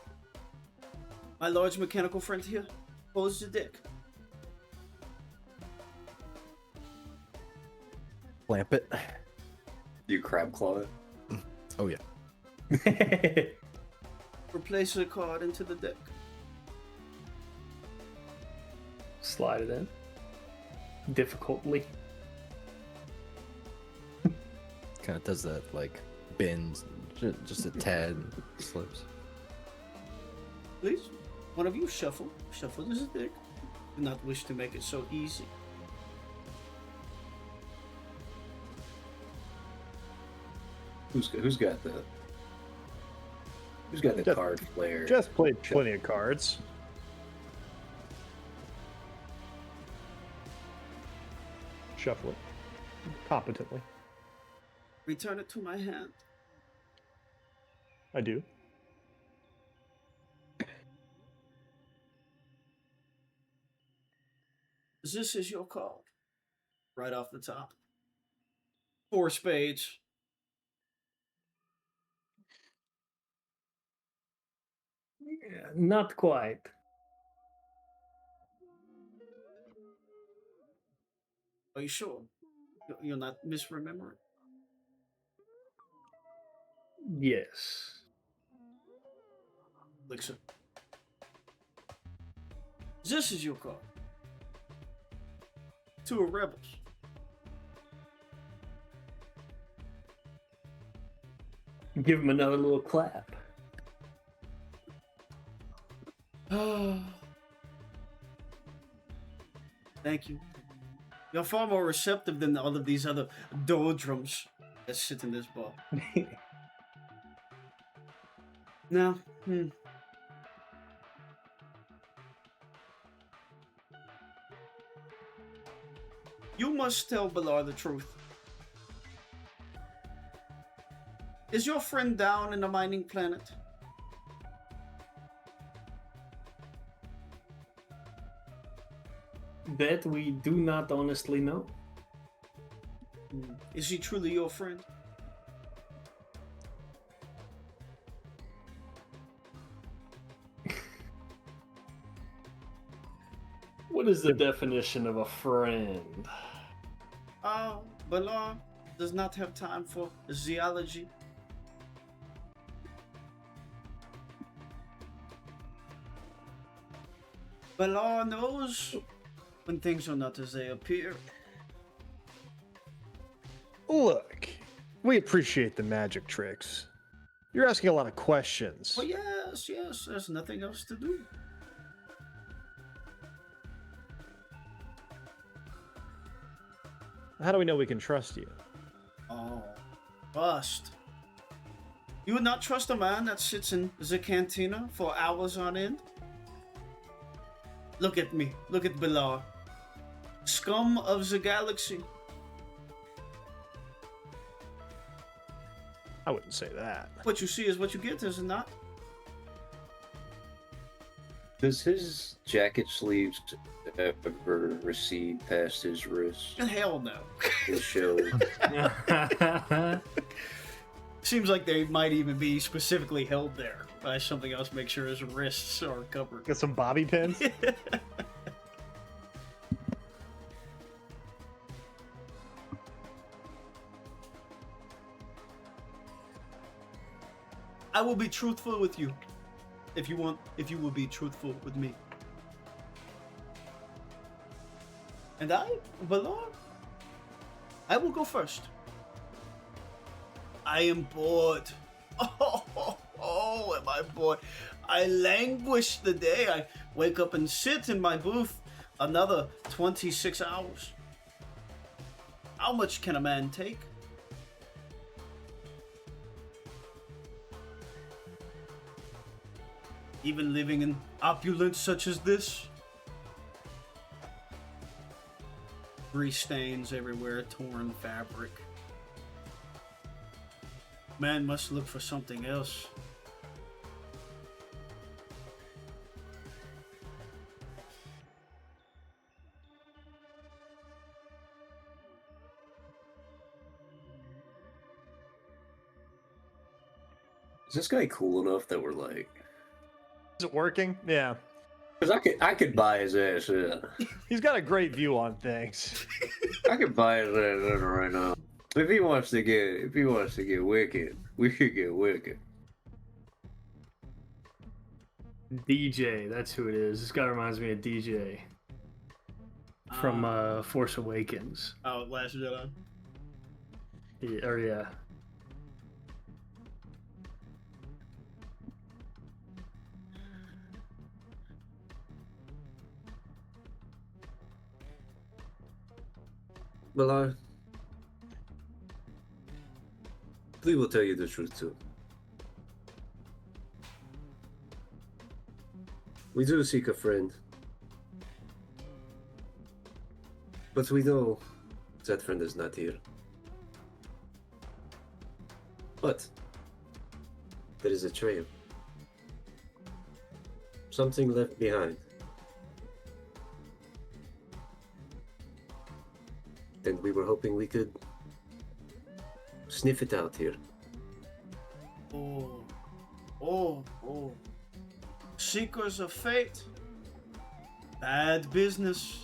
My large mechanical friend here holds the dick. Clamp it. You crab claw it? Oh yeah. Replace the card into the deck. Slide it in. Difficultly. Kind of does that, like, bends just a tad and slips. Please, one of you shuffle this dick. Do not wish to make it so easy. Who's got the card player? Just played plenty of cards. Shuffle it competently. Return it to my hand. I do. This is your card. Right off the top. 4 spades. Yeah, not quite. Are you sure? You're not misremembering? Yes. Listen. This is your card. 2 of rebels. Give him another little clap. Thank you. You're far more receptive than all of these other doldrums that sit in this bar. Now, you must tell Balar the truth. Is your friend down in the mining planet? That we do not honestly know. Is he truly your friend? What is the definition of a friend? Balar does not have time for zoology. Balar knows when things are not as they appear. Look, we appreciate the magic tricks. You're asking a lot of questions. Well, yes, there's nothing else to do. How do we know we can trust you? Oh, trust. You would not trust a man that sits in the cantina for hours on end? Look at me. Look at Balar. Scum of the galaxy. I wouldn't say that. What you see is what you get, is it not? Does his jacket sleeves ever recede past his wrist? Hell no. His show. Seems like they might even be specifically held there by something else. Make sure his wrists are covered. Got some bobby pins? I will be truthful with you. if you will be truthful with me. And Balor, I will go first. I am bored. Oh, am I bored? I languish the day I wake up and sit in my booth another 26 hours. How much can a man take? Even living in opulence such as this? Grease stains everywhere, torn fabric. Man must look for something else. Is this guy cool enough that we're like? Is it working? Yeah. Because I could buy his ass. Yeah. He's got a great view on things. I could buy his ass right now. If he wants to get wicked, we could get wicked. DJ, that's who it is. This guy reminds me of DJ from Force Awakens. Oh, Last Jedi. Yeah. Well, I believe we'll tell you the truth too. We do seek a friend, but we know that friend is not here. But there is a trail, something left behind. And we were hoping we could sniff it out here. Oh. Seekers of fate. Bad business.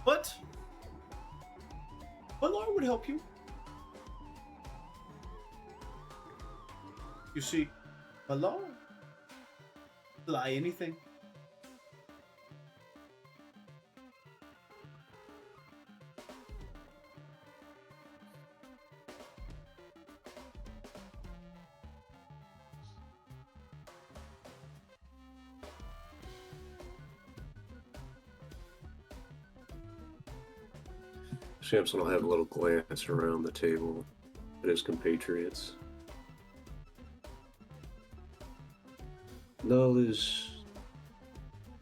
But Balor would help you. You see, Balor lie anything. Samson will have a little glance around the table at his compatriots. Knowledge.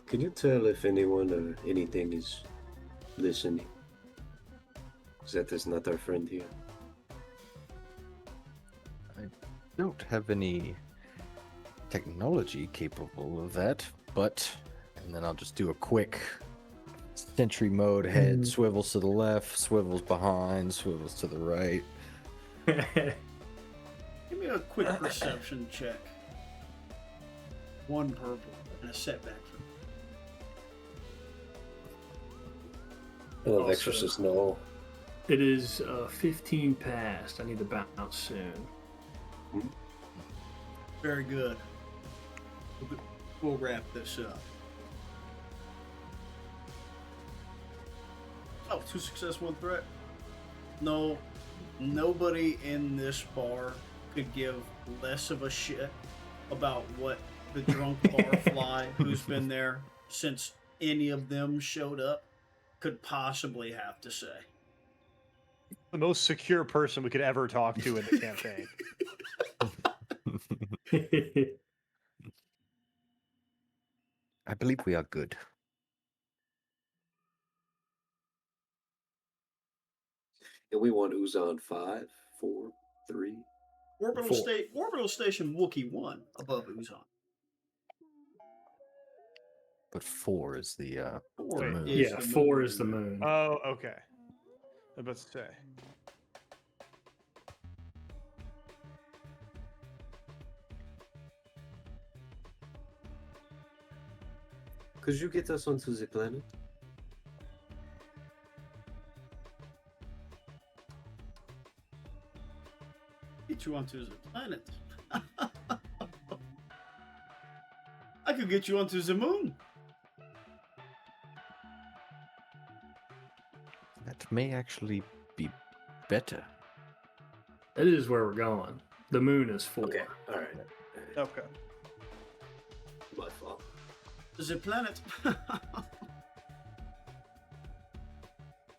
Can you tell if anyone or anything is listening? That is not our friend here. I don't have any technology capable of that, but... And then I'll just do a quick sentry mode head, swivels to the left, swivels behind, swivels to the right. Give me a quick perception check. One purple and a setback. I love Also- Exorcist Null. It is 15 past. I need to bounce soon. Very good. We'll wrap this up. Oh, 2 success, 1 threat. No, nobody in this bar could give less of a shit about what the drunk barfly who's been there since any of them showed up could possibly have to say. The most secure person we could ever talk to in the campaign. I believe we are good. And we want Uzon 5, 4, 3. Orbital, Four. Orbital Station Wookiee 1 above Uzon. But 4 is the 4 moon. is Yeah, the 4 moon. is the moon. Oh, okay. I was about to say. Could you get us onto the planet? get you onto the planet. I could get you onto the moon. That may actually be better. That is where we're going. The moon is 4. Okay, all right. Okay. My fault. The planet.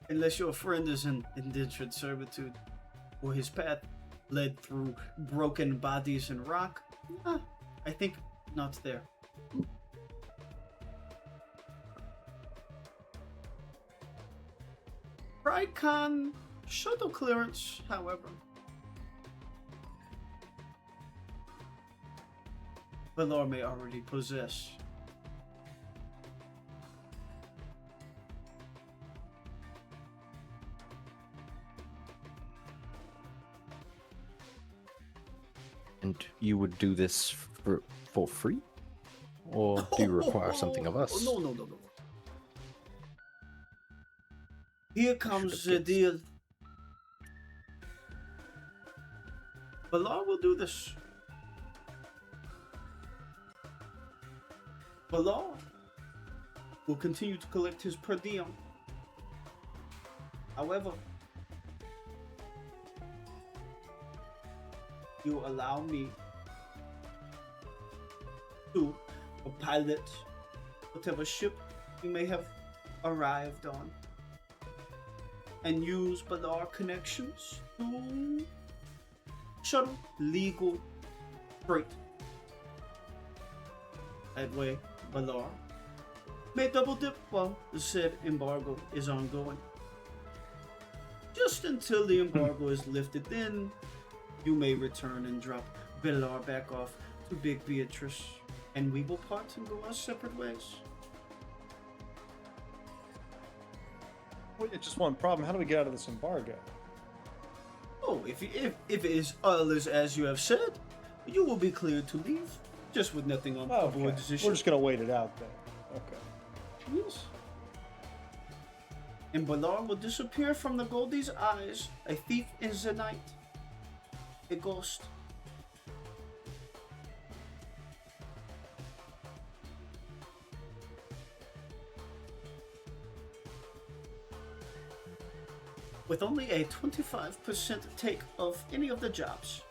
Unless your friend is in indentured servitude, or his path led through broken bodies and rock, I think not there. Tricon shuttle clearance, however. Valor may already possess. And you would do this for free? Or do you require something of us? No. Here comes the Should've deal. Valar will do this. Valar will continue to collect his per diem. However, you allow me to pilot whatever ship you may have arrived on and use Balar connections to shuttle legal freight. That way, Balar may double dip while the said embargo is ongoing. Just until the embargo is lifted, then you may return and drop Balar back off to Big Beatrice, and we will part and go our separate ways. Well, it's just one problem. How do we get out of this embargo? Oh, if it is all as you have said, you will be cleared to leave, just with nothing on Okay. board this issue. We're just gonna wait it out then. Okay. Yes. And Balar will disappear from the Goldie's eyes, a thief in the night, a ghost. With only a 25% take of any of the jobs.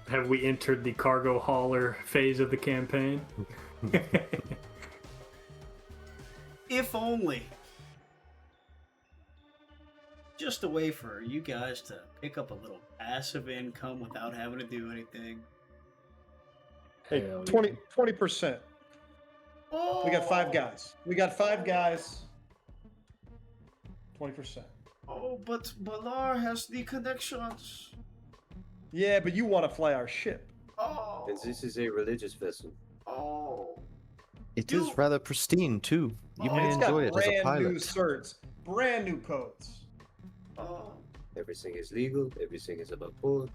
Have we entered the cargo hauler phase of the campaign? If only. Just a way for you guys to pick up a little passive income without having to do anything. Hey, Hell 20%. Oh, We got 5 guys. 20%. Oh, but Balar has the connections. Yeah, but you want to fly our ship. Oh. And this is a religious vessel. Oh. It You- is rather pristine too. You Oh, may It's got enjoy it as a brand new pilot. certs, brand new codes. Oh. Everything is legal. Everything is above board.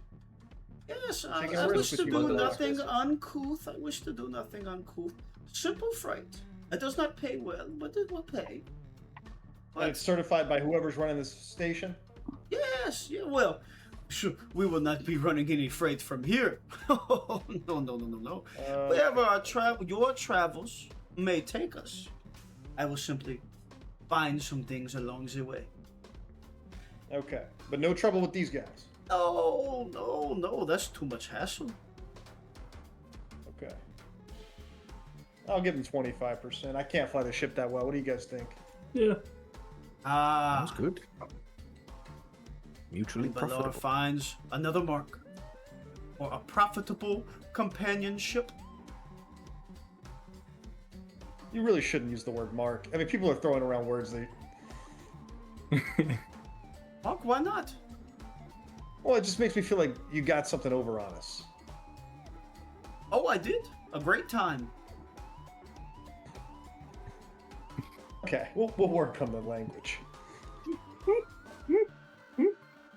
Yes, Taking I a wish risk to with you, do Balar. nothing uncouth. I wish to do nothing uncouth. Simple freight. It does not pay well, but it will pay. And it's certified by whoever's running this station. Yes, yeah, well, sure, we will not be running any freight from here. No. Wherever your travels may take us, I will simply find some things along the way. Okay, but no trouble with these guys. No, that's too much hassle. Okay. I'll give them 25%. I can't fly the ship that well. What do you guys think? Yeah. Sounds good. Mutually Balar profitable. finds another mark or a profitable companionship. You really shouldn't use the word mark. I mean, people are throwing around words they. Mark, why not? Well, it just makes me feel like you got something over on us. Oh, I did. A great time. Okay, we'll work on the language.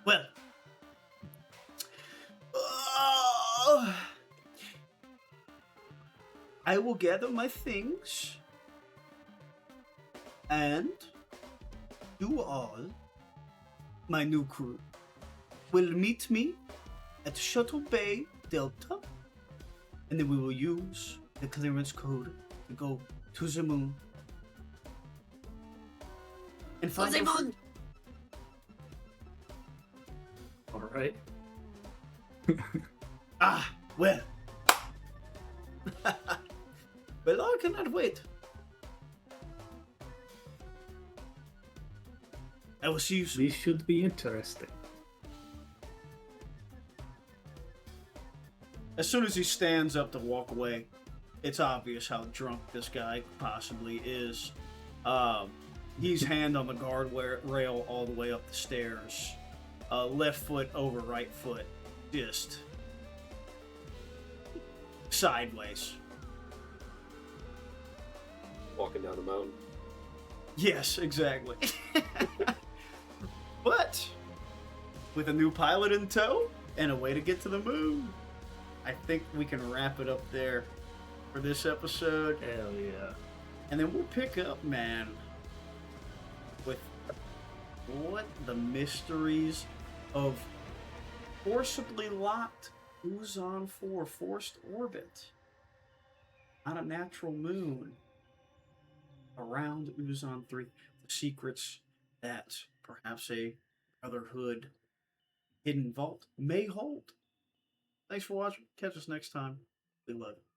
Well, I will gather my things And you all, my new crew, will meet me at Shuttle Bay Delta, and then we will use the clearance code to go to the moon. And find the moon! All right. Ah, well. Well, I cannot wait. I will see you soon. This should be interesting. As soon as he stands up to walk away, it's obvious how drunk this guy possibly is. He's hand on the guard rail all the way up the stairs. Left foot over right foot. Just sideways. Walking down the mountain. Yes, exactly. But with a new pilot in tow and a way to get to the moon, I think we can wrap it up there for this episode. Hell yeah. And then we'll pick up, man, with what the mysteries of forcibly locked Uzon IV forced orbit on a natural moon around Uzon III. The secrets that perhaps a Brotherhood hidden vault may hold. Thanks for watching. Catch us next time. We love it.